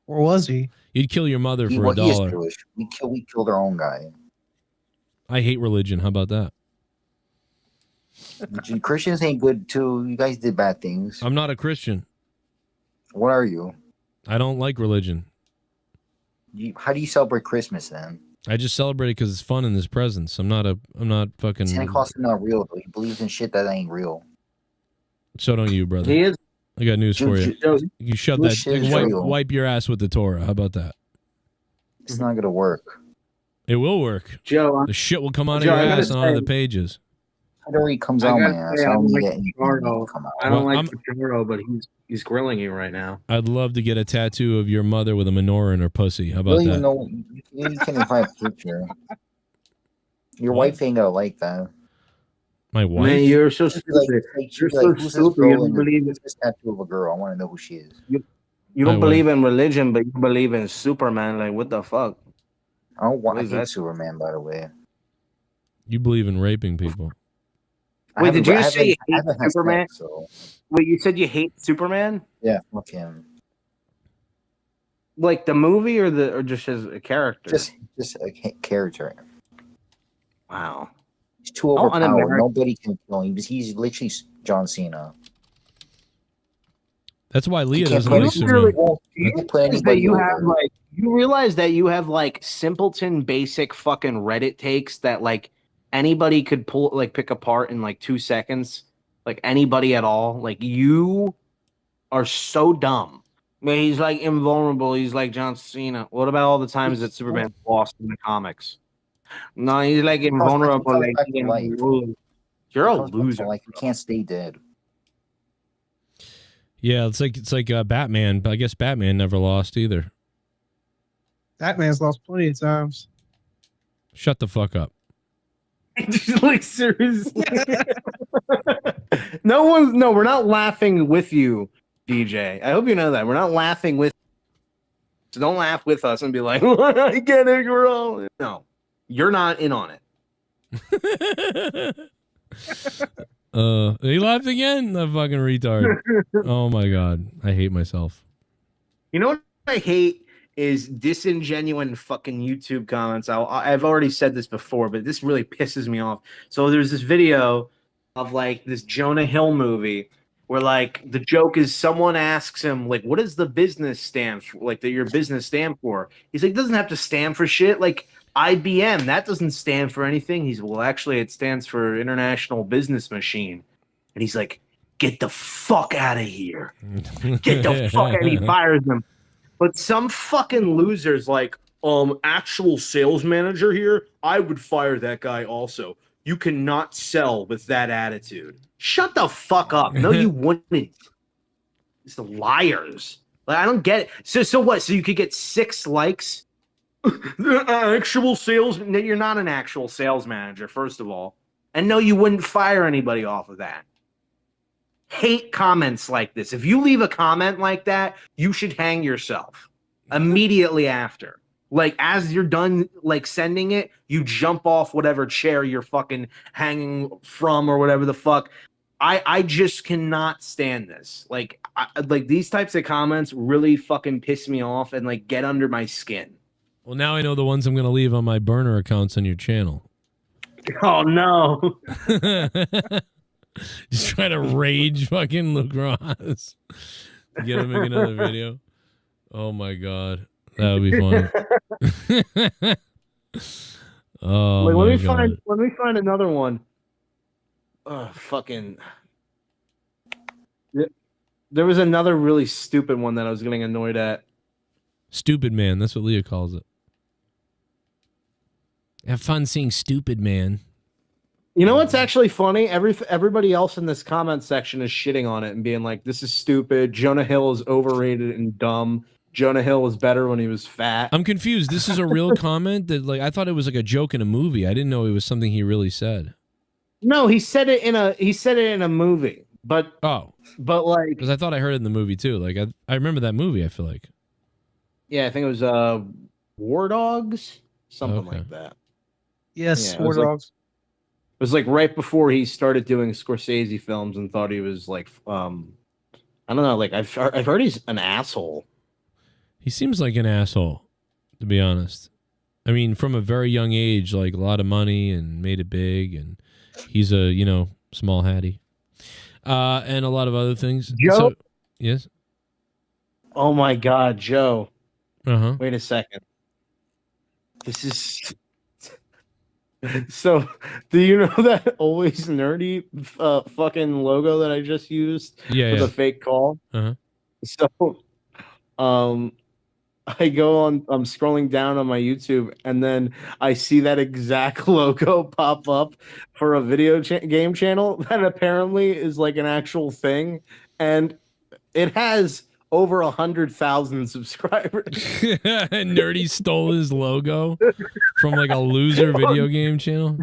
Or was he? You'd kill your mother for Well, he is $1. Jewish. We killed our own guy. I hate religion. How about that? Christians ain't good too. You guys did bad things. I'm not a Christian. What are you? I don't like religion. How do you celebrate Christmas then? I just celebrate it because it's fun and there's presents. I'm not fucking. Santa Claus is not real though. He believes in shit that ain't real. So don't you, brother. He is. I got news for you. You shut Jewish that. shit is real. Wipe your ass with the Torah. How about that? It's not gonna work. It will work. Joe, The shit will come out Joe, of I your gotta ass and onto say- the pages. It already comes I out my gotta ass. say, I I don't don't need like anything Pajaro. to come out. I don't Well, like Pajaro, but he's grilling you right now. I'd love to get a tattoo of your mother with a menorah in her pussy. How You about don't even that? know. You can't even find a picture. Your wife ain't gonna like that. My wife? Man, you're so She'd be like, stupid. she'd You're be like, so who's this stupid. You girl don't and believe who's this tattoo of a girl? I want to know who she is. You My don't believe in religion, but you believe in Superman. Like, what the fuck? I don't want. What I is hate that? Superman, by the way. You believe in raping people. Wait, did you say you I hate haven't had Superman? sex, so Wait, you said you hate Superman? yeah, fuck him. Like the movie or just as a character? Just a character. Wow. He's too How overpowered. un-American. Nobody can kill him. He's literally John Cena. That's why Leah can't doesn't put like him- Superman. You can put Is that anybody you over. have like you realize that you have like simpleton basic fucking Reddit takes that like anybody could pull like pick apart in like 2 seconds, like anybody at all. Like you are so dumb. Man, he's like invulnerable. He's like John Cena. What about all the times that Superman lost in the comics? No, he's like invulnerable. Like back to life. you're a It comes back to loser. life. You can't stay dead. Yeah, it's like Batman, but I guess Batman never lost either. That man's lost plenty of times. Shut the fuck up. Like seriously. No, we're not laughing with you, DJ. I hope you know that. We're not laughing with so don't laugh with us and be like, I get it, girl. No. You're not in on it. He laughed again? The fucking retard. Oh my god. I hate myself. You know what I hate is disingenuine fucking YouTube comments. I've already said this before, but this really pisses me off. So there's this video of like this Jonah Hill movie where like the joke is someone asks him like, what does the business stand for? Like that your business stand for? He's like, it doesn't have to stand for shit. Like IBM, that doesn't stand for anything. He's well, actually, it stands for International Business Machine. And he's like, get the fuck out of here. Get the fuck out. And he fires them. But some fucking loser's like, actual sales manager here, I would fire that guy also. You cannot sell with that attitude. Shut the fuck up. No, you wouldn't. It's the liars. Like, I don't get it. So what? So you could get 6 likes? The actual sales. You're not an actual sales manager, first of all. And no, you wouldn't fire anybody off of that. Hate comments like this. If you leave a comment like that, you should hang yourself immediately after. Like, as you're done, like, sending it, you jump off whatever chair you're fucking hanging from or whatever the fuck. I just cannot stand this. Like, like these types of comments really fucking piss me off and, like, get under my skin. Well, now I know the ones I'm going to leave on my burner accounts on your channel. Oh, no. Just trying to rage fucking Luke Ross. Get him make another video. Oh, my God. That would be funny. Oh, like, my God. Let me find another one. Fucking. There was another really stupid one that I was getting annoyed at. Stupid man. That's what Leah calls it. Have fun seeing stupid man. You know what's actually funny? Everybody else in this comment section is shitting on it and being like, "This is stupid. Jonah Hill is overrated and dumb. Jonah Hill was better when he was fat." I'm confused. This is a real comment that, like, I thought it was like a joke in a movie. I didn't know it was something he really said. No, he said it in a movie. But like, because I thought I heard it in the movie too. Like I remember that movie. I feel like. Yeah, I think it was War Dogs, something like that. Yes, Yeah, War Dogs. It was like right before he started doing Scorsese films and thought he was like, I don't know, like I've heard he's an asshole. He seems like an asshole, to be honest. I mean, from a very young age, like a lot of money and made it big, and he's a small hattie, and a lot of other things. Joe, So, yes. Oh my God, Joe. Uh-huh. Wait a second. This is. So, do you know that Always Nerdy fucking logo that I just used for the fake call? Uh-huh. So, I go on, I'm scrolling down on my YouTube, and then I see that exact logo pop up for a video game channel that apparently is like an actual thing, and it has over 100,000 subscribers. Nerdy stole his logo from like a loser video game channel.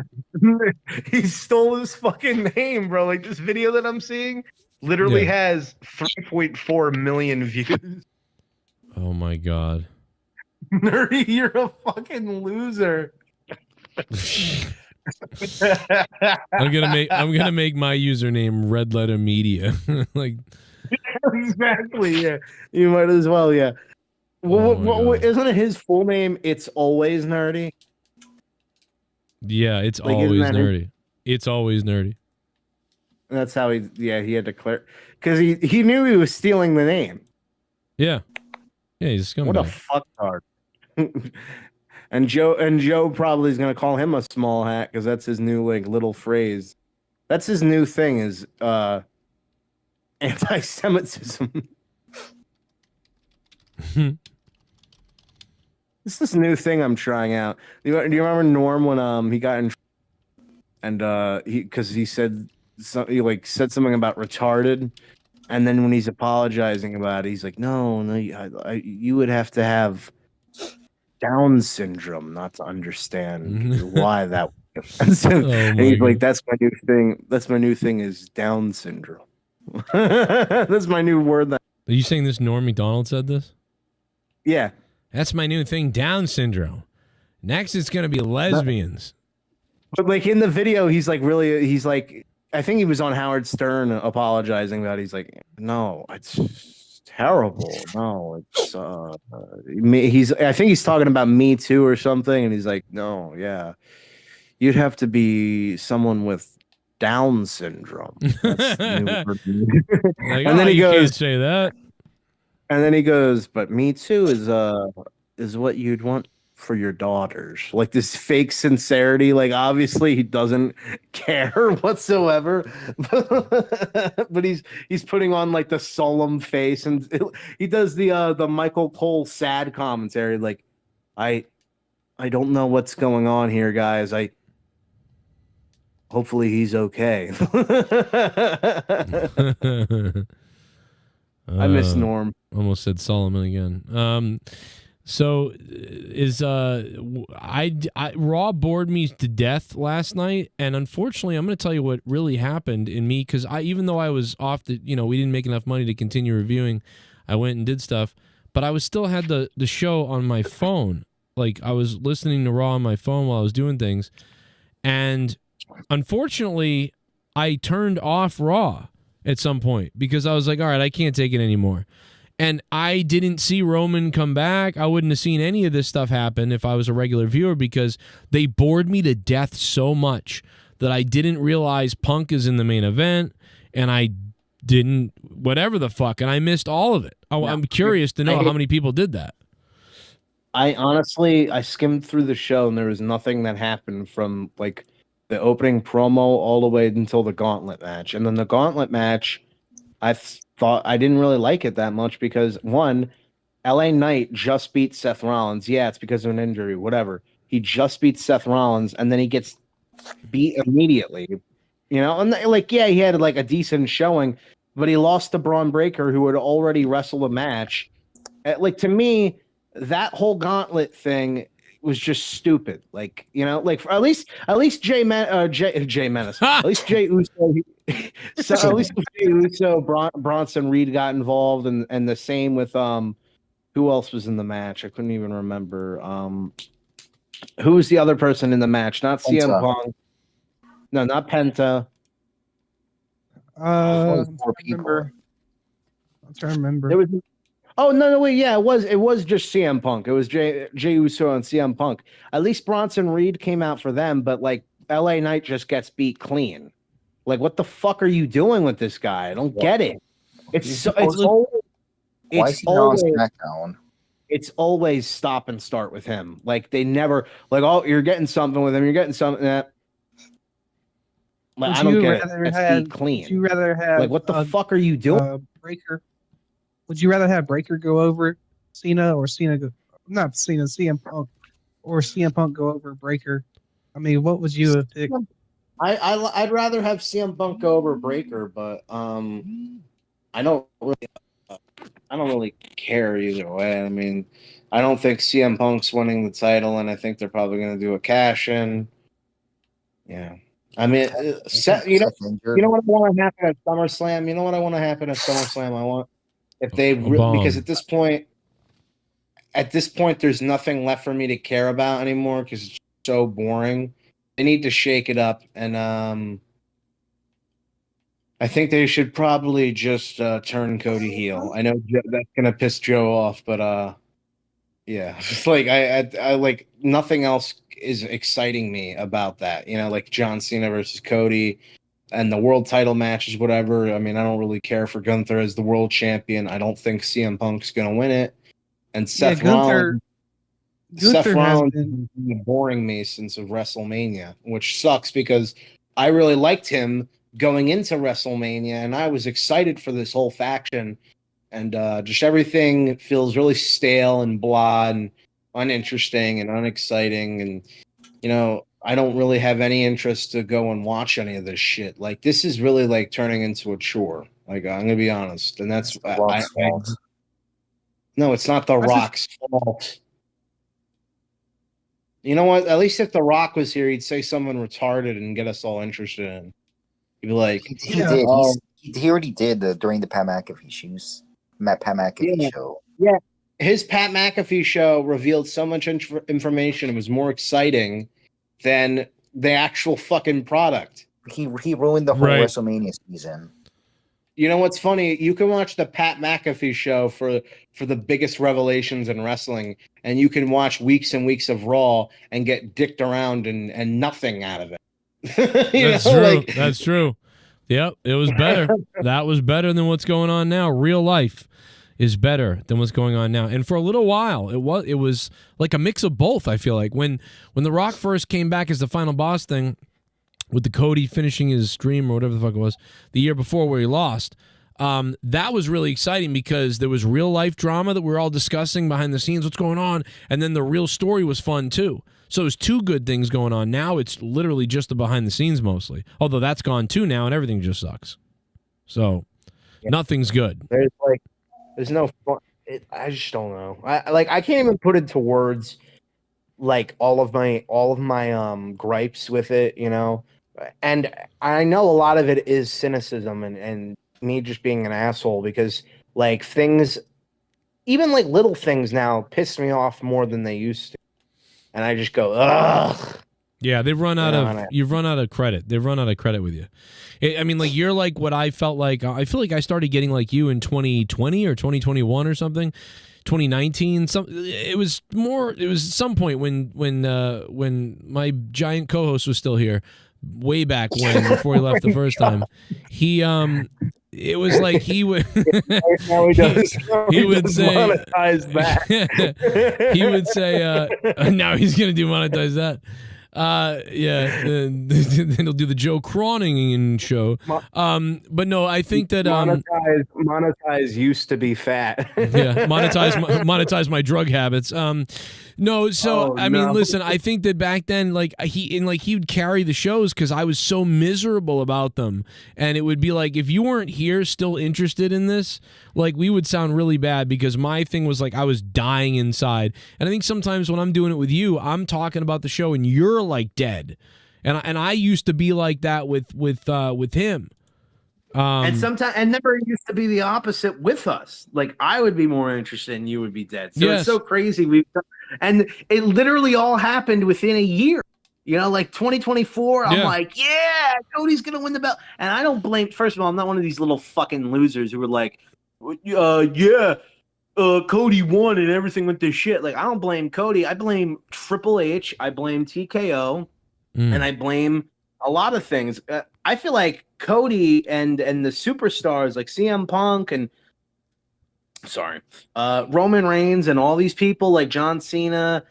He stole his fucking name, bro. Like this video that I'm seeing literally has 3.4 million views. Oh my God. Nerdy, you're a fucking loser. I'm gonna make my username Red Letter Media. Like exactly, yeah. You might as well, yeah. What isn't it his full name? It's Always Nerdy. Yeah, it's Like, always isn't that nerdy. It's always nerdy. That's how he had to clear because he knew he was stealing the name. Yeah, he's a scumbag. What a fucktard. And Joe probably is gonna call him a small hat because that's his new like little phrase. That's his new thing is anti-Semitism. This is this new thing I'm trying out. Do you remember Norm when he got in and he said something about retarded, and then when he's apologizing about it, he's like, no, you would have to have Down syndrome not to understand why that. And he's like, that's my new thing. That's my new thing is Down syndrome. That's my new word. Are you saying this Norm Macdonald said this? Yeah. That's my new thing, Down syndrome. Next it's gonna be lesbians. But like in the video, he's like, I think he was on Howard Stern apologizing about it. He's like, no, it's terrible. No, it's I think he's talking about Me Too or something, and he's like, no, yeah. You'd have to be someone with Down syndrome. That's the new word. Like, and then he goes, you can't say that. And then he goes, but Me Too is what you'd want for your daughters. Like this fake sincerity. Like obviously he doesn't care whatsoever. But he's putting on like the solemn face, and he does the Michael Cole sad commentary. Like I don't know what's going on here, guys. Hopefully he's okay. I miss Norm. Almost said Solomon again. So is Raw bored me to death last night, and unfortunately, I'm going to tell you what really happened in me, because even though I was off we didn't make enough money to continue reviewing, I went and did stuff, but I still had the show on my phone. Like I was listening to Raw on my phone while I was doing things, and unfortunately, I turned off Raw at some point because I was like, all right, I can't take it anymore. And I didn't see Roman come back. I wouldn't have seen any of this stuff happen if I was a regular viewer, because they bored me to death so much that I didn't realize Punk is in the main event, and I didn't whatever the fuck, and I missed all of it. I'm curious to know how many people did that. I honestly skimmed through the show, and there was nothing that happened from like the opening promo all the way until the gauntlet match. And then the gauntlet match, I thought I didn't really like it that much because one, LA Knight just beat Seth Rollins. Yeah, it's because of an injury, whatever. He just beat Seth Rollins, and then he gets beat immediately. You know, and like, yeah, he had like a decent showing, but he lost to Braun Breaker, who had already wrestled a match. Like, to me, that whole gauntlet thing was just stupid. Like, you know, like at least Jay Menace, at least Jay Uso, at least Jay Uso, Bronson Reed got involved, and the same with who else was in the match? I couldn't even remember. Who was the other person in the match? Not CM Punk. No, not Penta. I'm trying to remember. There was. Oh no, wait, yeah, it was just CM Punk. It was Jay Uso and CM Punk. At least Bronson Reed came out for them, but like LA Knight just gets beat clean. Like, what the fuck are you doing with this guy? I don't get it. It's always stop and start with him. Like, they never like, oh, you're getting something with him. You're getting something that. Like, I don't get it. That's beat clean. Would you rather have like, what the fuck are you doing? Breaker. Would you rather have Breaker go over Cena or CM Punk, or CM Punk go over Breaker? I mean, what would you have picked? I'd rather have CM Punk go over Breaker, but I don't really care either way. I mean, I don't think CM Punk's winning the title, and I think they're probably going to do a cash in. Yeah. I mean, you know what I want to happen at SummerSlam? You know what I want to happen at SummerSlam? I want if they because at this point, there's nothing left for me to care about anymore because it's so boring. They need to shake it up, and I think they should probably just turn Cody heel. I know that's gonna piss Joe off, but yeah, it's like I like nothing else is exciting me about that. You know, like John Cena versus Cody and the world title matches, whatever. I mean, I don't really care for Gunther as the world champion. I don't think CM Punk's gonna win it. And Seth Rollins has been boring me since of WrestleMania, which sucks because I really liked him going into WrestleMania, and I was excited for this whole faction. And just everything feels really stale and blah and uninteresting and unexciting. And, you know, I don't really have any interest to go and watch any of this shit. Like, this is really like turning into a chore. Like, I'm going to be honest. And that's no, it's not The Rock's fault. You know what? At least if The Rock was here, he'd say someone retarded and get us all interested in. He'd be like, he already did during the Pat McAfee show. Yeah, his Pat McAfee show revealed so much information. It was more exciting than the actual fucking product. He ruined the whole WrestleMania season. You know what's funny? You can watch the Pat McAfee show for the biggest revelations in wrestling, and you can watch weeks and weeks of Raw and get dicked around and nothing out of it. That's true. Yep, it was better. That was better than what's going on now. Real life is better than what's going on now. And for a little while, it was like a mix of both, I feel like. When The Rock first came back as the final boss thing, with the Cody finishing his stream or whatever the fuck it was, the year before where he lost, that was really exciting because there was real life drama that we were all discussing behind the scenes, what's going on, and then the real story was fun too. So there's two good things going on. Now it's literally just the behind the scenes mostly. Although that's gone too now and everything just sucks. So nothing's good. There's no fun. I just don't know. I can't even put into words like all of my gripes with it, you know. And I know a lot of it is cynicism and me just being an asshole because like things, even like little things now piss me off more than they used to. And I just go, ugh. Yeah, you've run out of credit. They've run out of credit with you. I mean, like, you're like what I felt like. I feel like I started getting like you in 2020 or 2021 or something. 2019. It was some point when my giant co-host was still here, way back when, before he left the first time. It was like he would he would say monetize that. he would say now he's gonna demonetize that. Yeah, then he'll do the Joe Cronin show. But no, I think that monetize used to be fat. Yeah, monetize my drug habits. No, so I mean, listen, I think that back then, like he would carry the shows because I was so miserable about them, and it would be like if you weren't here, still interested in this, like we would sound really bad because my thing was like I was dying inside, and I think sometimes when I'm doing it with you, I'm talking about the show and you're like dead, and I used to be like that with him. And sometimes, and never used to be the opposite with us. Like I would be more interested, and you would be dead. So Yes. it's so crazy. And it literally all happened within a year. You know, like 2024. I'm like, yeah, Cody's gonna win the belt. And I don't blame. First of all, I'm not one of these little fucking losers who were like, Cody won and everything went to shit. Like I don't blame Cody. I blame Triple H. I blame TKO, and I blame a lot of things. I feel like Cody and the superstars like CM Punk and Roman Reigns and all these people like John Cena,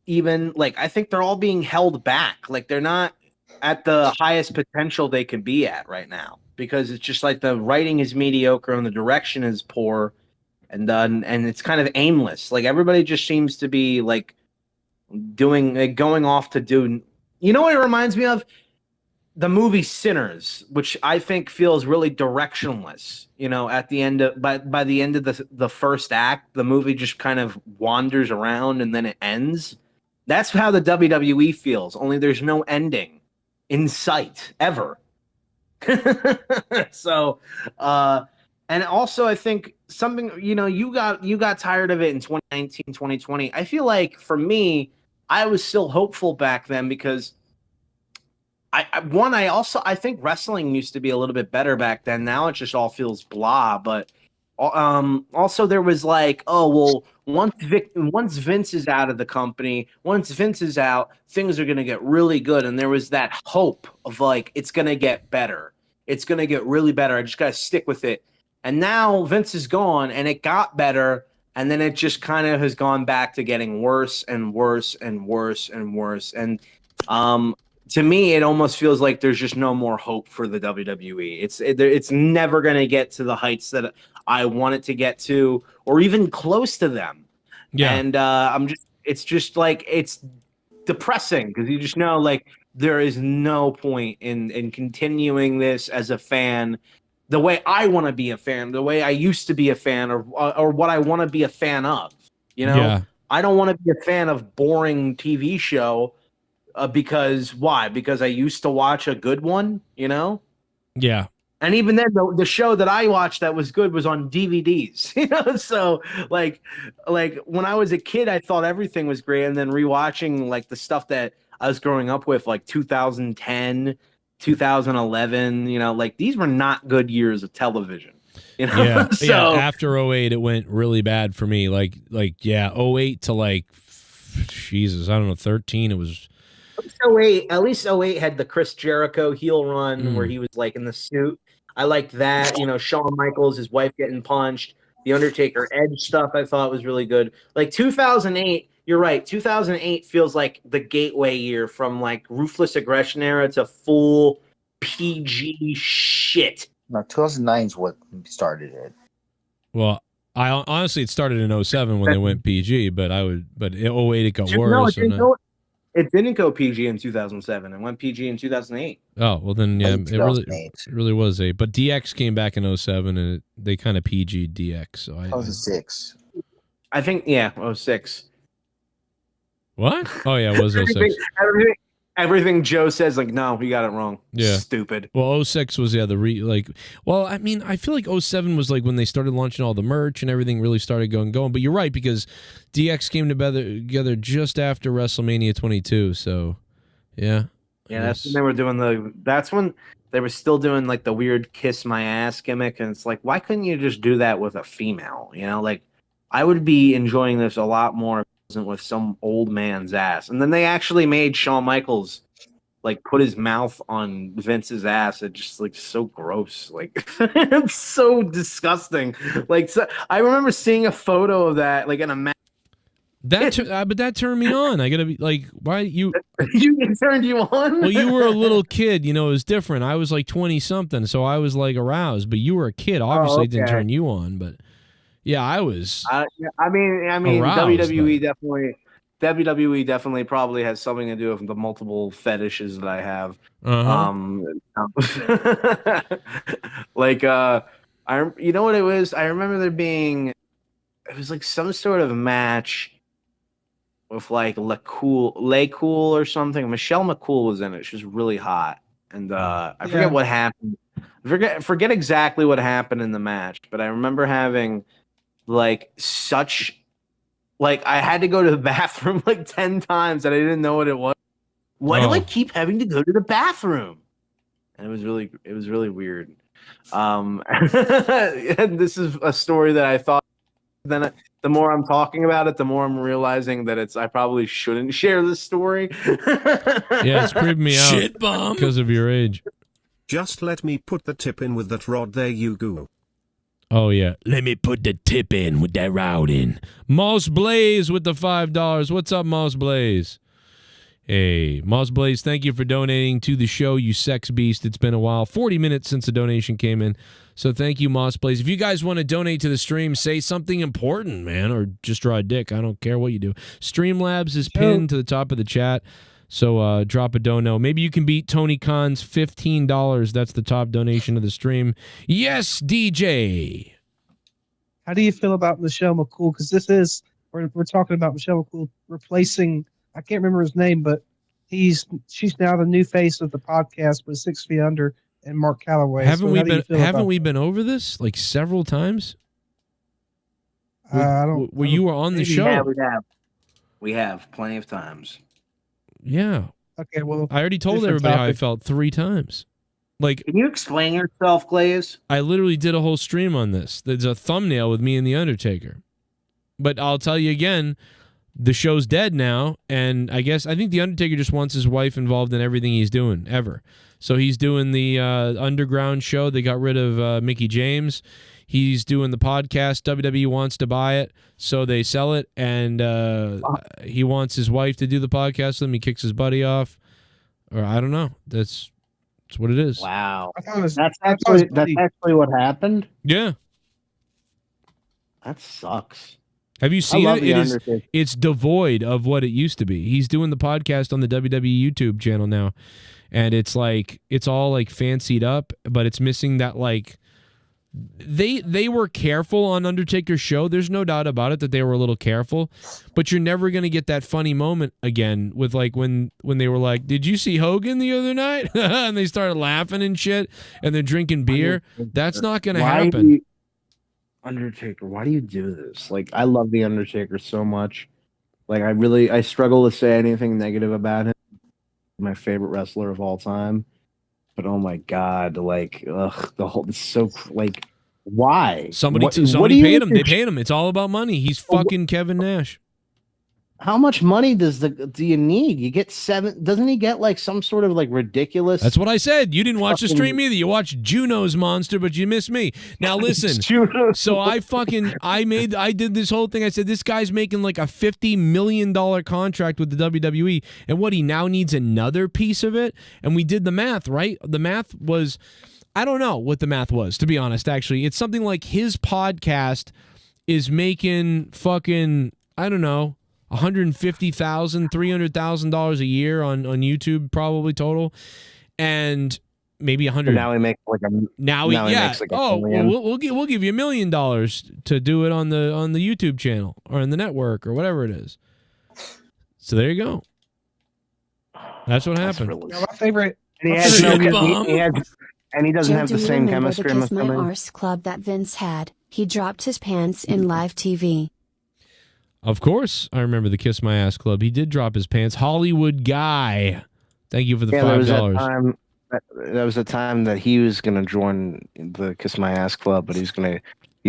even like I think they're all being held back. Like they're not at the highest potential they could be at right now because it's just like the writing is mediocre and the direction is poor and it's kind of aimless. Like everybody just seems to be like going off to do. You know what it reminds me of? The movie Sinners, which I think feels really directionless, you know, at the end of by the end of the first act, the movie just kind of wanders around and then it ends. That's how the WWE feels, only there's no ending in sight ever. So and also I think something, you know, you got tired of it in 2019, 2020. I feel like for me, I was still hopeful back then because I think wrestling used to be a little bit better back then. Now it just all feels blah. But also there was like, oh well, once Vince is out of the company, once Vince is out, things are gonna get really good. And there was that hope of like it's gonna get better. It's gonna get really better. I just gotta stick with it. And now Vince is gone, and it got better, and then it just kind of has gone back to getting worse and worse and worse and worse. And to me, it almost feels like there's just no more hope for the WWE. It's never going to get to the heights that I want it to get to, or even close to them. Yeah. And it's just like it's depressing because you just know like there is no point in continuing this as a fan, the way I want to be a fan, the way I used to be a fan, or what I want to be a fan of. You know, I don't want to be a fan of boring TV show. Because why? Because I used to watch a good one, you know? Yeah. And even then, the show that I watched that was good was on DVDs, you know? So, like when I was a kid, I thought everything was great. And then rewatching, like, the stuff that I was growing up with, like 2010, 2011, you know? Like, these were not good years of television, you know? Yeah. So, yeah. After 08, it went really bad for me. Like 08 to, like, Jesus, I don't know, 13, it was... At least 08 had the Chris Jericho heel run where he was like in the suit. I liked that. You know, Shawn Michaels, his wife getting punched, the Undertaker Edge stuff I thought was really good. Like 2008, you're right. 2008 feels like the gateway year from like ruthless aggression era to full PG shit. No, 2009 is what started it. Well, I honestly, it started in 07 when they went PG, but in 08 it got worse. It didn't go PG in 2007. It went PG in 2008. Oh, well then, yeah, it really was a. But DX came back in 07, and they kind of PG DX. So I was 6. I think 06. What? Oh yeah, it was 06. Everything Joe says, like, no, you got it wrong. Yeah. Stupid. Well, 06 was, well, I mean, I feel like 07 was like when they started launching all the merch and everything really started going. But you're right, because DX came together just after WrestleMania 22. So, yeah. Yeah, that's when they were doing that's when they were still doing like the weird kiss my ass gimmick. And it's like, why couldn't you just do that with a female? You know, like, I would be enjoying this a lot more with some old man's ass. And then they actually made Shawn Michaels like put his mouth on Vince's ass. It just like so gross. Like it's so disgusting. Like I remember seeing a photo of that like in a match. But that turned me on. I gotta be like, why you? It turned you on? Well, you were a little kid. You know, it was different. I was like 20 something, so I was like aroused. But you were a kid. Obviously, it didn't turn you on. But yeah, I was. I mean, aroused, WWE definitely probably has something to do with the multiple fetishes that I have. You know what it was? I remember there being, it was like some sort of match with like LeCool or something. Michelle McCool was in it. She was really hot, and I forget what happened. Forget exactly what happened in the match, but I remember having like such. Like, I had to go to the bathroom like 10 times and I didn't know what it was. Why do I keep having to go to the bathroom? And it was really weird. And this is a story that I thought, the more I'm talking about it, the more I'm realizing that I probably shouldn't share this story. Yeah, it's creeping me out. Shit bomb. Because of your age. Just let me put the tip in with that rod, there you go. Oh, yeah. Let me put the tip in with that route in. Moss Blaze with the $5. What's up, Moss Blaze? Hey, Moss Blaze, thank you for donating to the show, you sex beast. It's been a while. 40 minutes since the donation came in. So thank you, Moss Blaze. If you guys want to donate to the stream, say something important, man, or just draw a dick. I don't care what you do. Streamlabs is pinned to the top of the chat. So drop a dono. Maybe you can beat Tony Khan's $15. That's the top donation of the stream. Yes, DJ. How do you feel about Michelle McCool? Because we're talking about Michelle McCool replacing, I can't remember his name, but she's now the new face of the podcast with 6 Feet Under and Mark Calloway. Haven't we been over this like several times? Where you were on the show? Yeah, we have plenty of times. Yeah. Okay, well, I already told everybody how I felt 3 times. Like, can you explain yourself, Glaze? I literally did a whole stream on this. There's a thumbnail with me and The Undertaker. But I'll tell you again, the show's dead now, and I think The Undertaker just wants his wife involved in everything he's doing, ever. So he's doing the underground show. They got rid of Mickey James. He's doing the podcast. WWE wants to buy it, so they sell it, and he wants his wife to do the podcast with him. He kicks his buddy off, or I don't know. That's what it is. Wow, that's actually what happened. Yeah, that sucks. Have you seen it? It's devoid of what it used to be. He's doing the podcast on the WWE YouTube channel now, and it's all like fancied up, but it's missing that like. They were careful on Undertaker's show. There's no doubt about it that they were a little careful, but you're never going to get that funny moment again with like when they were like, "Did you see Hogan the other night?" and they started laughing and shit, and they're drinking beer. That's not going to happen. Undertaker, why do you do this? Like, I love the Undertaker so much. Like, I struggle to say anything negative about him. My favorite wrestler of all time. But oh my god, like, it's so like, why? Somebody paid him. They paid him. It's all about money. He's fucking Kevin Nash. How much money do you need? You get 7. Doesn't he get like some sort of like ridiculous? That's what I said. You didn't watch the stream either. You watched Juno's Monster, but you missed me. Now listen. So I did this whole thing. I said this guy's making like a $50 million contract with the WWE, and what he now needs another piece of it. And we did the math, right? The math was, I don't know what the math was, to be honest. Actually, it's something like his podcast is making fucking, I don't know, $150,000, $300,000 a year on YouTube, probably total, and maybe 100. Now he makes like a. Now he makes like $1 million. We'll give you $1 million to do it on the YouTube channel or on the network or whatever it is. So there you go. That's what happened. My favorite. And he doesn't have the same chemistry. Kiss My Arse Club that Vince had. He dropped his pants in live TV. Of course, I remember the Kiss My Ass Club. He did drop his pants. Hollywood Guy. Thank you for the $5. That was the time that he was going to join the Kiss My Ass Club, but you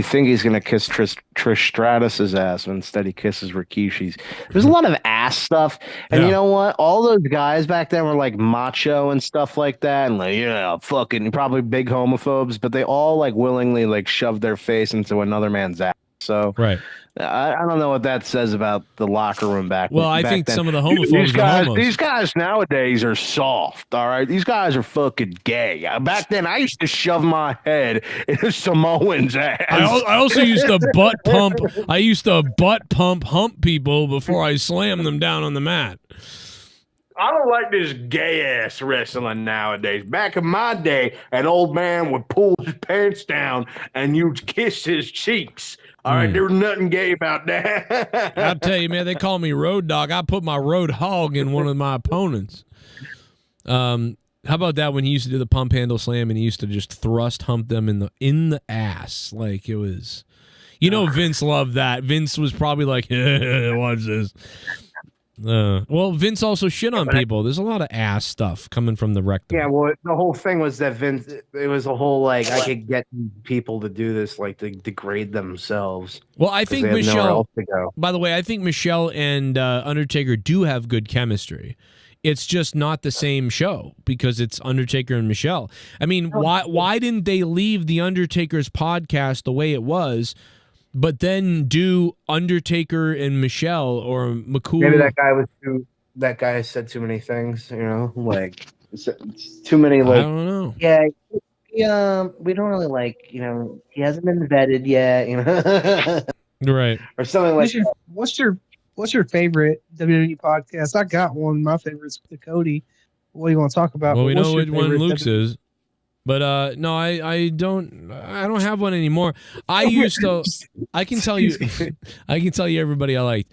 think he's going to kiss Trish Stratus's ass, but instead he kisses Rikishi's. There's a lot of ass stuff. And you know what? All those guys back then were like macho and stuff like that. And like, fucking probably big homophobes, but they all like willingly like shoved their face into another man's ass. So right. I don't know what that says about the locker room back. Well, I back think then. some of the homophobes are homos. These guys nowadays are soft. All right, these guys are fucking gay. Back then, I used to shove my head in Samoan's ass. I also used to butt pump. I used to butt pump hump people before I slammed them down on the mat. I don't like this gay ass wrestling nowadays. Back in my day, an old man would pull his pants down and you'd kiss his cheeks. All right, there was nothing gay about that. I'll tell you, man, they call me Road Dog. I put my Road Hog in one of my opponents. How about that when he used to do the pump handle slam and he used to just thrust hump them in the ass like it was, Vince loved that. Vince was probably like, watch this. Well, Vince also shit on people. There's a lot of ass stuff coming from the rectum. Yeah, well, the whole thing was that Vince, it was a whole, like, I could get people to do this, like, to degrade themselves. Well, I think Michelle, by the way, I think Michelle and Undertaker do have good chemistry. It's just not the same show because it's Undertaker and Michelle. I mean, why didn't they leave the Undertaker's podcast the way it was, but then do Undertaker and Michelle or McCool? Maybe that guy said too many things, like it's too many. Like, I don't know. Yeah, we don't really like, he hasn't been vetted yet, right, or something like. What's your favorite WWE podcast? I got one. My favorite's the Cody. What do you want to talk about? Well, we know which one Luke's is. But no, I don't have one anymore. I used to. I can tell you everybody I liked.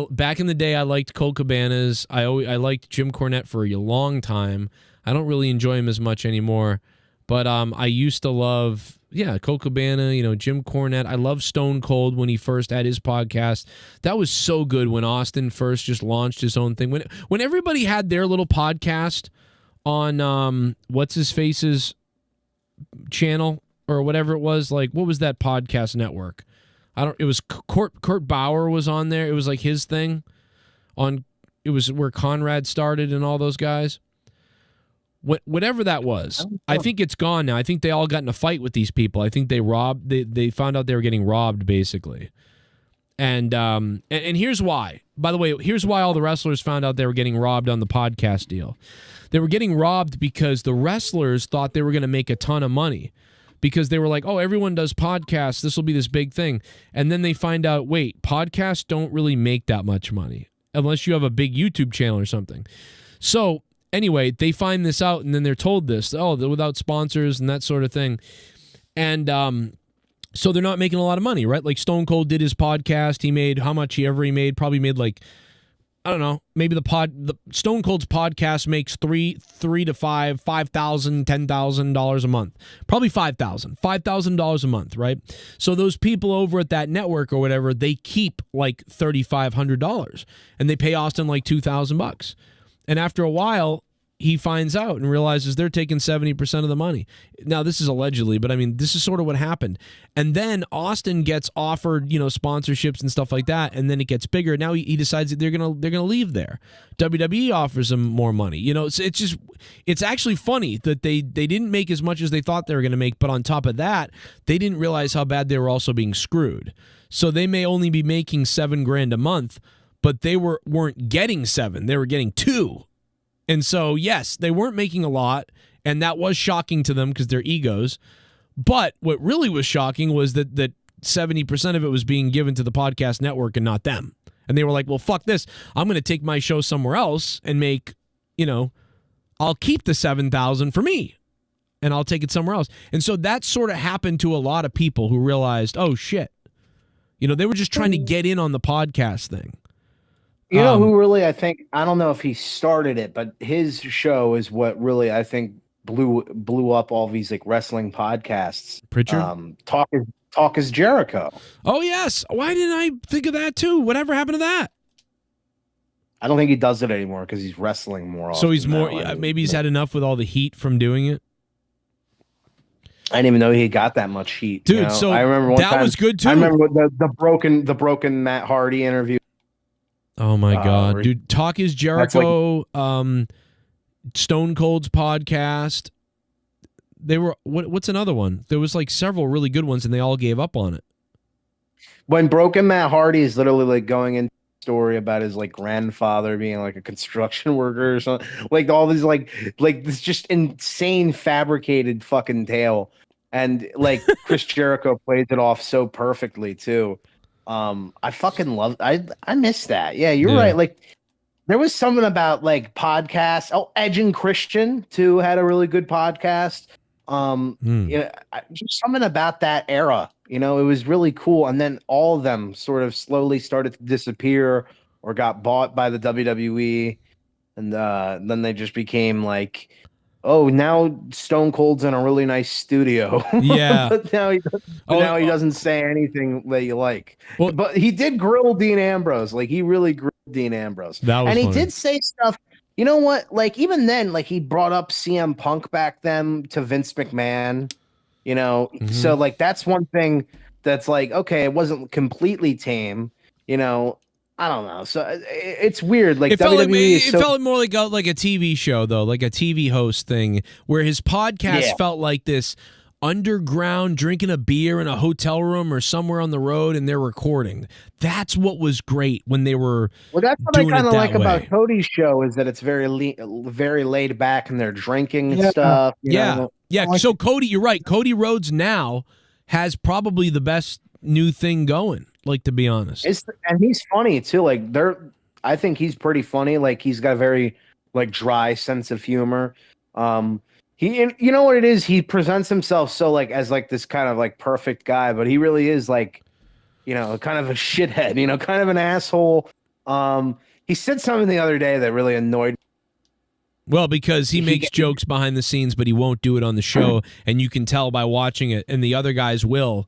Back in the day I liked Colt Cabana's. I liked Jim Cornette for a long time. I don't really enjoy him as much anymore. But I used to love Colt Cabana, Jim Cornette. I love Stone Cold when he first had his podcast. That was so good when Austin first just launched his own thing. When everybody had their little podcast on what's his face's channel or whatever it was, like what was that podcast network? It was Kurt Bauer was on there. It was like his thing it was where Conrad started and all those guys. Whatever that was, I think it's gone now. I think they all got in a fight with these people. I think they found out they were getting robbed basically. And here's why. By the way, here's why all the wrestlers found out they were getting robbed on the podcast deal. They were getting robbed because the wrestlers thought they were going to make a ton of money because they were like, oh, everyone does podcasts. This will be this big thing. And then they find out, wait, podcasts don't really make that much money unless you have a big YouTube channel or something. So anyway, they find this out and then they're told this, without sponsors and that sort of thing. And so they're not making a lot of money, right? Like Stone Cold did his podcast. He made how much he made? Probably made like, I don't know, maybe the Stone Cold's podcast makes $3,000 to $5,000, $10,000 a month. Probably $5,000 a month, right? So those people over at that network or whatever, they keep like $3,500 and they pay Austin like $2,000. And after a while, he finds out and realizes they're taking 70% of the money. Now, this is allegedly, but I mean, this is sort of what happened. And then Austin gets offered, sponsorships and stuff like that, and then it gets bigger. Now he decides that they're gonna leave there. WWE offers him more money. It's actually funny that they didn't make as much as they thought they were gonna make, but on top of that, they didn't realize how bad they were also being screwed. So they may only be making $7,000 a month, but they weren't getting 7; they were getting 2. And so, yes, they weren't making a lot, and that was shocking to them because they're egos. But what really was shocking was that 70% of it was being given to the podcast network and not them. And they were like, well, fuck this. I'm going to take my show somewhere else and make, I'll keep the $7,000 for me, and I'll take it somewhere else. And so that sort of happened to a lot of people who realized, oh, shit. They were just trying to get in on the podcast thing. You know who really, I think, I don't know if he started it, but his show is what really, I think, blew up all these like wrestling podcasts. Pritchard? Talk is Jericho. Oh, yes. Why didn't I think of that too? Whatever happened to that? I don't think he does it anymore because he's wrestling more often. So he's more, maybe he's had enough with all the heat from doing it. I didn't even know he got that much heat. Dude, so I remember one time, was good too. I remember the broken Matt Hardy interview. Oh my God, dude! Talk is Jericho, Stone Cold's podcast. They were what's another one? There was like several really good ones, and they all gave up on it. when Broken Matt Hardy is literally like going into a story about his like grandfather being like a construction worker or something, like all these like this just insane fabricated fucking tale, and like Chris Jericho plays it off so perfectly too. I fucking love. I miss that. Yeah, you're right. Like there was something about like podcasts. Oh, Edge and Christian too had a really good podcast. Yeah, just something about that era. You know, it was really cool. And then all of them sort of slowly started to disappear or got bought by the WWE, and then they just became like, oh, now Stone Cold's in a really nice studio. Yeah. But now he doesn't say anything that you like. Well, but he did grill Dean Ambrose. Like he really grilled Dean Ambrose. That was and he funny. did say stuff. You know what? Like even then, like he brought up CM Punk back then to Vince McMahon. You know, so like that's one thing that's like, okay, it wasn't completely tame. You know, I don't know. So it's weird. Like it felt WWE like, it felt more like a TV show though, like a TV host thing, where his podcast felt like this underground drinking a beer in a hotel room or somewhere on the road, and they're recording. That's what was great when they were. Well, that's what I kind of like about Cody's show is that it's very laid back and they're drinking and stuff. You know? Yeah. So Cody, you're right. Cody Rhodes now has probably the best new thing going. Like, to be honest, and he's funny too. Like I think he's pretty funny. Like he's got a very like dry sense of humor. You know what it is? He presents himself so like as like this kind of like perfect guy, but he really is like, you know, kind of a shithead, you know, kind of an asshole. He said something the other day that really annoyed me. Well, because he makes jokes behind the scenes, but he won't do it on the show, and you can tell by watching it, and the other guys will.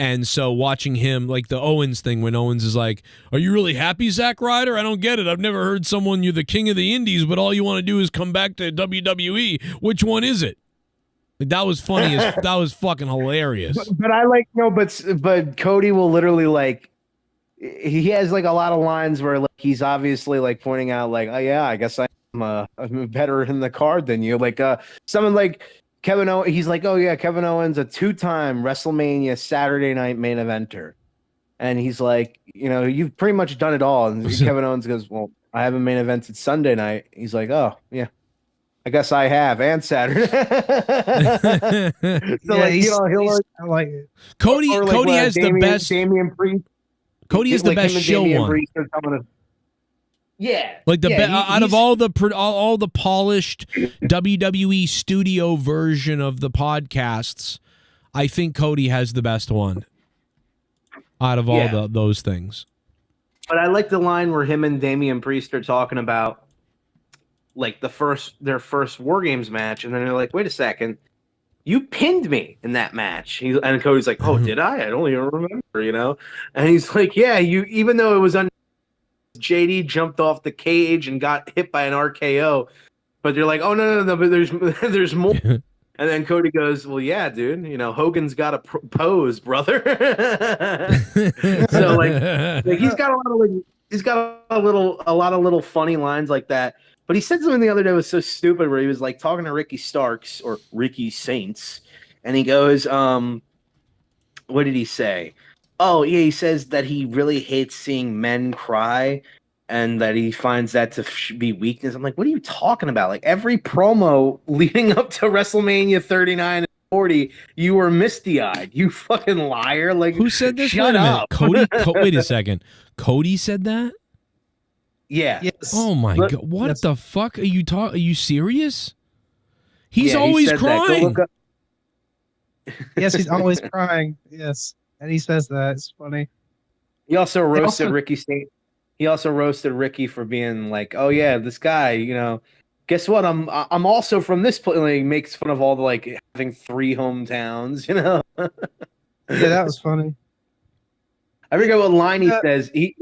And so watching him, like the Owens thing, when Owens is like, "Are you really happy, Zack Ryder? I don't get it. I've never heard someone, you're the king of the indies, but all you want to do is come back to WWE. Which one is it?" Like, that was funny. That was fucking hilarious. But I like, no, but Cody will literally like, he has like a lot of lines where like he's obviously like pointing out like, oh yeah, I guess I'm better in the card than you. Like someone like Kevin Owens, he's like, oh yeah, Kevin Owens, a 2-time WrestleMania Saturday night main eventer. And he's like, you know, you've pretty much done it all. And Kevin Owens goes, well, I haven't main evented Sunday night. He's like, oh yeah, I guess I have, and Saturday. So yeah, like, you know, he'll I like it. Cody has the best. Damian Priest. Cody is the best show one. Yeah, like out of all the polished WWE studio version of the podcasts, I think Cody has the best one out of all those things. But I like the line where him and Damian Priest are talking about like their first War Games match, and then they're like, "Wait a second, you pinned me in that match." And Cody's like, "Oh, did I? I don't even remember," you know. And he's like, "Yeah, you. Even though it was JD jumped off the cage and got hit by an RKO, but you're like, oh no, but there's more." And then Cody goes, "Well, yeah, dude. You know, Hogan's got to pose, brother." So like he's got a lot of little funny lines like that. But he said something the other day that was so stupid where he was like talking to Ricky Starks or Ricky Saints, and he goes, what did he say? Oh, yeah, he says that he really hates seeing men cry and that he finds that to be weakness. I'm like, what are you talking about? Like every promo leading up to WrestleMania 39 and 40, you were misty-eyed. You fucking liar. Like, who said this? Shut up. Cody? Wait a second. Cody said that? Yeah. Yes. Oh my God. What the fuck are you talking? Are you serious? He's always crying. Yes, he's always crying. Yes. And he says that. It's funny. He also roasted Ricky Saint. He also roasted Ricky for being like, "Oh yeah, this guy, you know, guess what? I'm also from this place." Like, he makes fun of all the like having 3 hometowns, you know. Yeah, that was funny. I forget what line he says. He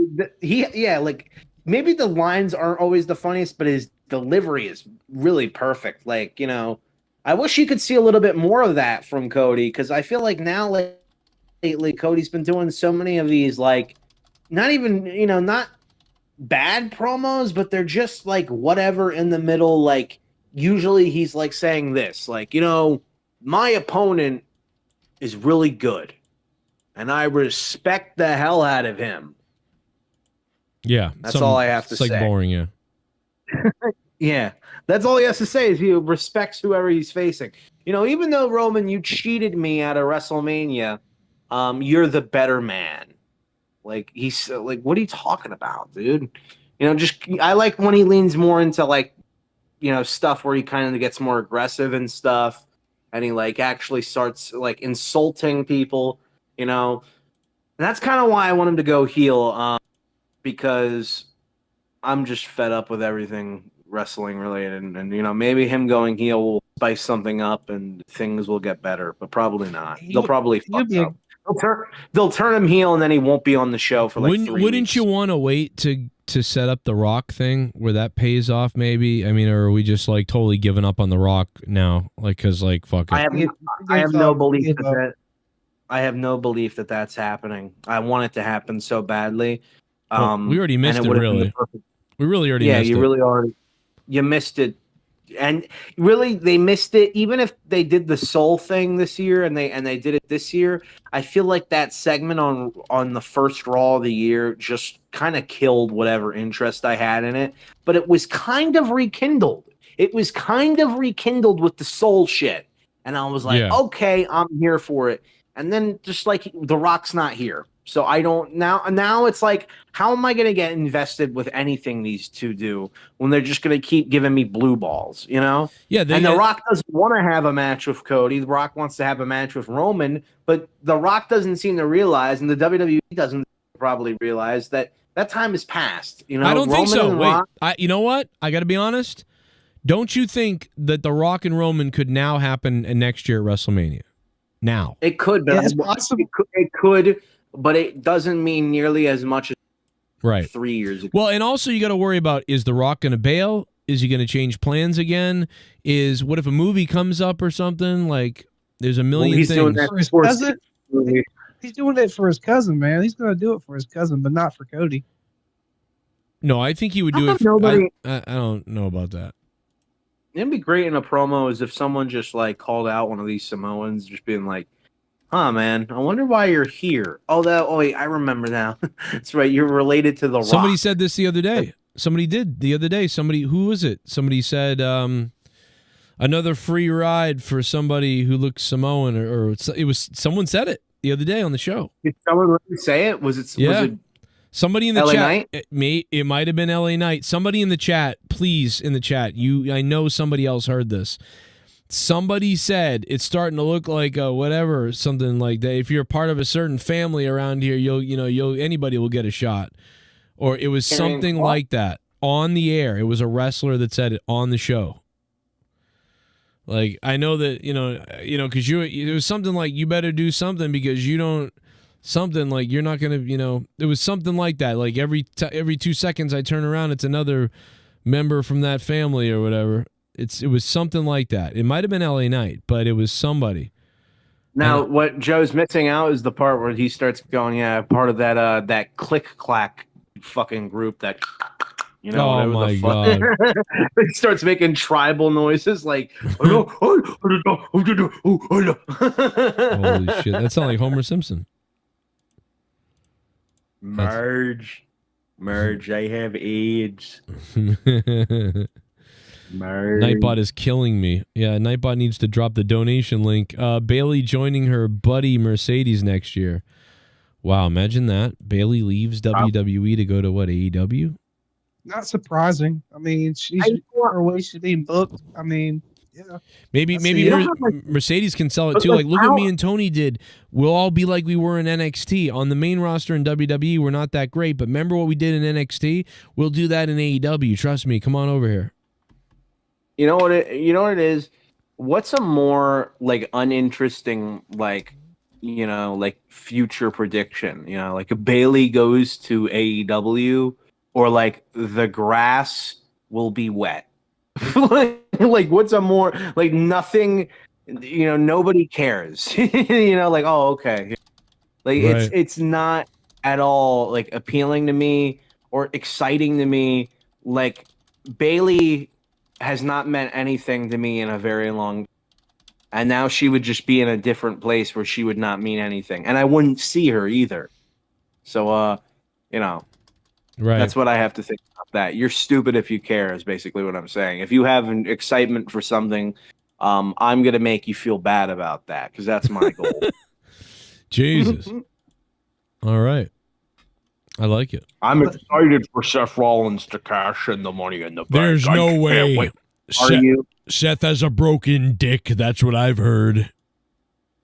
like maybe the lines aren't always the funniest, but his delivery is really perfect. Like, you know, I wish you could see a little bit more of that from Cody, because I feel like now lately Cody's been doing so many of these like not even, you know, not bad promos, but they're just like whatever in the middle. Like usually he's like saying this, like, you know, my opponent is really good and I respect the hell out of him. Yeah, That's all I have to it's like say. boring, yeah. Yeah, that's all he has to say is he respects whoever he's facing. You know, even though Roman, you cheated me at a WrestleMania, you're the better man. Like he's like, what are you talking about, dude? You know, just I like when he leans more into like, you know, stuff where he kind of gets more aggressive and stuff, and he like actually starts like insulting people. You know, and that's kind of why I want him to go heel, because I'm just fed up with everything wrestling related, and you know, maybe him going heel will spice something up and things will get better, but probably not. They'll probably fuck up. They'll turn him heel, and then he won't be on the show for like 3 weeks. Wouldn't you want to wait to set up the Rock thing where that pays off? Maybe. I mean, or are we just like totally giving up on the Rock now? Like, cause like fuck it. I have no belief that. I have no belief that that's happening. I want it to happen so badly. We already missed it, really. We really already missed it. Yeah, you really already. You missed it. And really, they missed it. Even if they did the Soul thing this year and they did it this year, I feel like that segment on the first Raw of the year just kind of killed whatever interest I had in it. But it was kind of rekindled. It was kind of rekindled with the Soul shit. And I was like, okay, I'm here for it. And then just like The Rock's not here. So I don't now it's like, how am I going to get invested with anything these two do when they're just going to keep giving me blue balls, you know? Yeah. And The Rock doesn't want to have a match with Cody. The Rock wants to have a match with Roman, but The Rock doesn't seem to realize, and the WWE doesn't probably realize that time is past. You know, I don't think so. Wait, Rock, you know what? I got to be honest. Don't you think that The Rock and Roman could now happen next year at WrestleMania? Now it could, but it could, but it doesn't mean nearly as much as 3 years ago. Well, and also you got to worry about, is The Rock going to bail? Is he going to change plans again? What if a movie comes up or something? Like, there's a million things. Doing that for his cousin. He's doing it for his cousin, man. He's going to do it for his cousin, but not for Cody. No, I think he would do it. I don't know about that. It'd be great in a promo is if someone just like called out one of these Samoans, just being like, "Huh, man, I wonder why you're here." Oh, wait, I remember now. That's right, you're related to The Rock. Somebody said this the other day. Somebody did the other day. Who was it? Somebody said another free ride for somebody who looks Samoan, or it was someone said it the other day on the show. Did someone really say it? Was it somebody in the LA chat? Knight? It might have been LA Knight. Somebody in the chat, please, in the chat. I know somebody else heard this. Somebody said it's starting to look like whatever, something like that. If you're part of a certain family around here, anybody will get a shot. Or it was something like that on the air. It was a wrestler that said it on the show. Like, I know that, because it was something like, you better do something because you don't, something like you're not going to, it was something like that. Like every 2 seconds I turn around, it's another member from that family or whatever. It was something like that. It might have been LA Knight, but it was somebody. Now, what Joe's missing out is the part where he starts going, part of that click clack fucking group that, oh my God. He starts making tribal noises like, holy shit. That sounds like Homer Simpson. Merge, I have AIDS. Nightbot is killing me. Yeah, Nightbot needs to drop the donation link. Bailey joining her buddy Mercedes next year. Wow, imagine that. Bailey leaves WWE to go to what, AEW? Not surprising. I mean, she's her way she's being booked. I mean, yeah. Maybe Mercedes can sell it too. Like, look what me and Tony did. We'll all be like we were in NXT. On the main roster in WWE, we're not that great. But remember what we did in NXT? We'll do that in AEW. Trust me. Come on over here. You know what it is? What's a more like uninteresting like future prediction? Like a Bailey goes to AEW, or like the grass will be wet. like what's a more like nothing? Nobody cares. Like, oh, okay. Like right. It's not at all like appealing to me or exciting to me. Like Bailey has not meant anything to me in a very long time. And now she would just be in a different place where she would not mean anything. And I wouldn't see her either. So, you know, right. That's what I have to think about that. You're stupid if you care is basically what I'm saying. If you have an excitement for something, I'm going to make you feel bad about that because that's my goal. Jesus. All right. I like it. I'm excited for Seth Rollins to cash in the money in the bank. There's no way. Are you? Seth has a broken dick. That's what I've heard.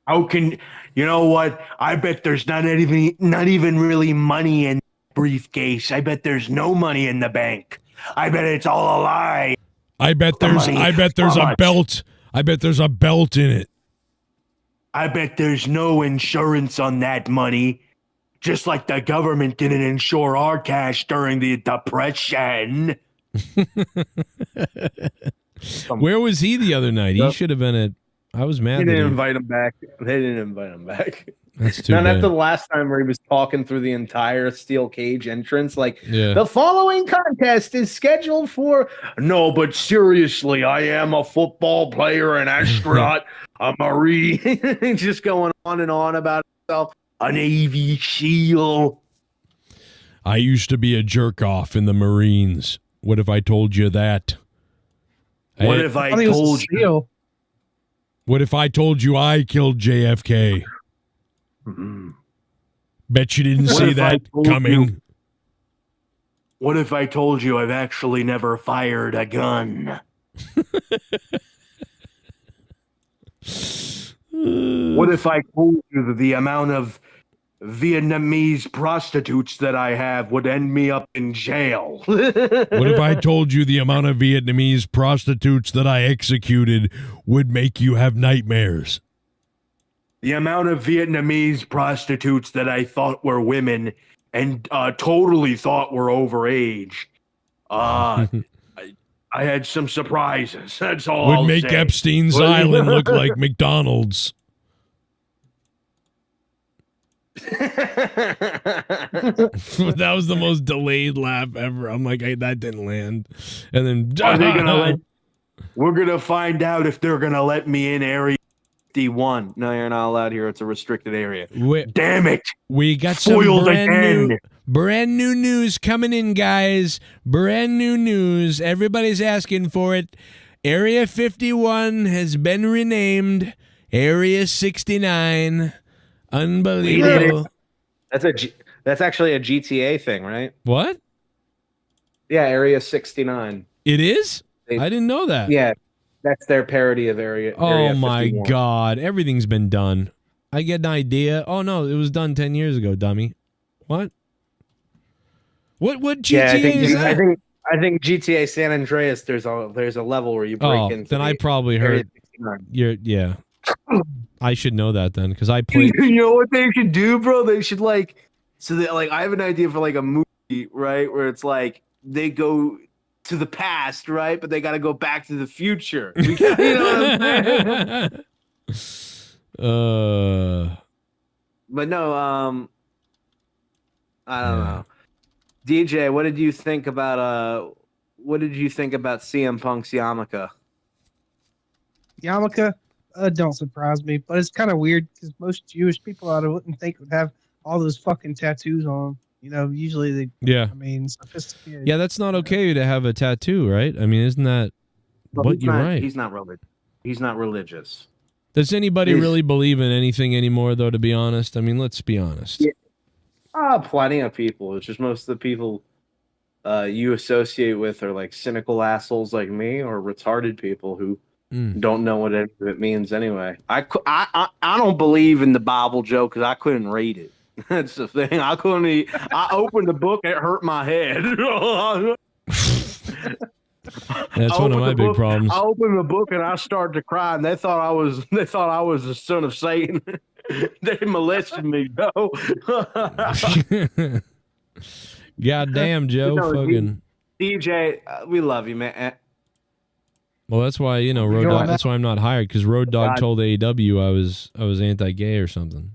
How can you know what? I bet there's not even really money in the briefcase. I bet there's no money in the bank. I bet it's all a lie. I bet there's a belt. I bet there's a belt in it. I bet there's no insurance on that money. Just like the government didn't insure our cash during the Depression. Where was he the other night? He should have been at. I was mad. They didn't invite him back. They didn't invite him back. That's too Not bad. after the last time where he was talking through the entire steel cage entrance. Like, Yeah. the following contest is scheduled for. No, but seriously, I am a football player, an astronaut, a Marine. Just going on and on about himself. A Navy SEAL. I used to be a jerk off in the Marines. What if I told you that? What if I told you? What if I told you I killed JFK? Bet you didn't see that coming. What if I told you I've actually never fired a gun? What if I told you that the amount of Vietnamese prostitutes that I have would end me up in jail? What if I told you the amount of Vietnamese prostitutes that I executed would make you have nightmares? The amount of Vietnamese prostitutes that I thought were women and totally thought were overage. I had some surprises. That's all Would I'll make say. Epstein's Island look like McDonald's. That was the most delayed laugh ever. I'm like, hey, that didn't land. And then Are they gonna we're gonna find out if they're gonna let me in Area 51. No, you're not allowed here. It's a restricted area. Damn it! We got some Foiled brand new news coming in, guys. Brand new news. Everybody's asking for it. Area 51 has been renamed Area 69. Unbelievable. That's actually a GTA thing, right? What? Yeah, Area 69. It is? I didn't know that. Yeah, that's their parody of Area. Oh Area my 51. God! Everything's been done. I get an idea. Oh no, it was done 10 years ago, dummy. What? What GTA Yeah, is that? I think GTA San Andreas. There's a level where you break into. Then I probably Area heard. 69. Yeah. I should know that then, because I played. You know what they should do, bro? They should I have an idea for like a movie, right? Where it's like they go to the past, right? But they got to go back to the future. You know what I'm saying? But no, I don't know. DJ, what did you think about CM Punk's yarmulke? Yarmulke, don't surprise me, but it's kind of weird because most Jewish people I wouldn't think would have all those fucking tattoos on them. You know, usually they. Yeah. I mean, sophisticated. Yeah, that's not okay to have a tattoo, right? I mean, isn't that what you're right? He's not religious. Does anybody really believe in anything anymore, though, to be honest? I mean, let's be honest. Yeah. Plenty of people. It's just most of the people you associate with are like cynical assholes like me or retarded people who don't know what any of it means anyway. I don't believe in the Bible, Joe, because I couldn't read it. That's the thing. I opened the book, it hurt my head. That's one of my big problems. I opened the book and I started to cry, and they thought I was the son of Satan. They molested me, Joe. God damn, Joe. Fucking DJ, we love you, man. Well, that's why Road Dogg. That's why I'm not hired, because Road Dogg told AEW I was anti-gay or something.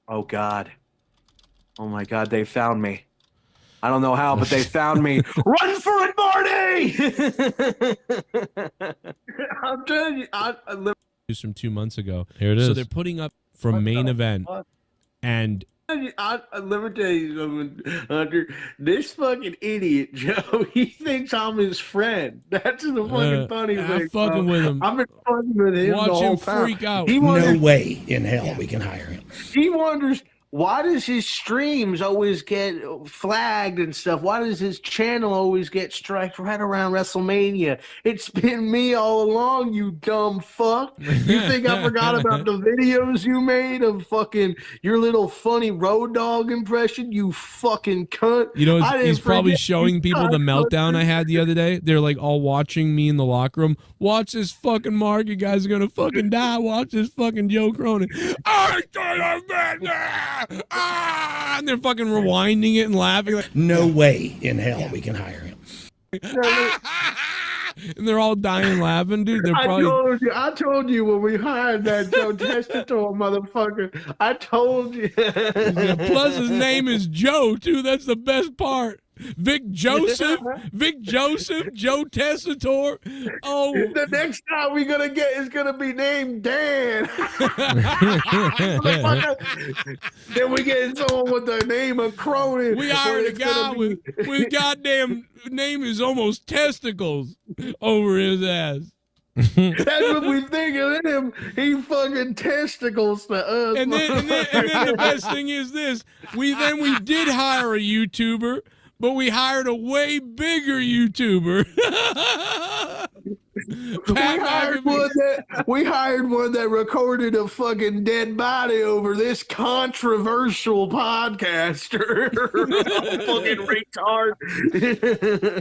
Oh God. Oh my God, they found me. I don't know how, but they found me. Run for it, Marty! I'm telling you, from 2 months ago. Here it is. So they're putting up from main event, and let me tell you something, Hunter. This fucking idiot, Joe, he thinks I'm his friend. That's the fucking funny thing. I'm fucking with him. I've been fucking with him Watch the whole him time. freak out. No way in hell we can hire him. He wonders, why does his streams always get flagged and stuff? Why does his channel always get striked right around WrestleMania? It's been me all along, you dumb fuck. You think I forgot about the videos you made of fucking your little funny road dog impression, you fucking cunt? You know, he's probably showing people the meltdown I had the other day. They're like all watching me in the locker room. Watch this fucking Mark. You guys are going to fucking die. Watch this fucking Joe Cronin. I could have been there. And they're fucking rewinding it and laughing. Like, no way in hell we can hire him. And they're all dying laughing, dude. They're probably. I told you when we hired that Joe Testator motherfucker. I told you. Yeah, plus his name is Joe too. That's the best part. Vic Joseph, Joe Testator. Oh, the next guy we're gonna get is gonna be named Dan. Then we get someone with the name of Cronin. We hired a guy with goddamn name is almost testicles over his ass. That's what we think of him. He fucking testicles to us. And then the best thing is this: we did hire a YouTuber. But we hired a way bigger YouTuber. we hired one that recorded a fucking dead body over this controversial podcaster. Fucking retard.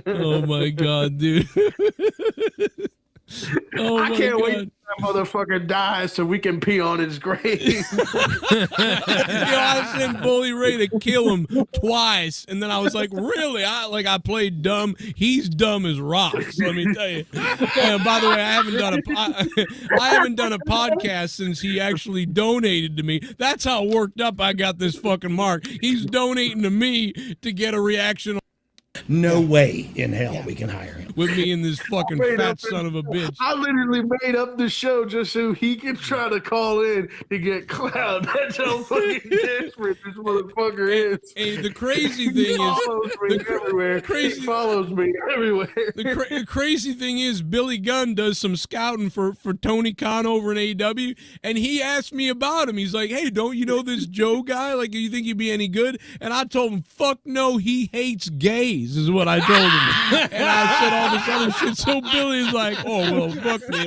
Oh my god, dude. Oh I can't wait till that motherfucker dies so we can pee on his grave. I sent Bully Ray to kill him twice, and then I was like, really? I played dumb. He's dumb as rocks. Let me tell you. And by the way, I haven't done a podcast since he actually donated to me. That's how worked up I got this fucking mark. He's donating to me to get a reaction. No way in hell we can hire him. With me and this fucking fat son of a bitch. I literally made up the show just so he can try to call in to get clout. That's how fucking desperate this motherfucker is. Hey, the crazy thing He follows me everywhere. The crazy thing is Billy Gunn does some scouting for Tony Khan over in AEW, and he asked me about him. He's like, hey, don't you know this Joe guy? Like, do you think he'd be any good? And I told him, fuck no, he hates gays, is what I told him. And I said all this other shit. So Billy's like, oh, well,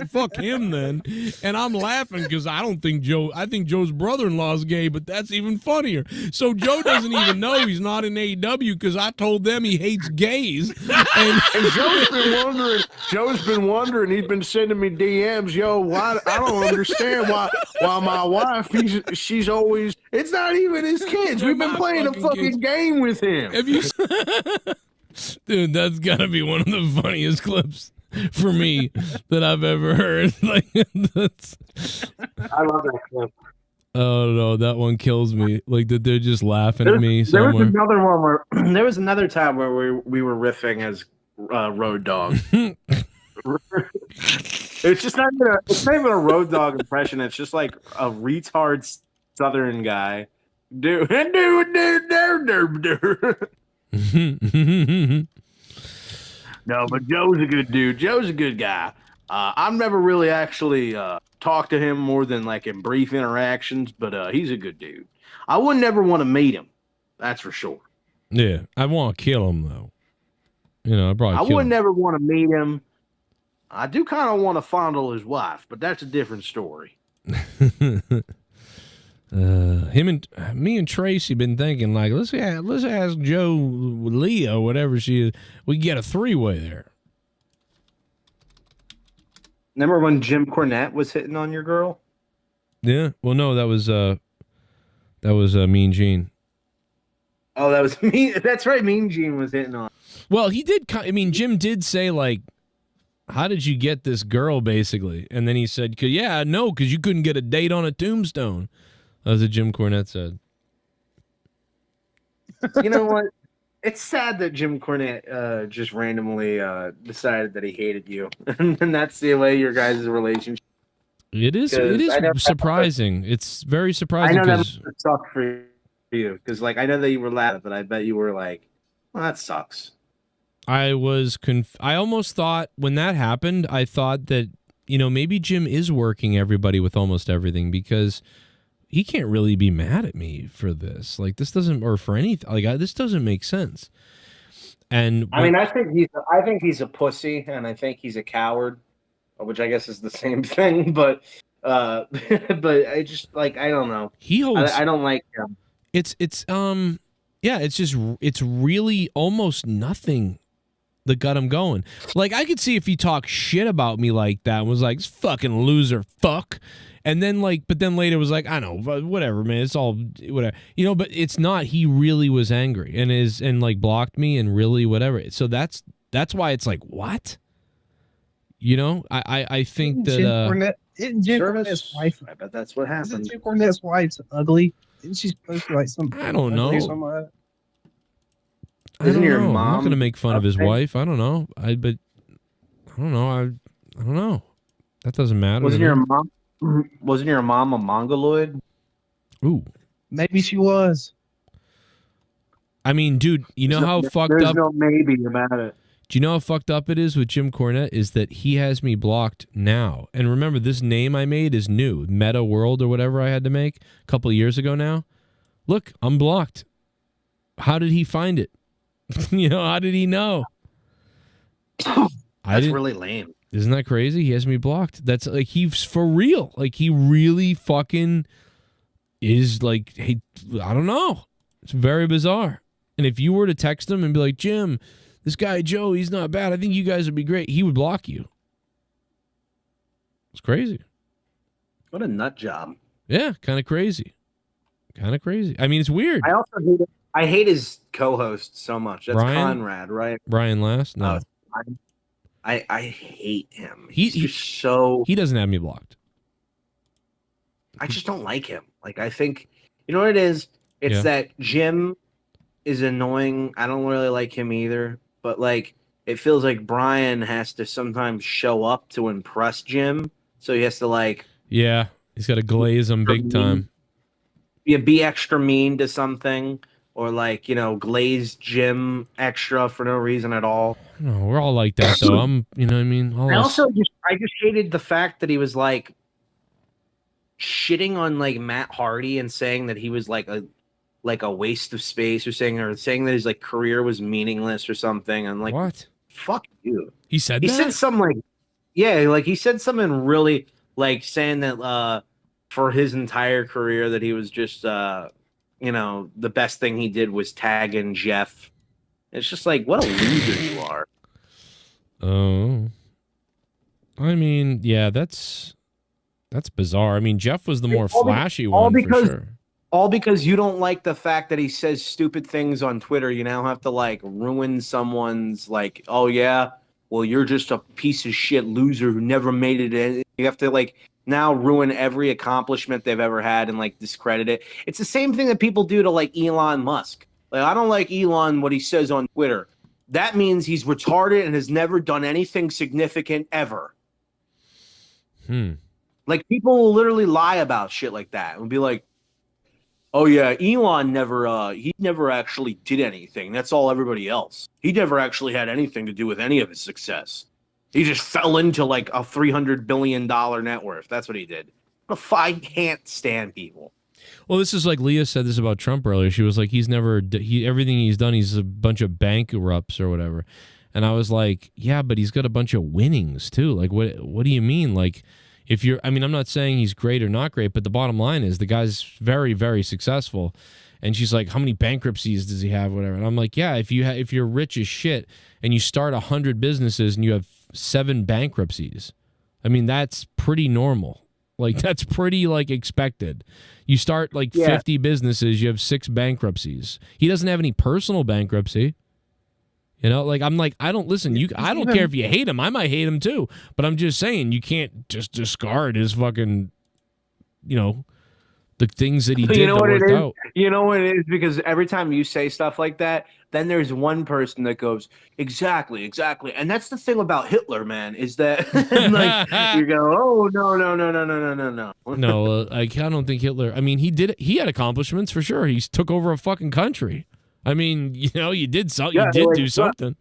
fuck him then. And I'm laughing because I think Joe's brother-in-law's gay, but that's even funnier. So Joe doesn't even know he's not in AEW because I told them he hates gays. And Joe's been wondering, he's been sending me DMs, yo, why I don't understand why my wife, she's always, it's not even his kids. We've been playing a fucking game with him. Have you Dude, that's gotta be one of the funniest clips for me that I've ever heard. Like, I love that clip. Oh no, that one kills me. Like that they're just laughing at me somewhere. There was another one where there was another time where we were riffing as Road Dogg. It's just not even a Road Dogg impression. It's just like a retard Southern guy. Do. No, but Joe's a good dude. Joe's a good guy. I've never really actually talked to him more than like in brief interactions, but he's a good dude. I would never want to meet him. That's for sure. Yeah, I want to kill him though. You know, I would never want to meet him. I do kind of want to fondle his wife, but that's a different story. Me and Tracy been thinking like let's ask Joe Leah or whatever she is. We get a 3-way there. Remember when Jim Cornette was hitting on your girl? Yeah. Well, no, that was Mean Gene. Oh, that was me. That's right. Mean Gene was hitting on. Well, he did. I mean, Jim did say like, "How did you get this girl?" Basically, and then he said, because you couldn't get a date on a tombstone." That's what Jim Cornette said. You know what? It's sad that Jim Cornette just randomly decided that he hated you, and that's the way your guys' relationship. It is surprising. It's very surprising. I know that must suck for you because, like, I know that you were loud, but I bet you were like, "Well, that sucks." I was I almost thought when that happened, I thought that, you know, maybe Jim is working everybody with almost everything because he can't really be mad at me for this. Like, this doesn't, or for anything. Like, this doesn't make sense. And I mean, I think he's a pussy, and I think he's a coward, which I guess is the same thing. But but I just, like, I don't know. He holds. I don't like him. It's really almost nothing that got him going. Like, I could see if he talked shit about me like that and was like, fucking loser, fuck. And then, like, but then later was like, I know, whatever, man, it's all whatever, you know. But it's not. He really was angry and like blocked me and really whatever. So that's why it's like, what? You know, I think that Jim Cornette's wife. I bet that's what happened. Jim Cornette's wife's ugly. Isn't she supposed to be like some? I don't know. Like Isn't your mom? mom? I'm not gonna make fun of his wife. I don't know. I don't know. That doesn't matter. Wasn't your mom a mongoloid? Ooh, maybe she was. I mean, dude, you know how fucked there's up. No maybe about it. Do you know how fucked up it is with Jim Cornette? Is that he has me blocked now. And remember, this name I made is new. Meta World or whatever I had to make a couple of years ago now. Look, I'm blocked. How did he find it? You know, how did he know? That's really lame. Isn't that crazy? He has me blocked. That's like, he's for real. Like, he really fucking is like, hey, I don't know. It's very bizarre. And if you were to text him and be like, Jim, this guy Joe, he's not bad, I think you guys would be great, he would block you. It's crazy. What a nut job. Yeah, kind of crazy. Kind of crazy. I mean, it's weird. I also hate his co-host so much. That's Brian? Conrad, right? Brian Last? No. I hate him. He's just so... He doesn't have me blocked. I just don't like him. Like, I think... You know what it is? It's that Jim is annoying. I don't really like him either. But, like, it feels like Brian has to sometimes show up to impress Jim. So he has to, like... Yeah, he's got to glaze him big time. Yeah, be extra mean to something. Or, like, you know, glaze Jim extra for no reason at all. No, we're all like that, though. You know what I mean? I just hated the fact that he was, like, shitting on, like, Matt Hardy and saying that he was, like a waste of space or saying that his, like, career was meaningless or something. I'm like, what? Fuck you. He said that? He said something like, yeah, like, he said something really, like, saying that for his entire career that he was just, you know, the best thing he did was tag in Jeff. It's just like, what a loser you are. Oh. I mean, yeah, that's bizarre. I mean, Jeff was the more flashy one for sure. All because you don't like the fact that he says stupid things on Twitter. You now have to, like, ruin someone's, like, oh, yeah, well, you're just a piece of shit loser who never made it in. You have to, like, now ruin every accomplishment they've ever had and, like, discredit it. It's the same thing that people do to, like, Elon Musk. Like, I don't like Elon, what he says on Twitter. That means he's retarded and has never done anything significant ever. Like, people will literally lie about shit like that and be like, oh, yeah, Elon he never actually did anything. That's all everybody else. He never actually had anything to do with any of his success. He just fell into, like, a $300 billion net worth. That's what he did. I can't stand people. Well, this is like Leah said this about Trump earlier. She was like, everything he's done, he's a bunch of bankrupts or whatever. And I was like, yeah, but he's got a bunch of winnings too. Like, what do you mean? Like, I'm not saying he's great or not great, but the bottom line is the guy's very, very successful. And she's like, how many bankruptcies does he have? Whatever. And I'm like, yeah, if you're rich as shit and you start 100 businesses and you have 7 bankruptcies, I mean, that's pretty normal. Like, that's pretty, like, expected. You start, like, 50 businesses, you have 6 bankruptcies. He doesn't have any personal bankruptcy. You know, like, I'm like, I don't care if you hate him. I might hate him too. But I'm just saying, you can't just discard his fucking, you know, The things that he did You know that what it worked is? out. You know what it is? Because every time you say stuff like that, then there's one person that goes, exactly. And that's the thing about Hitler, man, is that like you go, oh, no. No, I don't think Hitler. I mean, he had accomplishments for sure. He took over a fucking country. I mean, you know, you did do something.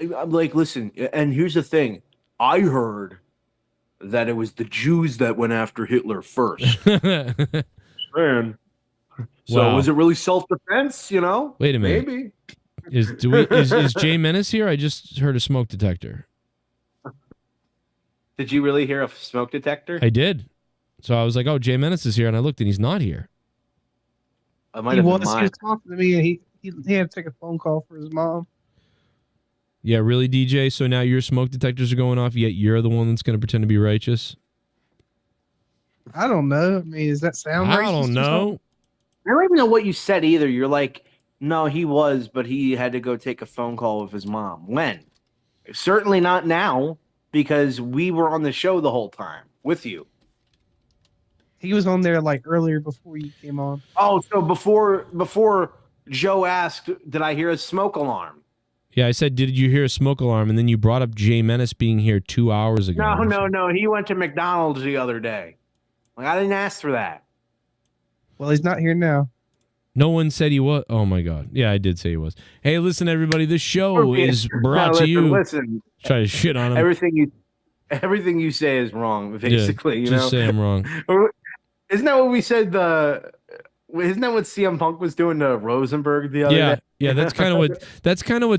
I'm like, listen, and here's the thing. I heard that it was the Jews that went after Hitler first. Man. So Wow. was it really self-defense, you know? Wait a minute. Maybe. Is Jay Menace here? I just heard a smoke detector. Did you really hear a smoke detector? I did. So I was like, oh, Jay Menace is here, and I looked and he's not here. I might He have was been mine. talking to me, and he had to take a phone call for his mom. Yeah, really, DJ? So now your smoke detectors are going off, yet you're the one that's going to pretend to be righteous? I don't know. I mean, does that sound racist? I don't know. I don't even know what you said either. You're like, no, he was, but he had to go take a phone call with his mom. When? Certainly not now, because we were on the show the whole time with you. He was on there like earlier before you came on. Oh, so before Joe asked, did I hear a smoke alarm? Yeah, I said, did you hear a smoke alarm? And then you brought up Jay Menace being here 2 hours ago. No. He went to McDonald's the other day. Like, I didn't ask for that. Well, he's not here now. No one said he was. Oh, my God. Yeah, I did say he was. Hey, listen, everybody. This show is brought to you. Listen. Try to shit on him. Everything you say is wrong, basically. Yeah, you just say I'm wrong. Isn't that what we said? Isn't that what CM Punk was doing to Rosenberg the other day? Yeah, that's kind of what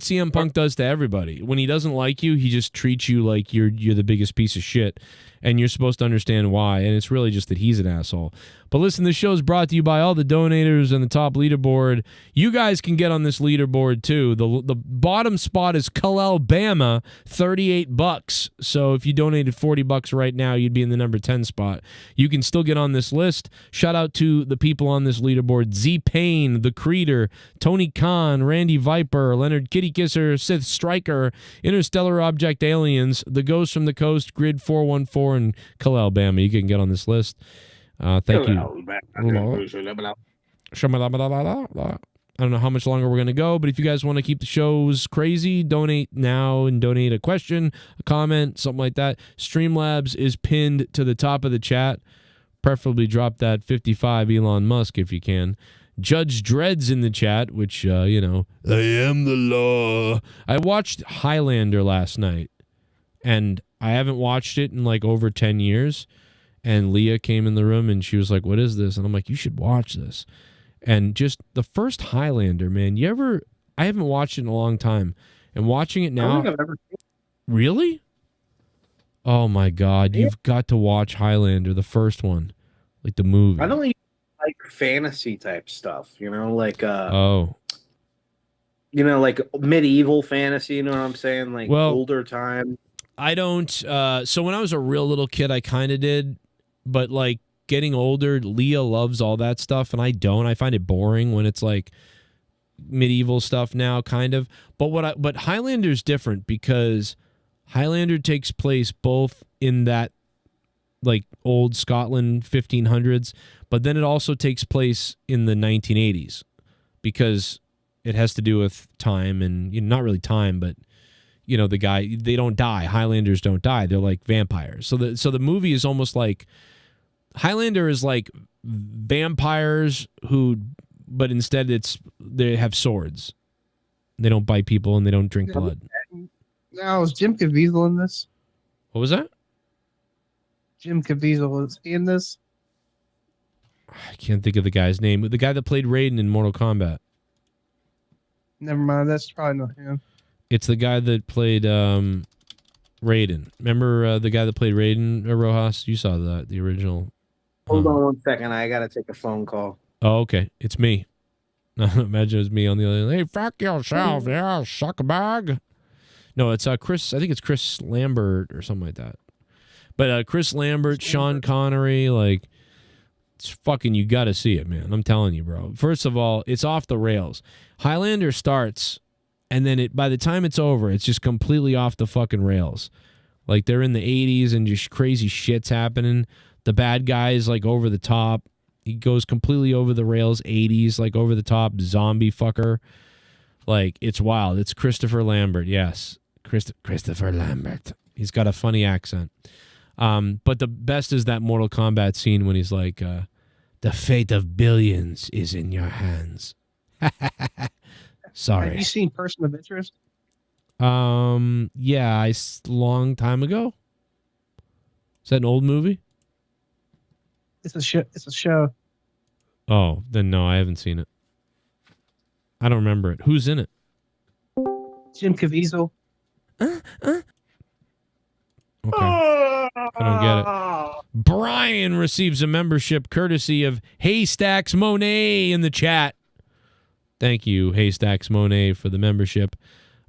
CM Punk does to everybody. When he doesn't like you, he just treats you like you're the biggest piece of shit, and you're supposed to understand why. And it's really just that he's an asshole. But listen, this show is brought to you by all the donators and the top leaderboard. You guys can get on this leaderboard too. The bottom spot is Alabama, $38. So if you donated $40 right now, you'd be in the number 10 spot. You can still get on this list. Shout out to the people on this leaderboard: Z Payne, The Creeder, Tony Khan, Randy Viper, Leonard Kitty Kisser, Sith Striker, Interstellar Object Aliens, The Ghost from the Coast, Grid 414, and Alabama. You can get on this list. Thank you. I don't know how much longer we're going to go, but if you guys want to keep the shows crazy, donate now and donate a question, a comment, something like that. Streamlabs is pinned to the top of the chat. Preferably drop that 55 Elon Musk if you can. Judge Dredd's in the chat, which, I am the law. I watched Highlander last night, and I haven't watched it in like over 10 years. And Leah came in the room and she was like, what is this? And I'm like, you should watch this. And just the first Highlander, man, I haven't watched it in a long time. And watching it now. I don't think I've ever seen it. Really? Oh my God. You've got to watch Highlander, the first one. Like the movie. I don't like fantasy type stuff, like like medieval fantasy, you know what I'm saying? Like older time. I don't so when I was a real little kid, I kind of did. But like getting older, Leah loves all that stuff, and I don't. I find it boring when it's like medieval stuff now, kind of. But Highlander's different because Highlander takes place both in that like old Scotland 1500s, but then it also takes place in the 1980s because it has to do with time and not really time, but they don't die. Highlanders don't die. They're like vampires. So the movie is almost like Highlander is like vampires but instead they have swords. They don't bite people and they don't drink blood. Now, is Jim Caviezel in this? What was that? Jim Caviezel, is he in this? I can't think of the guy's name. The guy that played Raiden in Mortal Kombat. Never mind. That's probably not him. It's the guy that played Raiden. Remember the guy that played Raiden, Rojas? You saw the original. Hold on 1 second. I got to take a phone call. Oh, okay. It's me. Imagine it was me on the other end. Hey, fuck yourself. Yeah, suck a bag. No, it's Chris. I think it's Chris Lambert or something like that. But Chris Lambert, Sean Connery, like, it's fucking, you got to see it, man. I'm telling you, bro. First of all, it's off the rails. Highlander starts, and then by the time it's over, it's just completely off the fucking rails. Like, they're in the 80s and just crazy shit's happening. The bad guy is, like, over the top. He goes completely over the rails, 80s, like over the top zombie fucker. Like, it's wild. It's Christopher Lambert, yes. Christopher Lambert. He's got a funny accent. But the best is that Mortal Kombat scene when he's like, the fate of billions is in your hands. Sorry. Have you seen Person of Interest? Yeah, long time ago. Is that an old movie? It's a show. It's a show. Oh, then no, I haven't seen it. I don't remember it. Who's in it? Jim Caviezel. Okay. I don't get it. Brian receives a membership courtesy of Haystacks Monet in the chat. Thank you, Haystacks Monet, for the membership.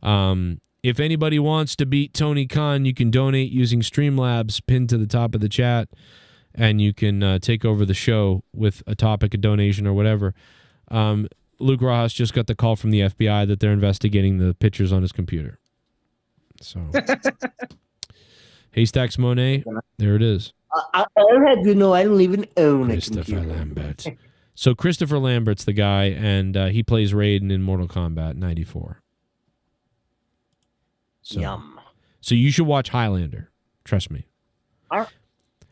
If anybody wants to beat Tony Khan, you can donate using Streamlabs pinned to the top of the chat, and you can take over the show with a topic, a donation, or whatever. Luke Rojas just got the call from the FBI that they're investigating the pictures on his computer. So, Haystacks Monet, there it is. I had to know I don't even own a computer. Christopher Lambert. So Christopher Lambert's the guy, and he plays Raiden in Mortal Kombat 94. So, Yum. So you should watch Highlander. Trust me.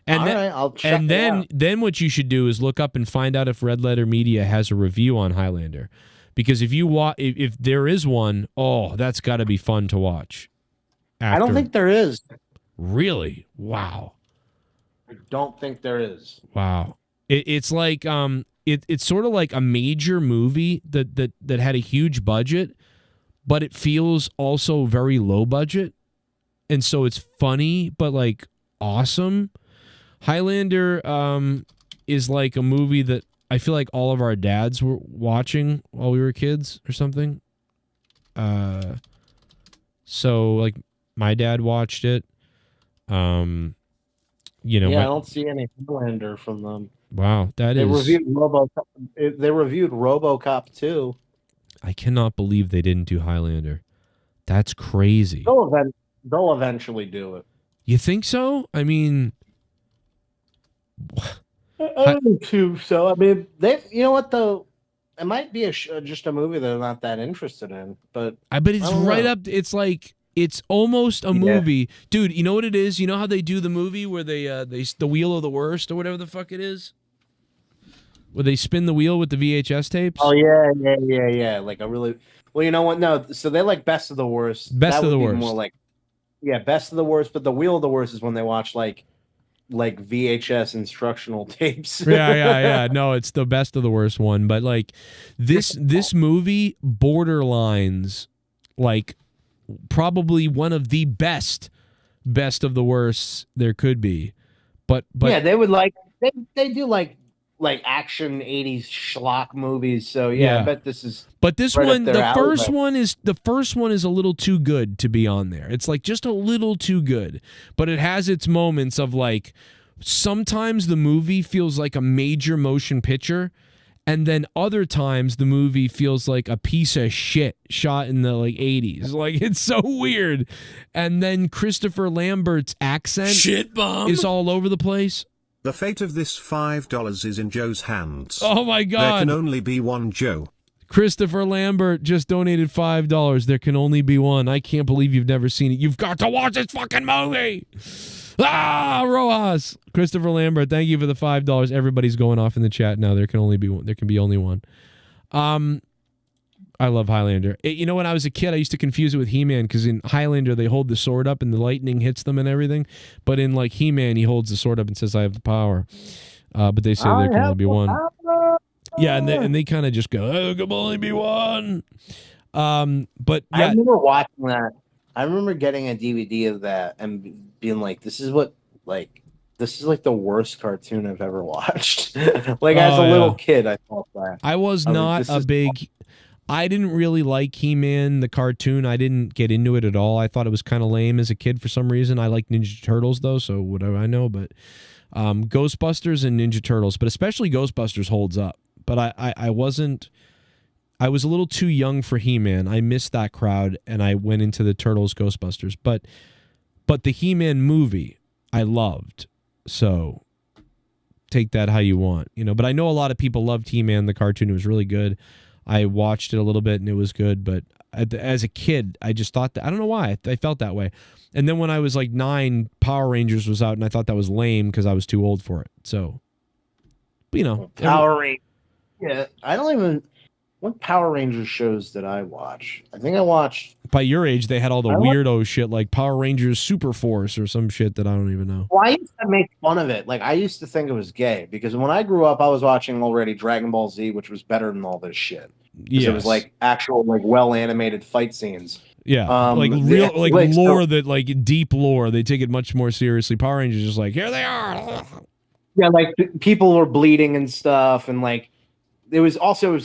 And then, I'll check and then what you should do is look up and find out if Red Letter Media has a review on Highlander, because if there is one, oh, that's got to be fun to watch. I don't think there is. Really? Wow. I don't think there is. Wow. It's like it's sort of like a major movie that had a huge budget, but it feels also very low budget, and so it's funny but like awesome. Highlander is like a movie that I feel like all of our dads were watching while we were kids or something. So like my dad watched it. You know, I don't see any Highlander from them. Wow, they reviewed RoboCop 2. I cannot believe they didn't do Highlander. That's crazy. They'll eventually do it. You think so? I mean, I don't think so. I mean, you know what though? It might be just a movie they're not that interested in, but it's right up. It's like it's almost a movie, dude. You know what it is? You know how they do the movie where they the wheel of the worst or whatever the fuck it is, where they spin the wheel with the VHS tapes. Oh yeah. Like a really well, you know what? No, so they like Best of the Worst. Best of the Worst. More like Best of the Worst. But the wheel of the worst is when they watch like VHS instructional tapes. Yeah. No, it's the Best of the Worst one. But like this movie borderlines like probably one of the best of the worst there could be. But yeah, they would they do like action 80s schlock movies. So yeah, I bet this is. But this right one, the first one is a little too good to be on there. It's like just a little too good, but it has its moments of like sometimes the movie feels like a major motion picture, and then other times the movie feels like a piece of shit shot in the like 80s. Like it's so weird. And then Christopher Lambert's accent is all over the place. The fate of this $5 is in Joe's hands. Oh my God. There can only be one Joe. Christopher Lambert just donated $5. There can only be one. I can't believe you've never seen it. You've got to watch this fucking movie. Rojas. Christopher Lambert, thank you for the $5. Everybody's going off in the chat now. There can only be one. There can be only one. I love Highlander. You know, when I was a kid, I used to confuse it with He-Man because in Highlander, they hold the sword up and the lightning hits them and everything. But in like He-Man, he holds the sword up and says, I have the power. But they say there can only be one. Yeah, and they kind of just go, there can only be one. But yeah. I remember watching that. I remember getting a DVD of that and being like, this is like the worst cartoon I've ever watched. Like as a little kid, I thought that. I was not a big... I didn't really like He-Man, the cartoon. I didn't get into it at all. I thought it was kind of lame as a kid for some reason. I liked Ninja Turtles, though, so whatever I know. But Ghostbusters and Ninja Turtles, but especially Ghostbusters holds up. But I wasn't... I was a little too young for He-Man. I missed that crowd, and I went into the Turtles, Ghostbusters. But the He-Man movie, I loved. So take that how you want, you know. But I know a lot of people loved He-Man, the cartoon. It was really good. I watched it a little bit and it was good, but as a kid, I just thought that, I don't know why, I felt that way. And then when I was like 9, Power Rangers was out and I thought that was lame because I was too old for it. So, you know. Power Rangers. Yeah, I don't even. What Power Rangers shows did I watch? I think I watched. By your age, they had all the weirdo shit like Power Rangers Super Force or some shit that I don't even know. Well, I used to make fun of it. Like, I used to think it was gay because when I grew up, I was watching already Dragon Ball Z, which was better than all this shit. Yes. It was like actual, like, well animated fight scenes. Yeah, like real, like lore that, like deep lore. They take it much more seriously. Power Rangers just like, here they are. Yeah, like people were bleeding and stuff, and like it was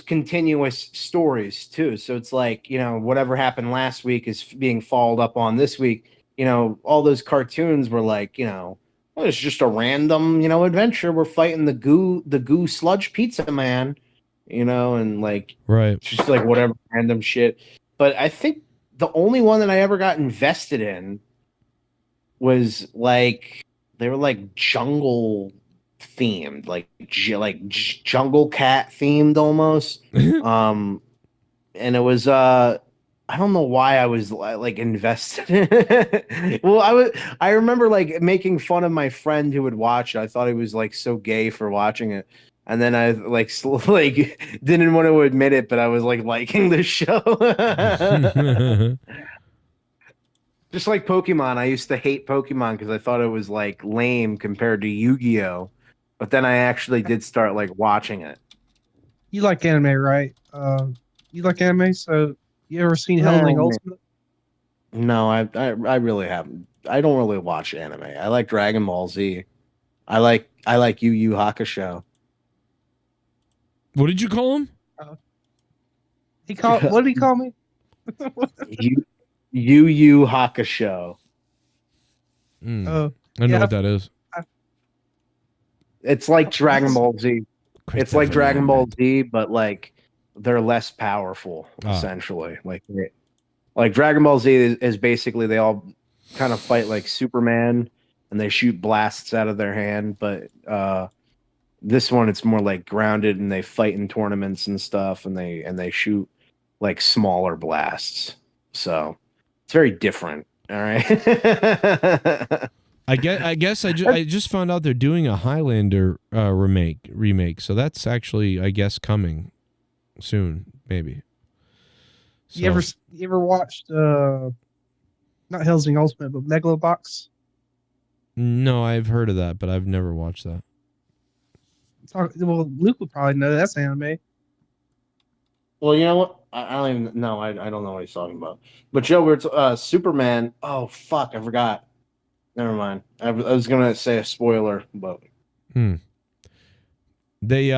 continuous stories too. So it's like, you know, whatever happened last week is being followed up on this week. You know, all those cartoons were like, you know, well, it's just a random, you know, adventure. We're fighting the goo sludge pizza man, you know, and like right, just like whatever random shit. But I think the only one that I ever got invested in was like they were like jungle themed, like jungle cat themed almost. And it was I don't know why I was like invested. Well, I remember like making fun of my friend who would watch it. I thought he was like so gay for watching it. And then I like didn't want to admit it, but I was like liking the show. Just like Pokemon, I used to hate Pokemon because I thought it was like lame compared to Yu-Gi-Oh! But then I actually did start like watching it. You like anime, right? You like anime, so you ever seen Hellsing Ultimate? No, I really haven't. I don't really watch anime. I like Dragon Ball Z. I like Yu Yu Hakusho. What did you call him? What did he call me? Yu Yu Hakusho. I know what that is. It's like Dragon Ball Z. It's like Dragon Ball Z, but like they're less powerful, essentially. Like Dragon Ball Z is basically they all kind of fight like Superman, and they shoot blasts out of their hand. But this one, it's more like grounded, and they fight in tournaments and stuff, and they shoot like smaller blasts. So it's very different. All right. I guess I just found out they're doing a Highlander remake, so that's actually, I guess, coming soon, maybe. So. You ever watched not Hellsing Ultimate, but Megalobox? No, I've heard of that, but I've never watched that. Well, Luke would probably know that's anime. Well, you know what? I don't even know. I don't know what he's talking about. But Joe, we're Superman. Oh fuck, I forgot. Never mind. I was gonna say a spoiler, but they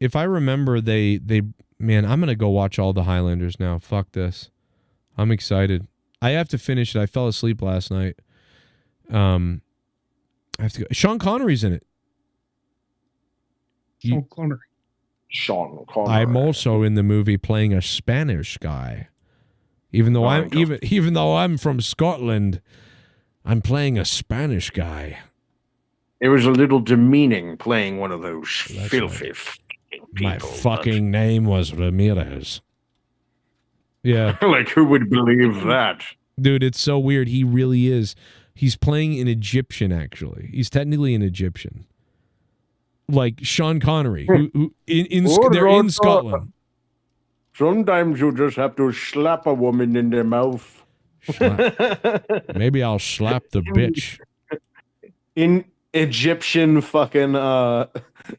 if I remember, they man, I'm gonna go watch all the Highlanders now. Fuck this. I'm excited. I have to finish it. I fell asleep last night. I have to go. Sean Connery's in it. Sean Connery. I'm also in the movie playing a Spanish guy. Even though I'm from Scotland, I'm playing a Spanish guy. It was a little demeaning playing one of those filthy people. My fucking name was Ramirez. Yeah. Like, who would believe that? Dude, it's so weird. He really is. He's playing an Egyptian, actually. He's technically an Egyptian. Like Sean Connery, who they're in Scotland. Sometimes you just have to slap a woman in the mouth. Maybe I'll slap the bitch. In Egyptian fucking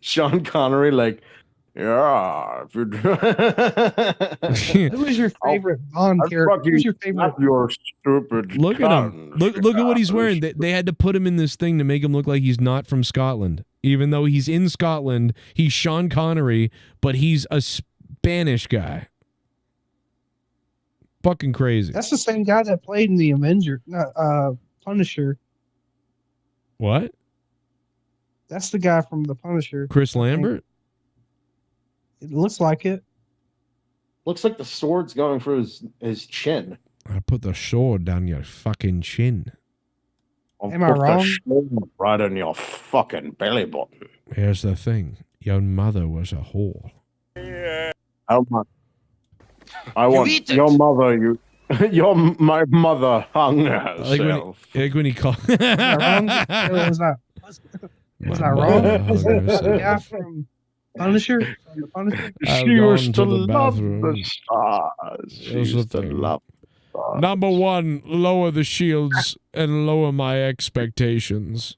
Sean Connery, like, yeah. Who was your favorite Bond character? Who's your favorite? Your stupid. Look at him. Look at what he's wearing. They had to put him in this thing to make him look like he's not from Scotland. Even though he's in Scotland, he's Sean Connery, but he's a Spanish guy. Fucking crazy. That's the same guy that played in the Punisher. What? That's the guy from the Punisher. Chris Lambert? It looks like it. Looks like the sword's going through his chin. I put the sword down your fucking chin. Am I wrong? Right on your fucking belly button. Here's the thing. Your mother was a whore. I want your mother. My mother hung herself. Like when he called. Was I wrong? Was that the guy from Punisher? From the Punisher? She used to love the stars. She Here's the used to thing. love the stars. Number one, lower the shields and lower my expectations.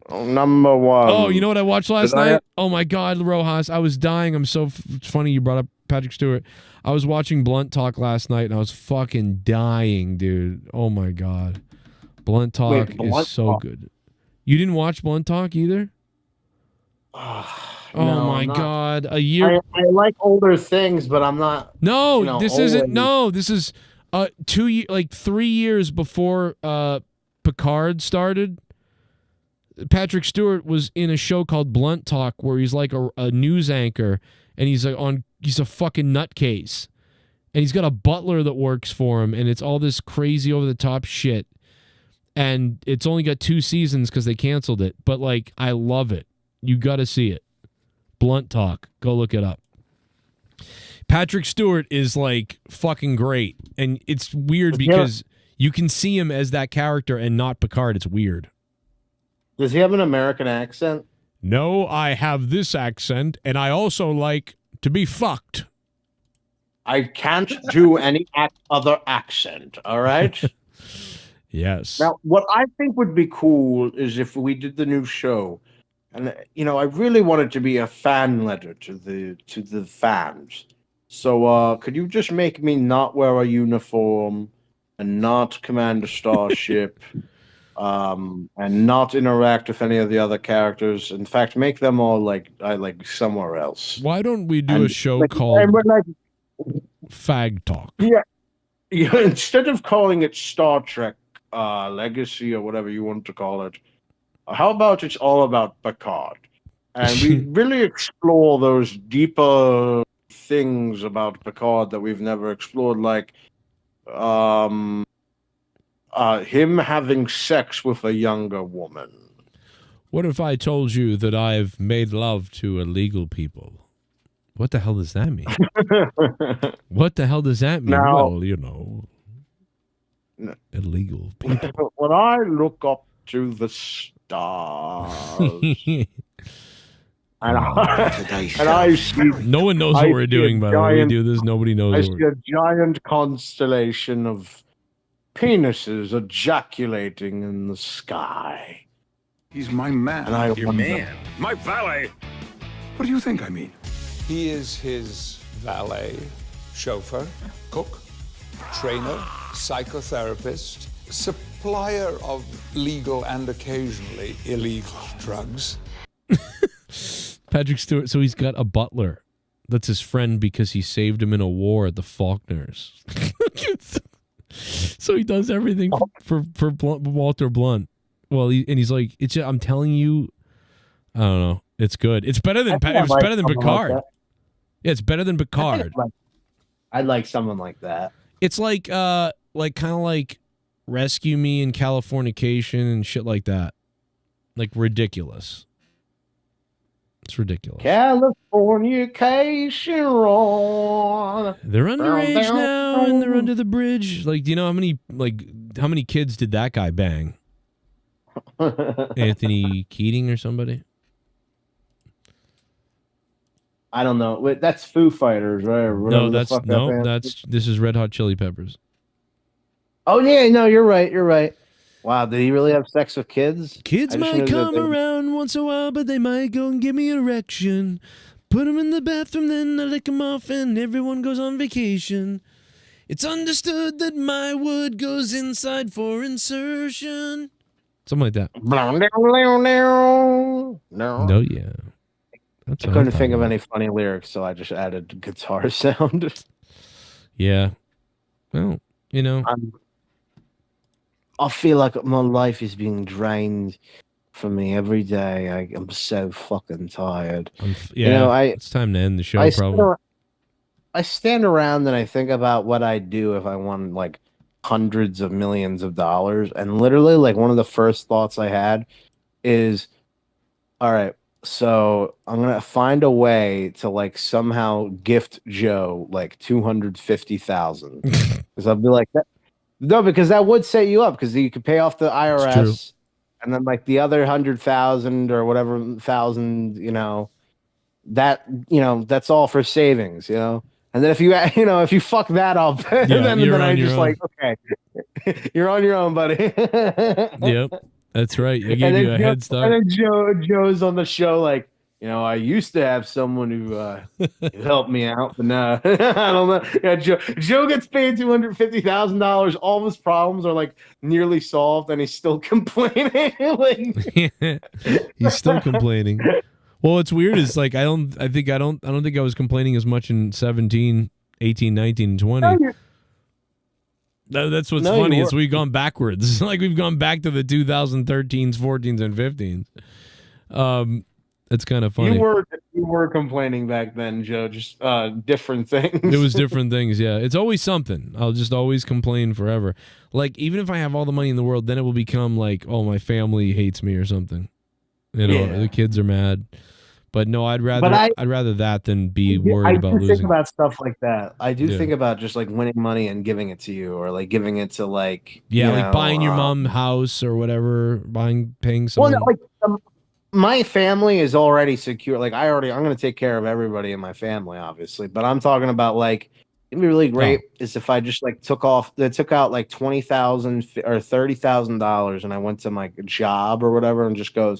Number one. Oh, you know what I watched last Did I- night? Oh my God, Rojas, I was dying. I'm so it's funny you brought up Patrick Stewart. I was watching Blunt Talk last night and I was fucking dying, dude. Oh my God, Blunt Talk is Blunt so Talk? good. You didn't watch Blunt Talk either? No, Oh my I'm not. God, a year. I like older things, but I'm not. No, you know, this old isn't. and- No, this is 3 years before Picard started. Patrick Stewart was in a show called Blunt Talk where he's like a news anchor and he's a fucking nutcase. And he's got a butler that works for him and it's all this crazy over the top shit. And it's only got 2 seasons because they canceled it. But like, I love it. You got to see it. Blunt Talk. Go look it up. Patrick Stewart is like fucking great. And it's weird because you can see him as that character and not Picard. It's weird. Does he have an American accent? No, I have this accent, and I also like to be fucked. I can't do any other accent, all right? Yes. Now, what I think would be cool is if we did the new show, and I really want it to be a fan letter to the fans. So, could you just make me not wear a uniform and not command a starship? And not interact with any of the other characters. In fact, make them all like somewhere else. Why don't we do a show called Fag Talk? Yeah, instead of calling it Star Trek Legacy or whatever you want to call it, how about it's all about Picard? And we really explore those deeper things about Picard that we've never explored, like him having sex with a younger woman. What if I told you that I've made love to illegal people? What the hell does that mean? What the hell does that mean? Now- Well, illegal people. When I look up to the stars, and I see, No one knows what we're doing, by the way. We do this, nobody knows I what see we're a giant constellation of penises ejaculating in the sky. He's my man. And I Your wonder- man. My valet. What do you think I mean? He is his valet, chauffeur, cook, trainer, psychotherapist, supplier of legal and occasionally illegal drugs. Patrick Stewart, so he's got a butler that's his friend because he saved him in a war at the Faulkners. So he does everything for Walter Blunt. Well, he's like, I'm telling you, I don't know. It's good. It's better than Picard. Yeah, it's better than Picard. I'd like someone like that. It's like kind of like Rescue Me and Californication and shit like that. Like ridiculous. It's ridiculous. Californication on. They're underage now and they're under the bridge. Like, do you know how many kids did that guy bang? Anthony Keating or somebody? I don't know. Wait, that's Foo Fighters, right? Or whatever No, the fuck that band is. this is Red Hot Chili Peppers. Oh yeah, no, you're right. You're right. Wow, did he really have sex with kids? Kids I just might knew that come they- around once in a while, but they might go and give me an erection. Put them in the bathroom, then I lick them off, and everyone goes on vacation. It's understood that my wood goes inside for insertion. Something like that. No, yeah. That's I what couldn't I'm think of talking any funny lyrics, so I just added guitar sound. about. Yeah. Well, I feel like my life is being drained from me every day. I'm so fucking tired. Yeah, it's time to end the show, I probably. I stand around and I think about what I'd do if I won like hundreds of millions of dollars. And literally, like, one of the first thoughts I had is, all right, so I'm going to find a way to, like, somehow gift Joe, like, $250,000. Because I'll be like, no, because that would set you up, because you could pay off the IRS, and then, like, the other 100,000 or whatever thousand, you know, that's all for savings, you know. And then if you fuck that up, then I just like, okay, you're on your own, buddy. Yep, that's right. I gave you a head start. And then Joe's on the show, like, you know, I used to have someone who helped me out, but now I don't know. Yeah, Joe gets paid $250,000. All of his problems are like nearly solved, and he's still complaining. He's still complaining. Well, what's weird is, like, I don't think I was complaining as much in 17, 18, 19, and 20. That's what's funny is we've gone backwards. Like, we've gone back to the 2013s, 14s, and 15s. It's kind of funny. You were complaining back then, Joe. Just different things. It was different things. Yeah, it's always something. I'll just always complain forever. Like, even if I have all the money in the world, then it will become like, oh, my family hates me or something. You know, the kids are mad. But no, I'd rather that than be worried about losing. I do think about stuff like that. I do think about just like winning money and giving it to you, or like giving it to like buying your mom house or whatever, paying someone. Well, no, like my family is already secure. Like I'm going to take care of everybody in my family, obviously. But I'm talking about like it'd be really great is if I just like took out like $20,000 or $30,000 and I went to like a job or whatever and just go,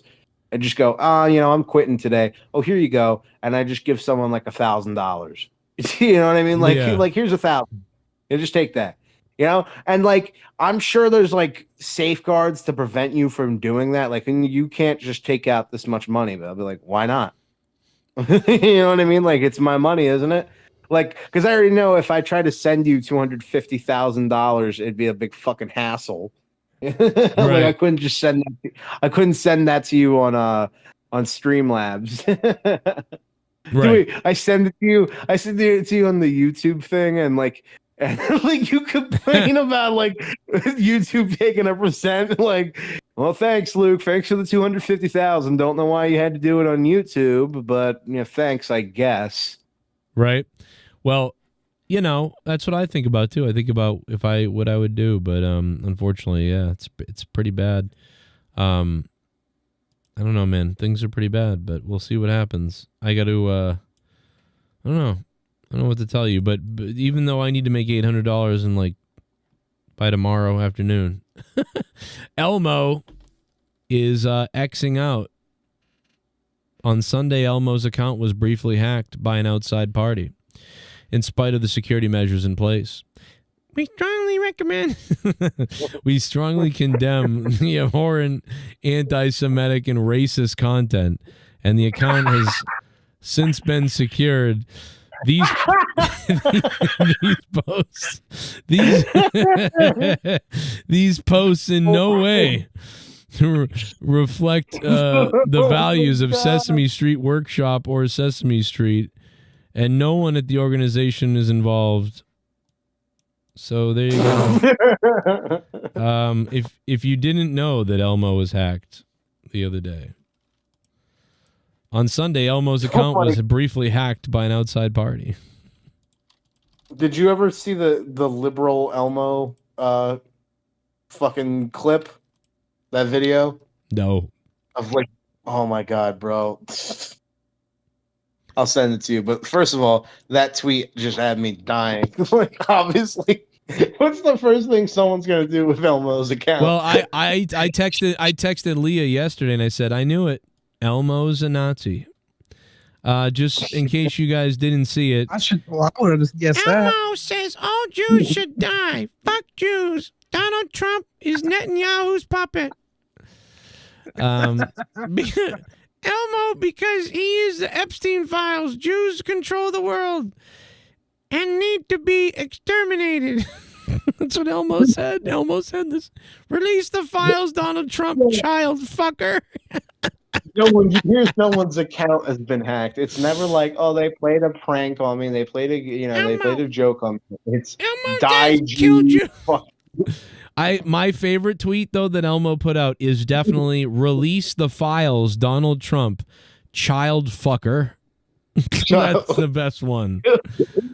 I'm quitting today. Oh, here you go. And I just give someone like $1,000. You know what I mean? Like, here's $1,000. You just take that, you know? And like, I'm sure there's like safeguards to prevent you from doing that. Like, and you can't just take out this much money, but I'll be like, why not? You know what I mean? Like, it's my money, isn't it? Like, because I already know if I try to send you $250,000, it'd be a big fucking hassle. Like I couldn't just send that. I couldn't send that to you on Streamlabs. Right. Dude, I send it to you. I send it to you on the YouTube thing, and like you complain about like YouTube taking a percent. Like, well, thanks, Luke. Thanks for the 250,000. Don't know why you had to do it on YouTube, but thanks, I guess. Right. Well, you know, that's what I think about too. I think about what I would do, but unfortunately, yeah, it's pretty bad. I don't know, man. Things are pretty bad, but we'll see what happens. I got to I don't know. I don't know what to tell you, but even though I need to make $800 in like by tomorrow afternoon, Elmo is Xing out. On Sunday, Elmo's account was briefly hacked by an outside party. In spite of the security measures in place, we strongly recommend. We strongly condemn the abhorrent, anti-Semitic, and racist content, and the account has since been secured. These posts in no way reflect the values of Sesame Street Workshop or Sesame Street. And no one at the organization is involved. So there you go. If you didn't know that Elmo was hacked the other day. On Sunday, Elmo's account was briefly hacked by an outside party. Did you ever see the liberal Elmo fucking clip? That video? No. Of like, oh my God, bro. I'll send it to you. But first of all, that tweet just had me dying. Like, obviously, what's the first thing someone's gonna do with Elmo's account? Well, I texted Leah yesterday and I said, I knew it. Elmo's a Nazi. Just in case you guys didn't see it. I would have guessed that. Elmo says all Jews should die. Fuck Jews. Donald Trump is Netanyahu's puppet. Elmo, because he is the Epstein files. Jews control the world and need to be exterminated. That's what Elmo said. Elmo said this. Release the files, Donald Trump, child fucker. Here's no one's account has been hacked. It's never like, oh, they played a prank on me. They played a, they played a joke on me. It's Elmo die killed you. Fuck My favorite tweet though that Elmo put out is definitely release the files, Donald Trump, child fucker. That's the best one.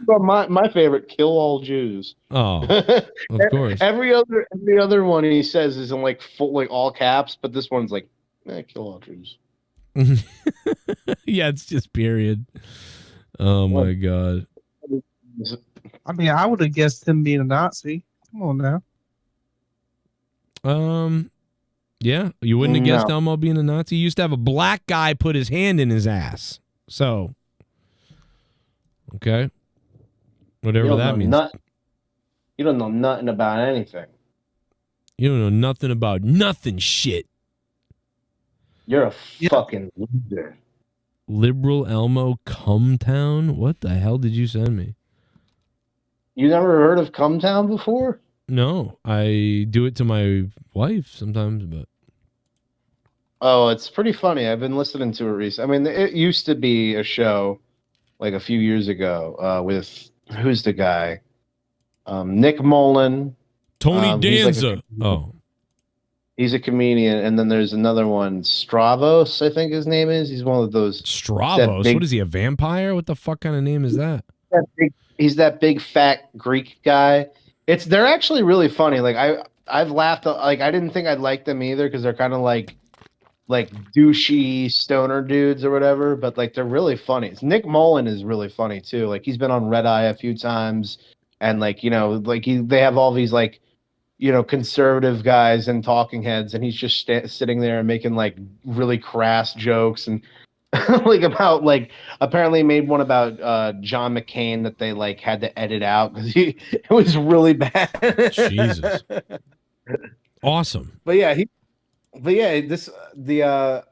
But my favorite, kill all Jews. Oh, of course. Every other one he says is in like full, like all caps, but this one's like, kill all Jews. Yeah, it's just period. Oh my god. I mean, I would have guessed him being a Nazi. Come on now. Yeah, you wouldn't have guessed Elmo being a Nazi. He used to have a black guy put his hand in his ass. So, okay, whatever that means. You don't know nothing about anything. You don't know nothing about nothing. Shit. You're a fucking loser. Liberal Elmo Cumtown? What the hell did you send me? You never heard of Cumtown before? No, I do it to my wife sometimes, but oh, it's pretty funny. I've been listening to it recently. I mean, it used to be a show like a few years ago with who's the guy? Nick Mullen, Tony Danza. He's a comedian, and then there's another one, Stravos, I think his name is. He's one of those. Stravos? What is he, a vampire? What the fuck kind of name is that? He's that big fat Greek guy. They're actually really funny. Like I've laughed. Like I didn't think I'd like them either because they're kind of like douchey stoner dudes or whatever. But like they're really funny. Nick Mullen is really funny too. Like he's been on Red Eye a few times, and like they have all these like conservative guys and talking heads, and he's just sitting there and making like really crass jokes and like about like apparently made one about John McCain that they like had to edit out because it was really bad. Jesus. Awesome. But yeah, the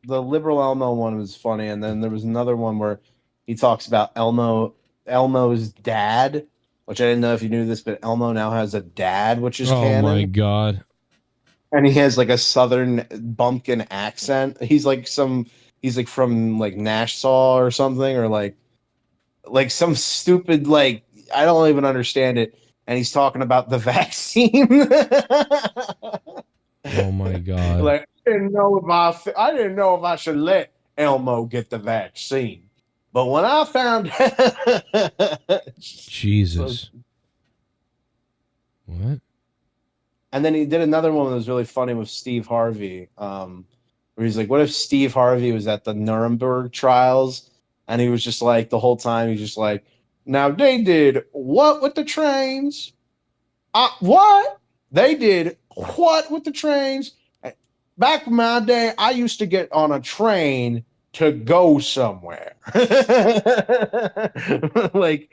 liberal Elmo one was funny, and then there was another one where he talks about Elmo's dad, which I didn't know if you knew this, but Elmo now has a dad, which is canon. Oh my god. And he has like a southern bumpkin accent. He's like from like Nassau or something, or like some stupid, like I don't even understand it. And he's talking about the vaccine. Oh my god! Like I didn't know if I should let Elmo get the vaccine, but when I found Jesus, what? And then he did another one that was really funny with Steve Harvey. Where he's like, what if Steve Harvey was at the Nuremberg trials? And he was just like, the whole time, he's just like, now they did what with the trains? What? They did what with the trains? Back in my day, I used to get on a train to go somewhere. Like,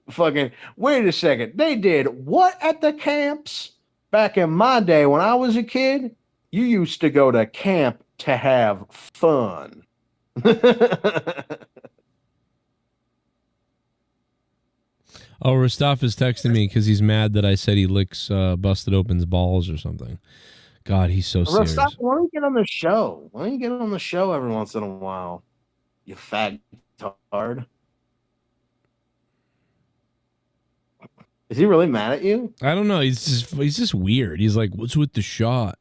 fucking, wait a second. They did what at the camps? Back in my day when I was a kid, you used to go to camp to have fun. Oh, Rostov is texting me because he's mad that I said he licks Busted Open's balls or something. God, he's so serious. Rostov, why don't you get on the show? Why don't you get on the show every once in a while? You fat tard. Is he really mad at you? I don't know. He's just weird. He's like, what's with the shot?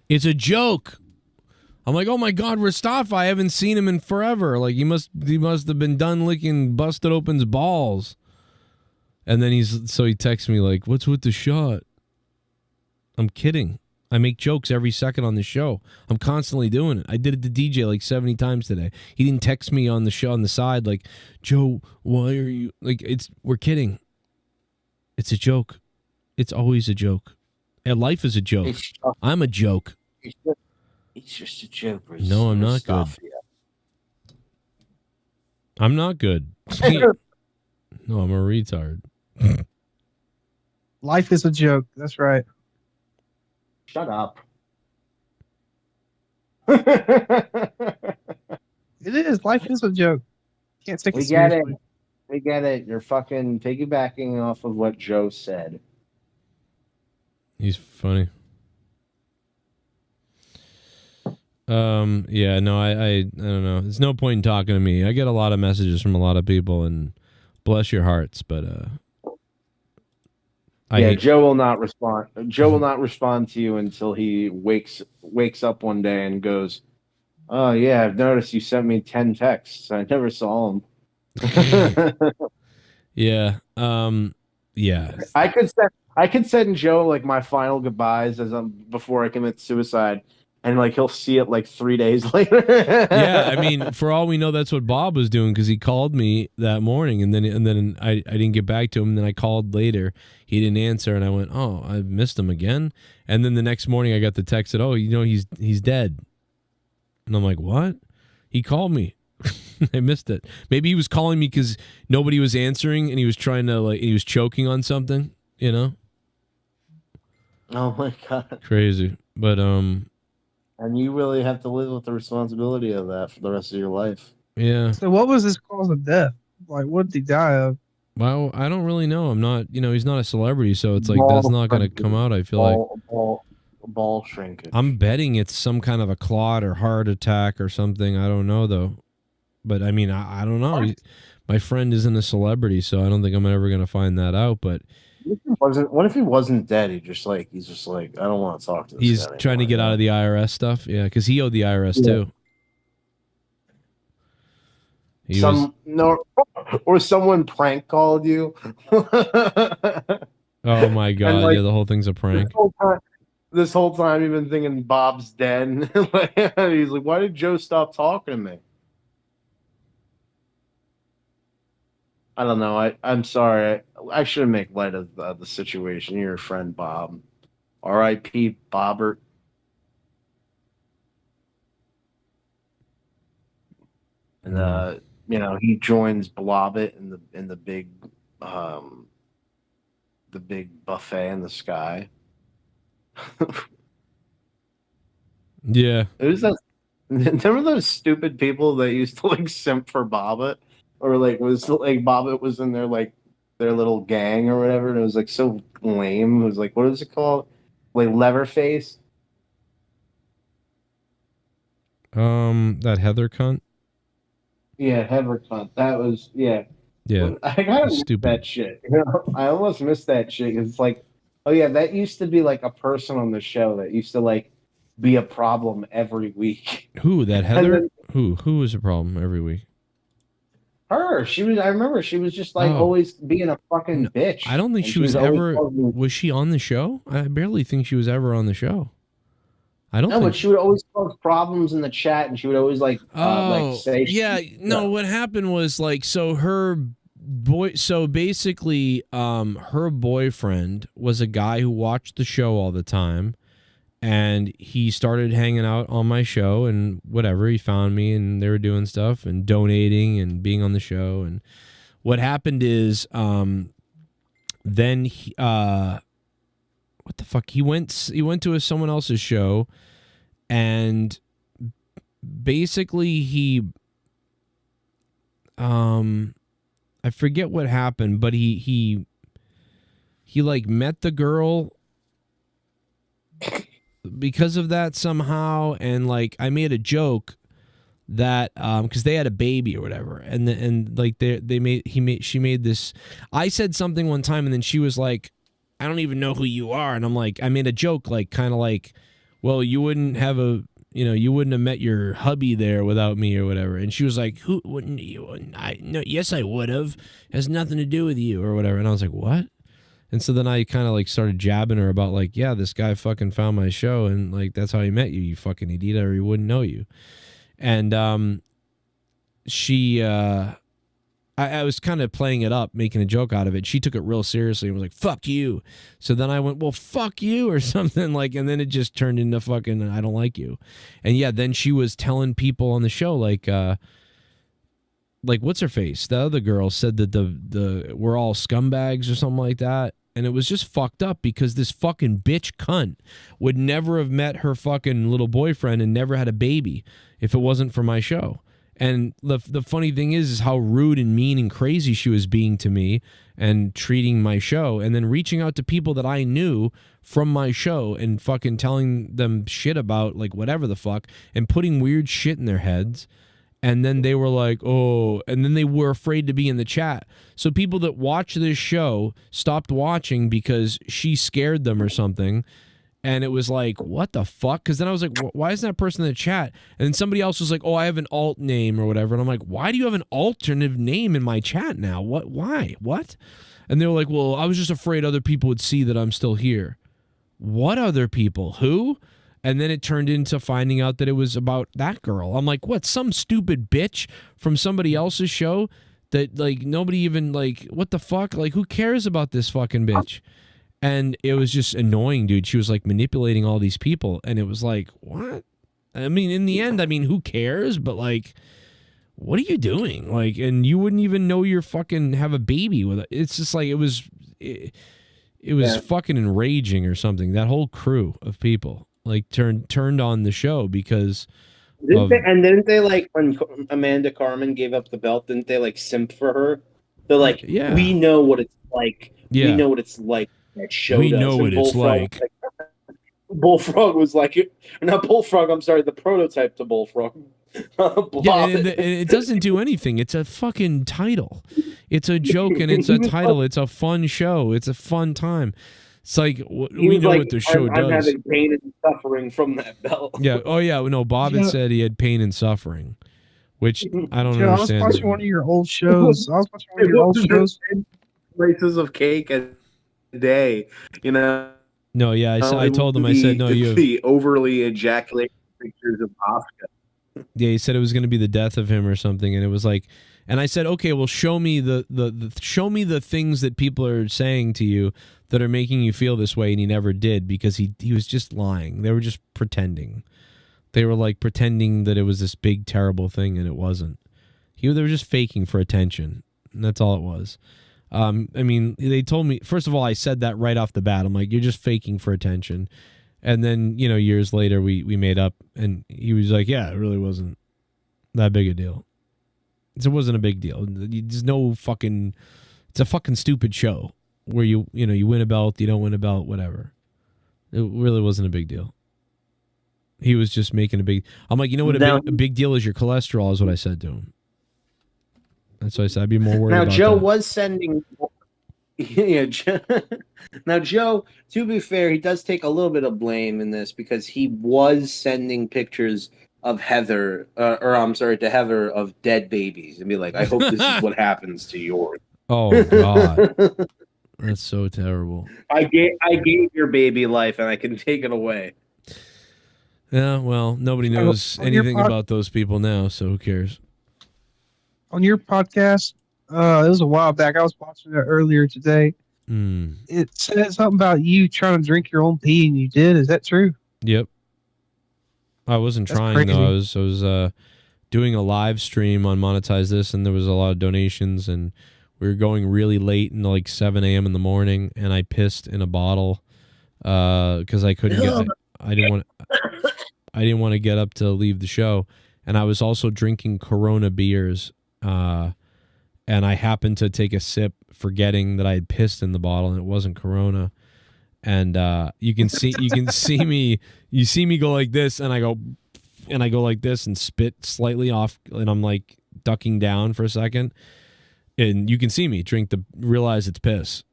It's a joke. I'm like, oh my God, Rostov, I haven't seen him in forever. Like he must have been done licking Busted Open's balls. And then he texts me like, what's with the shot? I'm kidding. I make jokes every second on the show. I'm constantly doing it. I did it to DJ like 70 times today. He didn't text me on the show on the side like, Joe, why are you like we're kidding. It's a joke. It's always a joke. And life is a joke. I'm a joke. It's just a joke. No, I'm not good. I'm not good. No, I'm a retard. Life is a joke. That's right. Shut up. It is. Life is a joke. Can't take it get seriously. it. We get it. You're fucking piggybacking off of what Joe said. He's funny. Yeah, no, I don't know. There's no point in talking to me. I get a lot of messages from a lot of people, and bless your hearts, but Joe will not respond. Joe will not respond to you until he wakes up one day and goes, "Oh yeah, I've noticed you sent me 10 texts. I never saw them." Yeah. Yeah. I could send Joe like my final goodbyes before I commit suicide, and like he'll see it like 3 days later. Yeah, I mean, for all we know, that's what Bob was doing, because he called me that morning, and then I didn't get back to him. And then I called later, he didn't answer, and I went, "Oh, I missed him again." And then the next morning, I got the text that, "Oh, he's dead," and I'm like, "What?" He called me. I missed it. Maybe he was calling me because nobody was answering, and he was trying to he was choking on something, Oh my god! Crazy, but And you really have to live with the responsibility of that for the rest of your life. Yeah. So what was his cause of death? Like, what did he die of? Well, I don't really know. I'm not, he's not a celebrity, so it's like that's not going to come out. I feel like ball shrinkage. I'm betting it's some kind of a clot or heart attack or something. I don't know though. But I mean, I don't know. My friend isn't a celebrity, so I don't think I'm ever going to find that out. But what if he wasn't dead? He's just like, I don't want to talk to this he's guy trying to get out of the IRS stuff. Yeah, because he owed the IRS too. Or someone prank called you. Oh my god! Like, yeah, the whole thing's a prank. This whole time, you've been thinking Bob's dead. He's like, "Why did Joe stop talking to me?" I don't know. I'm sorry. I shouldn't make light of the situation. You're your friend, Bob. R.I.P. Bobbert. And he joins Blobbit in the big buffet in the sky. Yeah. Remember those stupid people that used to like simp for Bobbit? Or like Bobbit was in their little gang or whatever, and it was like so lame. It was like, what is it called? Like Leatherface? That Heather cunt? Yeah, Heather cunt. That was Yeah. I kind of missed that shit. I almost missed that shit. It's like, oh yeah, that used to be like a person on the show that used to like be a problem every week. Who? That Heather? Who was a problem every week? Her. I remember she was just like always being a fucking bitch. I don't think she was ever. Was she on the show? I barely think she was ever on the show. I don't. But she would always cause problems in the chat, and she would always say. Yeah. No. What happened was so her basically, her boyfriend was a guy who watched the show all the time. And he started hanging out on my show and whatever. He found me and they were doing stuff and donating and being on the show. And what happened is then he, what the fuck? He went to someone else's show and basically he I forget what happened, but he like met the girl because of that somehow, and like I made a joke that because they had a baby or whatever, and she made this. I said something one time, and then she was like, "I don't even know who you are," and I'm like, I made a joke like kind of like, "Well, you wouldn't have met your hubby there without me or whatever," and she was like, "Who wouldn't you?" No, yes, I would have. It has nothing to do with you or whatever, and I was like, "What?" And so then I kind of like started jabbing her about like, yeah, this guy fucking found my show and like that's how he met you, you fucking idiot, or he wouldn't know you. And she I was kind of playing it up, making a joke out of it. She took it real seriously and was like, "Fuck you." So then I went, "Well, fuck you," or something like, and then it just turned into fucking "I don't like you." And yeah, then she was telling people on the show like what's her face? The other girl said that the we're all scumbags or something like that. And it was just fucked up because this fucking bitch cunt would never have met her fucking little boyfriend and never had a baby if it wasn't for my show. And the funny thing is how rude and mean and crazy she was being to me and treating my show and then reaching out to people that I knew from my show and fucking telling them shit about like whatever the fuck and putting weird shit in their heads. And then they were like, oh, and then they were afraid to be in the chat. So people that watch this show stopped watching because she scared them or something. And it was like, what the fuck? Because then I was like, why isn't that person in the chat? And then somebody else was like, oh, I have an alt name or whatever. And I'm like, why do you have an alternative name in my chat now? What? Why? What? And they were like, well, I was just afraid other people would see that I'm still here. What other people? Who? And then it turned into finding out that it was about that girl. I'm like, what? Some stupid bitch from somebody else's show that, like, nobody even, like, what the fuck? Like, who cares about this fucking bitch? And it was just annoying, dude. She was, like, manipulating all these people. And it was like, what? I mean, in the end, I mean, who cares? But, like, what are you doing? Like, and you wouldn't even know you're fucking have a baby with it. It's just like, it was fucking enraging or something. That whole crew of people. Like turned on the show because didn't they like when Amanda Carmen gave up the belt, didn't they like simp for her? They're like, yeah, we know what it's like. Yeah. We know what it's like. That show we does. know And what it's like. Bullfrog was like, not Bullfrog, I'm sorry, the prototype to Bullfrog. Yeah, and it doesn't do anything. It's a fucking title. It's a joke and it's a title. It's a fun show. It's a fun time. It's like, we know what the show does. I'm having pain and suffering from that belt. Yeah. Oh, yeah. No, Bob had said he had pain and suffering, which I don't understand. I was watching one of your old shows. Places of cake a day, you know. No, yeah. I told him, I said, no, you. The overly ejaculated pictures of Oscar. Yeah, he said it was going to be the death of him or something, and it was like, and I said, okay, well, show me show me the things that people are saying to you that are making you feel this way, and he never did because he was just lying. They were just pretending. They were like pretending that it was this big terrible thing, and it wasn't. They were just faking for attention, and that's all it was. I mean, they told me, first of all, I said that right off the bat. I'm like, you're just faking for attention. And then, you know, years later, we made up, and he was like, yeah, it really wasn't that big a deal. It wasn't a big deal. There's no fucking, it's a fucking stupid show where you win a belt, you don't win a belt, whatever. It really wasn't a big deal. He was just making a big, I'm like, you know what a big deal is? Your cholesterol is what I said to him. That's what I said. I'd be more worried about Joe that. was sending. Yeah, now Joe, to be fair, he does take a little bit of blame in this because he was sending pictures of Heather, to Heather of dead babies and be like, I hope this is what happens to yours. Oh God, that's so terrible. I gave your baby life and I can take it away. Yeah, well, nobody knows anything about those people now, so who cares? On your podcast, it was a while back. I was watching it earlier today. It said something about you trying to drink your own pee, and you did. Is that true? Yep. I wasn't trying though. I was doing a live stream on Monetize This, and there was a lot of donations, and we were going really late into like 7 a.m. in the morning, and I pissed in a bottle because I couldn't get. I didn't want to get up to leave the show, and I was also drinking Corona beers. And I happened to take a sip, forgetting that I had pissed in the bottle, and it wasn't Corona. And you can see me go like this, and I go like this and spit slightly off, and I'm like ducking down for a second, and you can see me realize it's piss.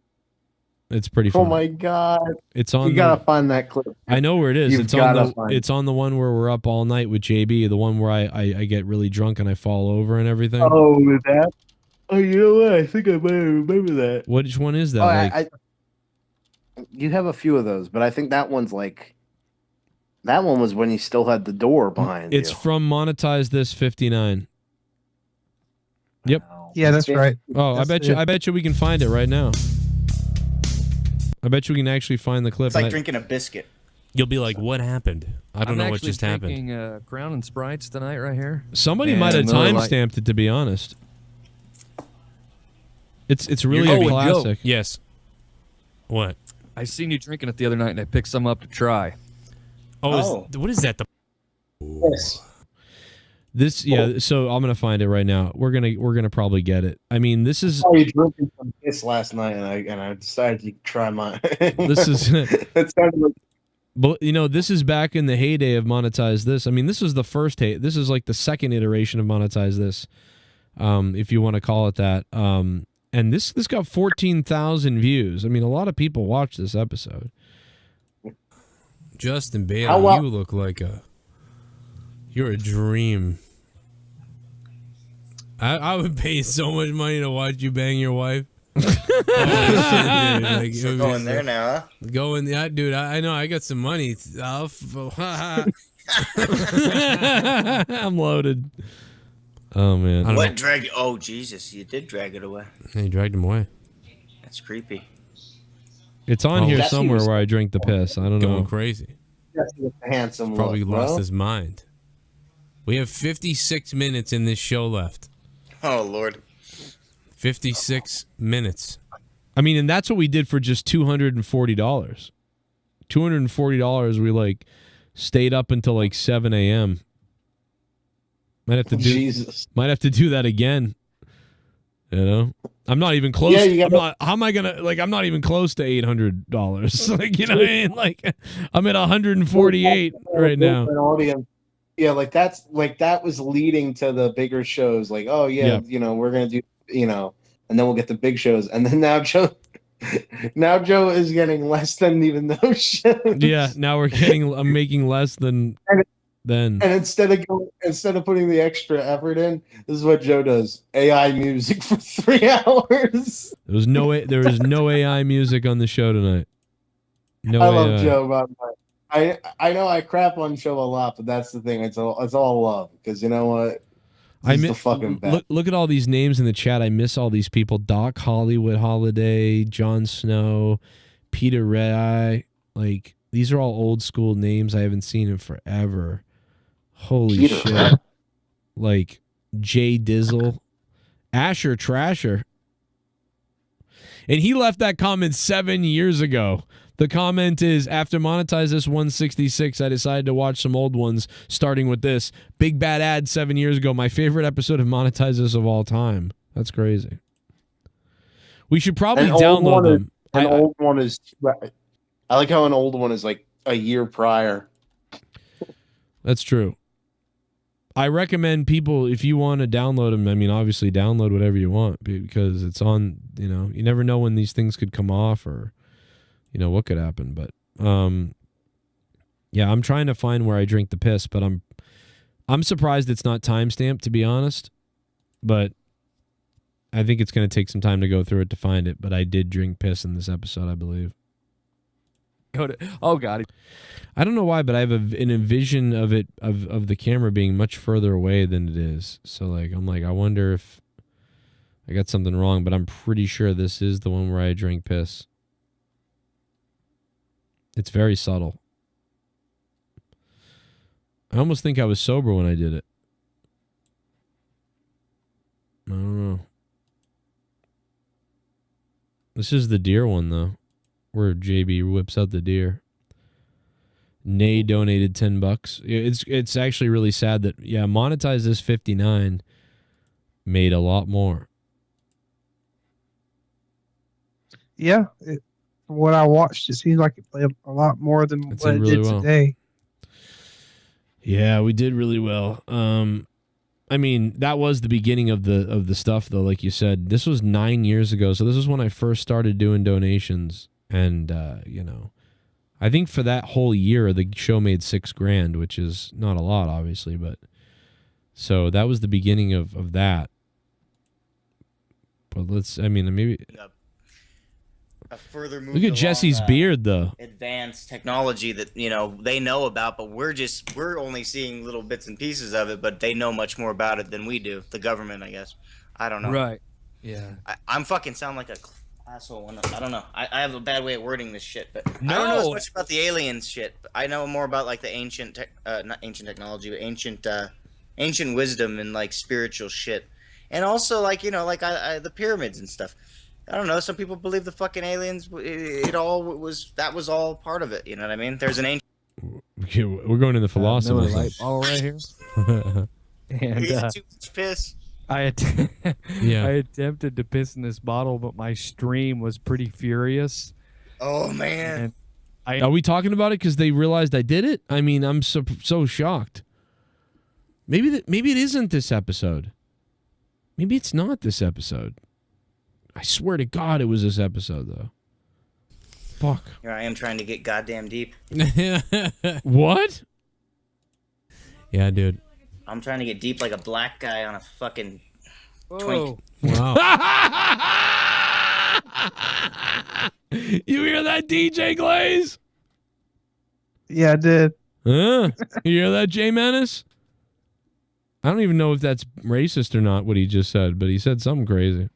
It's pretty funny. Oh my God. It's on. You gotta find that clip. I know where it is. You've gotta find it. It's on the one where we're up all night with JB, the one where I get really drunk and I fall over and everything. Oh, with that? Oh, you know what? I think I might remember that. Which one is that? You have a few of those, but I think that one's like, that one was when you still had the door behind It's you. from Monetize This 59. Yep. Yeah, that's right. Oh, That's I bet you we can find it right now. I bet you we can actually find the clip. It's like drinking a biscuit. You'll be like, what happened? I don't know what just happened. I'm actually drinking Crown and Sprites tonight right here. Somebody might have timestamped it, to be honest. It's really a classic. Joe. Yes. What? I seen you drinking it the other night, and I picked some up to try. Oh. What is that? Yes. This, yeah. So I'm gonna find it right now. We're gonna probably get it. I mean, this is. I was drinking some piss last night, and I decided to try mine. This is. It sounded like But you know, this is back in the heyday of Monetize This. I mean, this is the first this is like the second iteration of Monetize This, if you want to call it that. And this got 14,000 views. I mean, a lot of people watched this episode. Justin Bailey, you look like you're a dream. I would pay so much money to watch you bang your wife. Like, so going there now, huh? Going, yeah, dude. I know. I got some money. I'm loaded. Oh man. What drag? Oh Jesus! You did drag it away. He dragged him away. That's creepy. It's on here somewhere where I drink the piss. I don't know. Going crazy. Handsome. Probably look, lost bro. his mind. We have 56 minutes in this show left. Oh Lord. 56 minutes. I mean, and that's what we did for just $240. $240. We like stayed up until like 7 a.m. Might have to do that again. You know, I'm not even close. Yeah, I'm not even close to $800. Like, you know what I mean? Like, I'm at 148 right now. Yeah, like that was leading to the bigger shows. Like, oh yeah, you know, we're gonna do, you know, and then we'll get the big shows, and then now Joe is getting less than even those shows. Yeah, now I'm making less than then. And instead of putting the extra effort in, this is what Joe does: AI music for 3 hours. There was no AI music on the show tonight. No, I love Joe, by the way. I know I crap on Joe a lot, but that's the thing. It's all love, because you know what? He's the fucking best. Look at all these names in the chat. I miss all these people: Doc Hollywood Holiday, Jon Snow, Peter Red Eye. Like, these are all old school names I haven't seen in forever. Holy shit! Like Jay Dizzle, Asher Trasher, and he left that comment 7 years ago. The comment is, after Monetize This 166, I decided to watch some old ones, starting with this. Big bad ad 7 years ago. My favorite episode of Monetize This of all time. That's crazy. We should probably download them. Old one is. I like how an old one is like a year prior. That's true. I recommend people, if you want to download them, I mean, obviously download whatever you want, because it's on, you know, you never know when these things could come off, or you know what could happen. But yeah, I'm trying to find where I drink the piss, but I'm surprised it's not timestamped, to be honest. But I think it's going to take some time to go through it to find it. But I did drink piss in this episode, I believe. Oh God! I don't know why, but I have an envision of it of the camera being much further away than it is. So like, I'm like, I wonder if I got something wrong. But I'm pretty sure this is the one where I drink piss. It's very subtle. I almost think I was sober when I did it. I don't know. This is the deer one, though, where JB whips out the deer. Nay donated $10. It's actually really sad that, yeah, Monetize This 59 made a lot more. Yeah, from what I watched, it seems like it played a lot more than what it did today. Yeah, we did really well. I mean, that was the beginning of the stuff, though. Like you said, this was 9 years ago, so this is when I first started doing donations, and you know, I think for that whole year, the show made $6,000, which is not a lot, obviously, but so that was the beginning of that. But maybe. A further move. Look at Jesse's beard, though. Advanced technology that, you know, they know about, but we're only seeing little bits and pieces of it, but they know much more about it than we do. The government, I guess. I don't know. Right. Yeah. I'm fucking sound like a asshole. I don't know. I have a bad way of wording this shit, but I don't know as much about the aliens shit. I know more about like the not ancient technology, but ancient wisdom and like spiritual shit, and also like, you know, like the pyramids and stuff. I don't know. Some people believe the fucking aliens. That was all part of it. You know what I mean? There's an ancient. We're going in the philosophy. Light bottle right here. And too much piss. I attempted to piss in this bottle, but my stream was pretty furious. Oh man! And Are we talking about it because they realized I did it? I mean, I'm so shocked. Maybe it isn't this episode. Maybe it's not this episode. I swear to God it was this episode, though. Fuck. Here I am trying to get goddamn deep. What? Yeah, dude. I'm trying to get deep like a black guy on a fucking Whoa. twink. Wow. You hear that, DJ Glaze? Yeah, I did. Huh? You hear that, Jay Menace? I don't even know if that's racist or not, what he just said, but he said something crazy.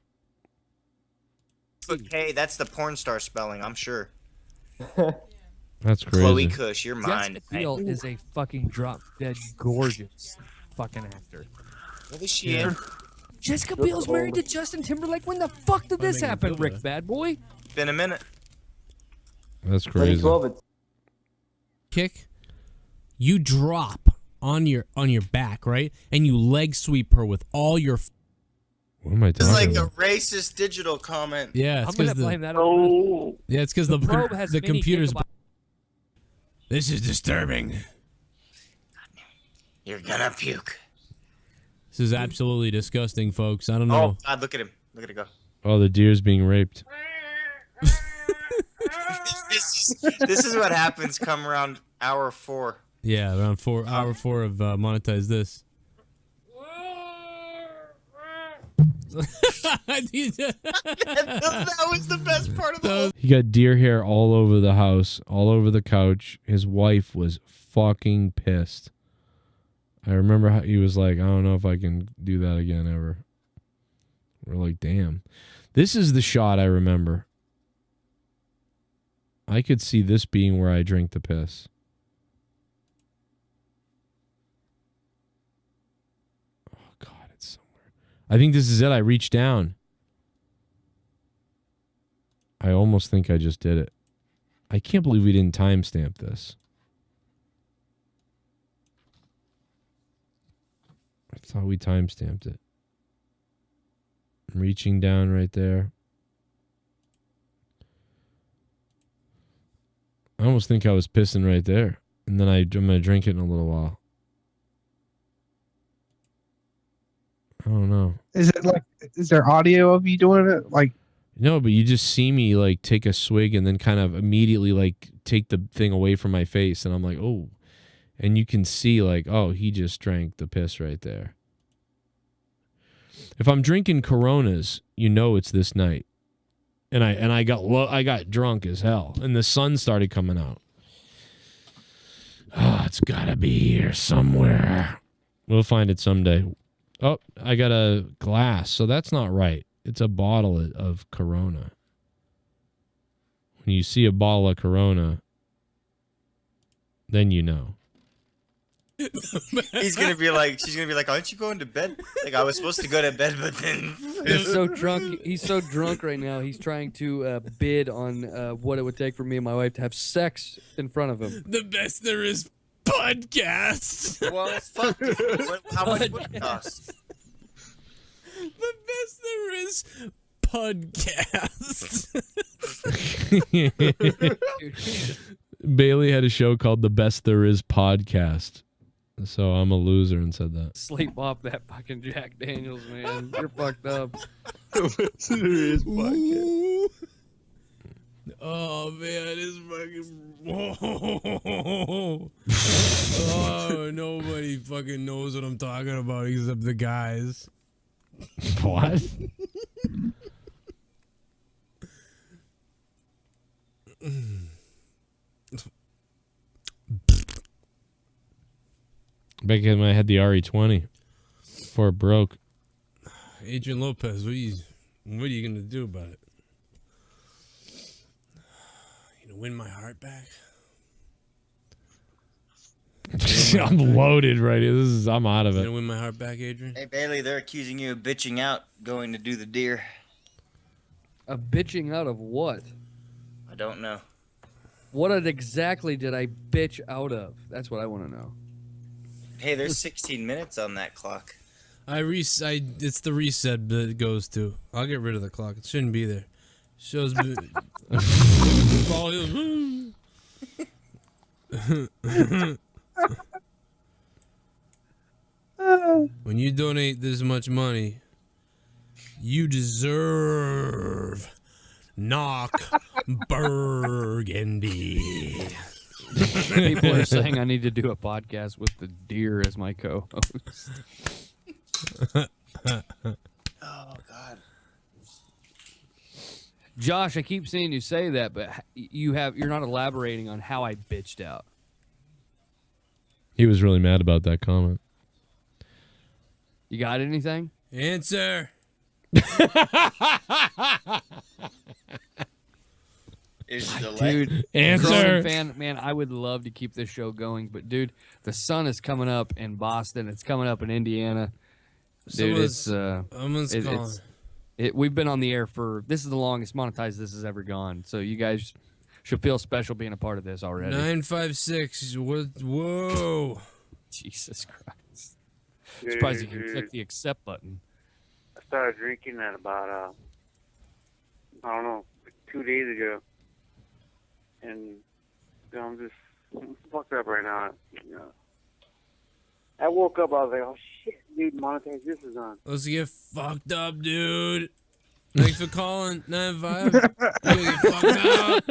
Hey, that's the porn star spelling, I'm sure. That's crazy. Chloe Cush, you're mine. Jessica Biel is a fucking drop dead gorgeous fucking actor. What is she in? Jessica Biel's married to Justin Timberlake. When the fuck did this happen, Rick Bad Boy? Been a minute. That's crazy. Kick. You drop on your back, right? And you leg sweep her with all your. What am I This talking is like about? a racist digital comment. Yeah, I'm it's gonna because blame that the. on Yeah, it's because the probe has the many computer's. gigabytes. This is disturbing. You're gonna puke. This is absolutely disgusting, folks. I don't know. Oh, God, look at him. Look at it go. Oh, the deer's being raped. This is what happens come around hour 4. Yeah, around hour 4 of monetize this. That was the best part of the whole. He got deer hair all over the house, all over the couch. His wife was fucking pissed. I remember how he was like, I don't know if I can do that again ever. We're like, damn. This is the shot I remember. I could see this being where I drink the piss. Oh, God, it's somewhere. I think this is it. I reached down. I almost think I just did it. I can't believe we didn't timestamp this. I thought we timestamped it. I'm reaching down right there. I almost think I was pissing right there. And then I'm going to drink it in a little while. I don't know. Is there audio of you doing it? Like, no, but you just see me like take a swig and then kind of immediately like take the thing away from my face. And I'm like, oh. And you can see like, oh, he just drank the piss right there. If I'm drinking Coronas, you know it's this night. And I got drunk as hell. And the sun started coming out. Oh, it's got to be here somewhere. We'll find it someday. Oh, I got a glass. So that's not right. It's a bottle of Corona. When you see a bottle of Corona, then you know. She's gonna be like, aren't you going to bed? Like, I was supposed to go to bed, but then He's so drunk. He's so drunk right now. He's trying to bid on what it would take for me and my wife to have sex in front of him. The best there is podcast. Well, fuck. How much would it cost? The best there is podcast. Bailey had a show called The Best There Is Podcast. So I'm a loser and said that. Sleep off that fucking Jack Daniels, man. You're fucked up. Oh man, this fucking. Oh, nobody fucking knows what I'm talking about except the guys. What? Back when I had the RE20 before it broke. Adrian Lopez, what are you gonna do about it? You gonna win my heart back? I'm loaded right here. I'm out of You it. gonna win my heart back, Adrian? Hey Bailey, they're accusing you of bitching out going to do the deer. A bitching out of what? I don't know. What exactly did I bitch out of? That's what I want to know. Hey, there's 16 minutes on that clock. It's the reset that it goes to. I'll get rid of the clock. It shouldn't be there. Shows. When you donate this much money, you deserve knock burgundy. People are saying I need to do a podcast with the deer as my co-host. Oh God. Josh, I keep seeing you say that, but you're not elaborating on how I bitched out. He was really mad about that comment. You got anything? Answer. Dude, answer. Cronin fan, man, I would love to keep this show going, but dude, the sun is coming up in Boston. It's coming up in Indiana. Dude, Someone's calling. We've been on the air this is the longest monetized this has ever gone. So you guys should feel special being a part of this already. 956. Whoa. Jesus Christ. Dude, Surprised you can click the accept button. I started drinking at about, I don't know, 2 days ago. And I'm just fucked up right now. You know. I woke up, I was like, oh shit, dude, monetize this is on. Let's get fucked up, dude. Thanks for calling. 95. Get fucked up.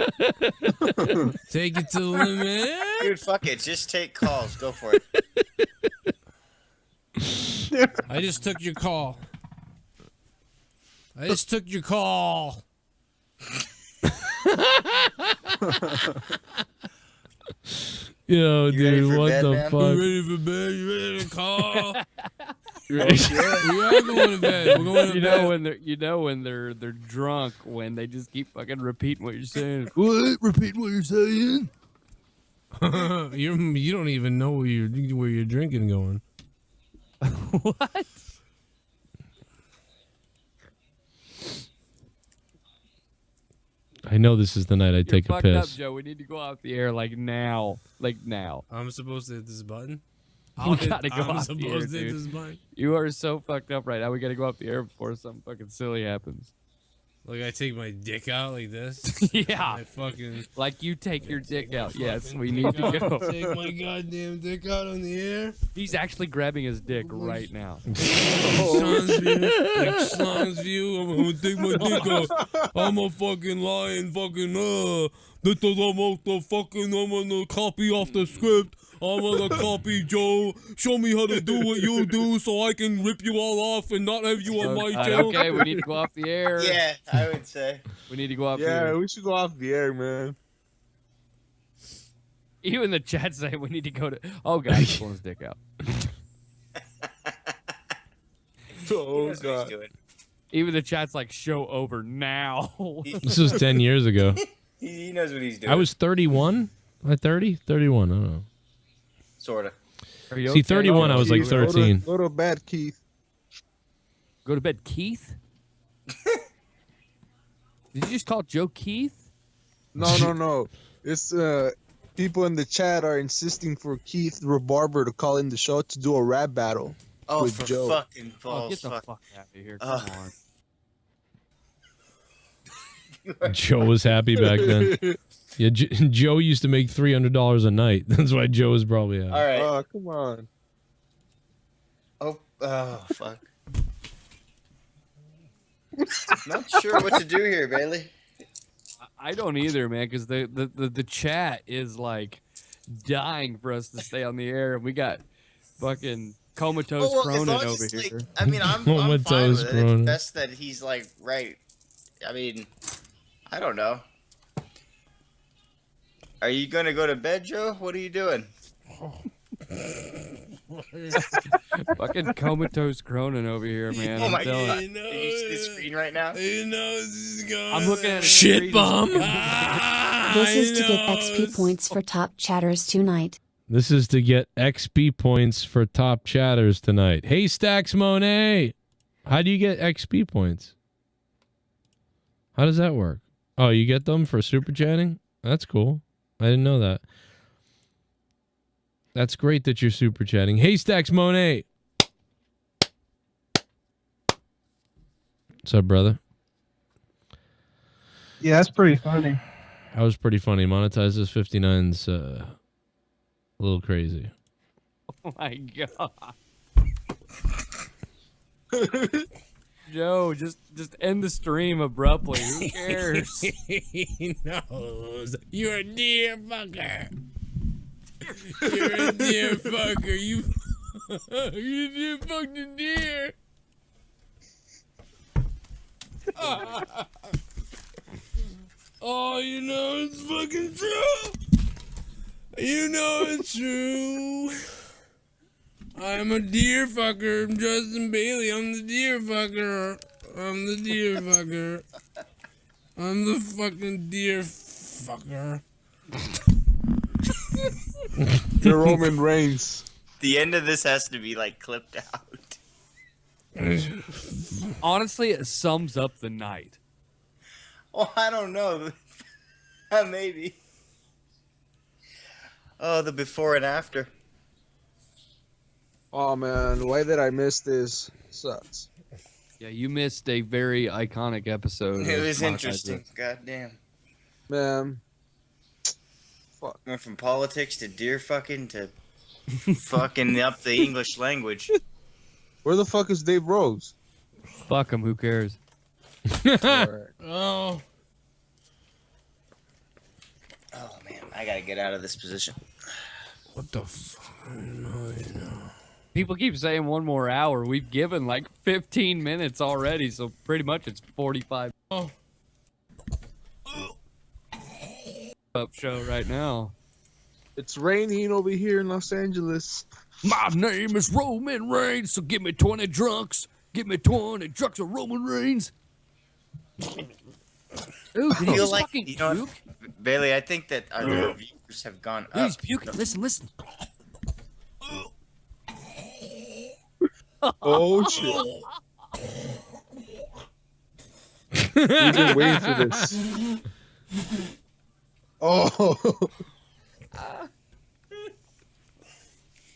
Take it to the limit. Dude, fuck it. Just take calls. Go for it. I just took your call. I just took your call. Yo, dude, what the fuck? You ready for bed? You ready to call? We are going to bed. We're going to bed. You know when they're drunk when they just keep fucking repeating what you're saying. What? Repeat what you're saying. You don't even know where you're drinking going. What? I know this is the night I take a piss. Up, Joe. We need to go off the air like now. Like now. I'm supposed to hit this button? You gotta go I'm off the air, supposed to hit dude. this button? You are so fucked up right now. We gotta go off the air before something fucking silly happens. Like I take my dick out like this? Yeah. I fucking... Like you take your dick out. Yes, we need to go. Take my goddamn dick out on the air? He's actually grabbing his dick right now. Slon's view. I'm gonna take my dick out. I'm a fucking lying fucking I'm gonna copy off the script. I'm gonna copy Joe. Show me how to do what you do so I can rip you all off and not have you on my channel. Okay, we need to go off the air. Yeah, I would say. We need to go off the air. Yeah, we should go off the air, man. You in the chat saying we need to go to... Oh, God, he's pulling his dick out. Oh, God. Even the chat's like, show over now. This was 10 years ago. He knows what he's doing. I was 31. Am I 30? 31, I don't know. Sort of. See, 31, I was like 13. Go to bed, Keith. Go to bed, Keith? Did you just call Joe Keith? No. It's people in the chat are insisting for Keith Rebarber to call in the show to do a rap battle. Oh, with for Joe. fucking balls. Get the fuck out of here. Come on. Joe was happy back then. Yeah, Joe used to make $300 a night. That's why Joe was probably happy. All right. Oh, come on. Oh, fuck. Not sure what to do here, Bailey. I don't either, man, because the chat is like dying for us to stay on the air. We got fucking comatose Cronin over here. Like, I mean, I'm fine with it. It's best that he's like right. I mean, I don't know. Are you gonna go to bed, Joe? What are you doing? Fucking comatose Cronin over here, man. Oh my telling God! you. Can you see the screen right now? I'm looking at Shit bomb. This is to get XP points for top chatters tonight. This is to get XP points for top chatters tonight. Hey, Stacks Monet. How do you get XP points? How does that work? Oh, you get them for super chatting? That's cool. I didn't know that. That's great that you're super chatting. Hey, Stacks Monet. What's up, brother? Yeah, that's pretty funny. That was pretty funny. Monetize this 59's A little crazy. Oh my god. Joe, just end the stream abruptly. Who cares? He knows. You're a dear fucker. You're a dear fucker. You you dear fucking dear. Oh, you know it's fucking true. You know it's true. I'm a deer fucker. I'm Justin Bailey. I'm the deer fucker. I'm the deer fucker. I'm the fucking deer fucker. You're Roman Reigns. The end of this has to be like clipped out. Honestly, it sums up the night. Oh, I don't know. Maybe. Oh, the before and after. Oh man, why did I miss this? Sucks. Yeah, you missed a very iconic episode. It of was Monetizer. interesting. Goddamn. Man. Fuck. Went from politics to deer fucking to fucking up the English language. Where the fuck is Dave Rose? Fuck him, who cares? Oh. Oh man, I gotta get out of this position. What the fuck? People keep saying 1 more hour. We've given like 15 minutes already, so pretty much it's 45. Oh. Up show right now. It's raining over here in Los Angeles. My name is Roman Reigns, so give me 20 drunks. Give me 20 drunks of Roman Reigns. Ooh, I feel like, you know what, Bailey, I think that our viewers have gone up. He's puking. Listen. Oh shit. We've been waiting for this. Oh.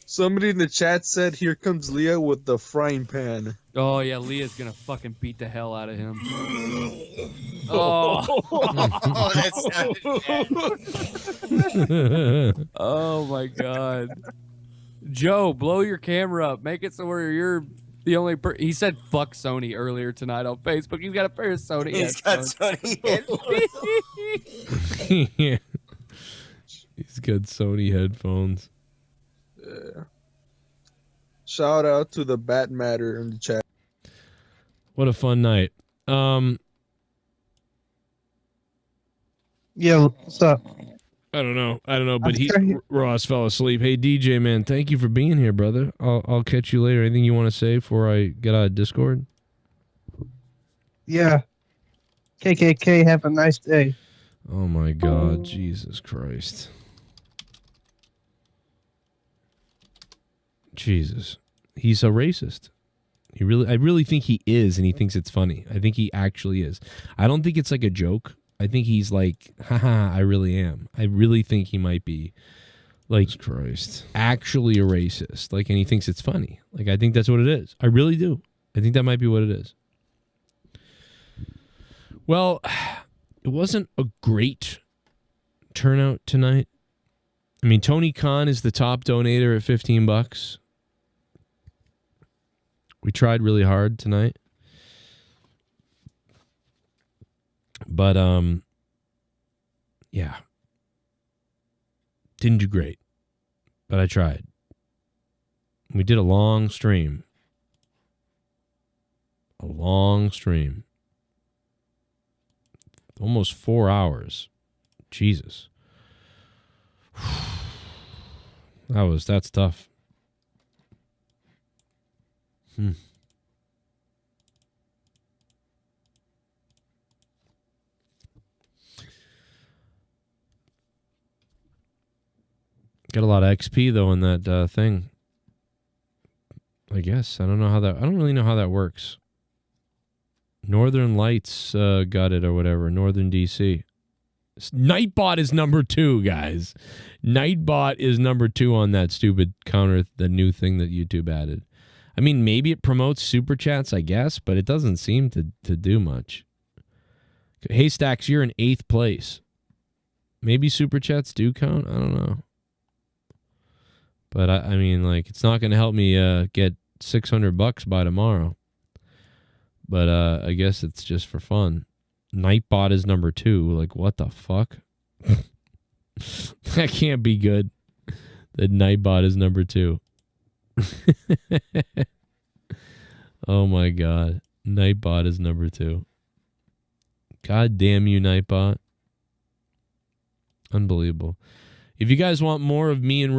Somebody in the chat said, "Here comes Leah with the frying pan." Oh yeah, Leah's gonna fucking beat the hell out of him. Oh, oh my god. Joe, blow your camera up. Make it so where you're the only he said fuck Sony earlier tonight on Facebook. He's got a pair of Sony He's got Sony headphones. Yeah. He's got Sony headphones. Yeah. Shout out to the Bat Matter in the chat. What a fun night. Yeah, what's up? I don't know, but Ross fell asleep. Hey DJ man, thank you for being here, brother. I'll catch you later. Anything you want to say before I get out of Discord? Yeah. KKK, have a nice day. Oh my God, Jesus Christ. Jesus. He's a racist. I really think he is, and he thinks it's funny. I think he actually is. I don't think it's like a joke. I think he's like, haha, I really am. I really think he might be like Christ. Actually a racist. Like, and he thinks it's funny. Like, I think that's what it is. I really do. I think that might be what it is. Well, it wasn't a great turnout tonight. I mean, Tony Khan is the top donator at $15. We tried really hard tonight. But, yeah. Didn't do great. But I tried. We did a long stream. A long stream. Almost 4 hours. Jesus. That's tough. Got a lot of XP though in that thing. I guess I don't really know how that works. Northern Lights got it or whatever. Northern DC. Nightbot is number 2, guys. Nightbot is number 2 on that stupid counter, the new thing that YouTube added. I mean, maybe it promotes super chats, I guess, but it doesn't seem to do much. Haystacks, you're in 8th place. Maybe super chats do count. I don't know. But I mean, like, it's not going to help me get $600 by tomorrow. But I guess it's just for fun. Nightbot is number 2. Like, what the fuck? That can't be good. That Nightbot is number 2. Oh my god. Nightbot is number 2. God damn you, Nightbot. Unbelievable. If you guys want more of me and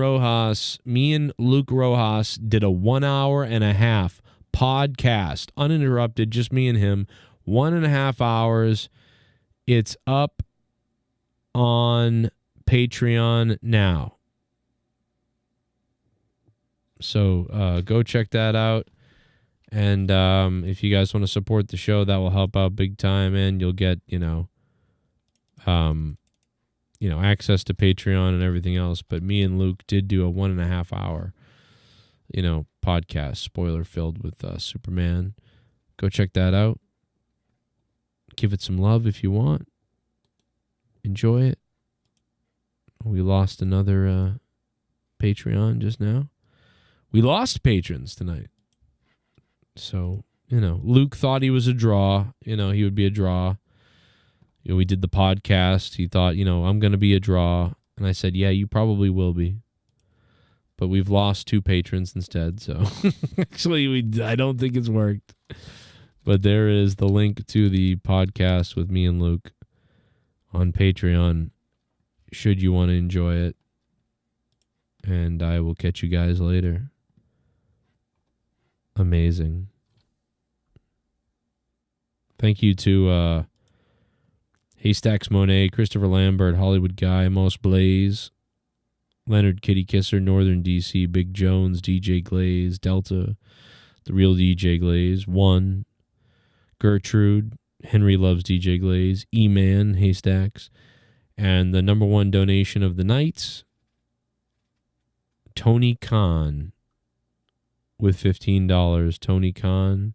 Luke Rojas did a 1 hour and a half podcast, uninterrupted, just me and him, 1.5 hours. It's up on Patreon now. So go check that out. And if you guys want to support the show, that will help out big time, and you'll get, access to Patreon and everything else. But me and Luke did do a 1.5 hour, podcast, spoiler filled with Superman. Go check that out. Give it some love if you want. Enjoy it. We lost another Patreon just now. We lost patrons tonight. So, Luke thought he was a draw. He would be a draw. We did the podcast. He thought, I'm going to be a draw. And I said, yeah, you probably will be. But we've lost 2 patrons instead. So, actually, I don't think it's worked. But there is the link to the podcast with me and Luke on Patreon, should you want to enjoy it. And I will catch you guys later. Amazing. Thank you to Haystacks Monet, Christopher Lambert, Hollywood Guy, Moss Blaze, Leonard Kitty Kisser, Northern DC, Big Jones, DJ Glaze, Delta, The Real DJ Glaze, One, Gertrude, Henry Loves DJ Glaze, E-Man, Haystacks, and the number 1 donation of the night, Tony Khan, with $15. Tony Khan,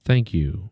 thank you.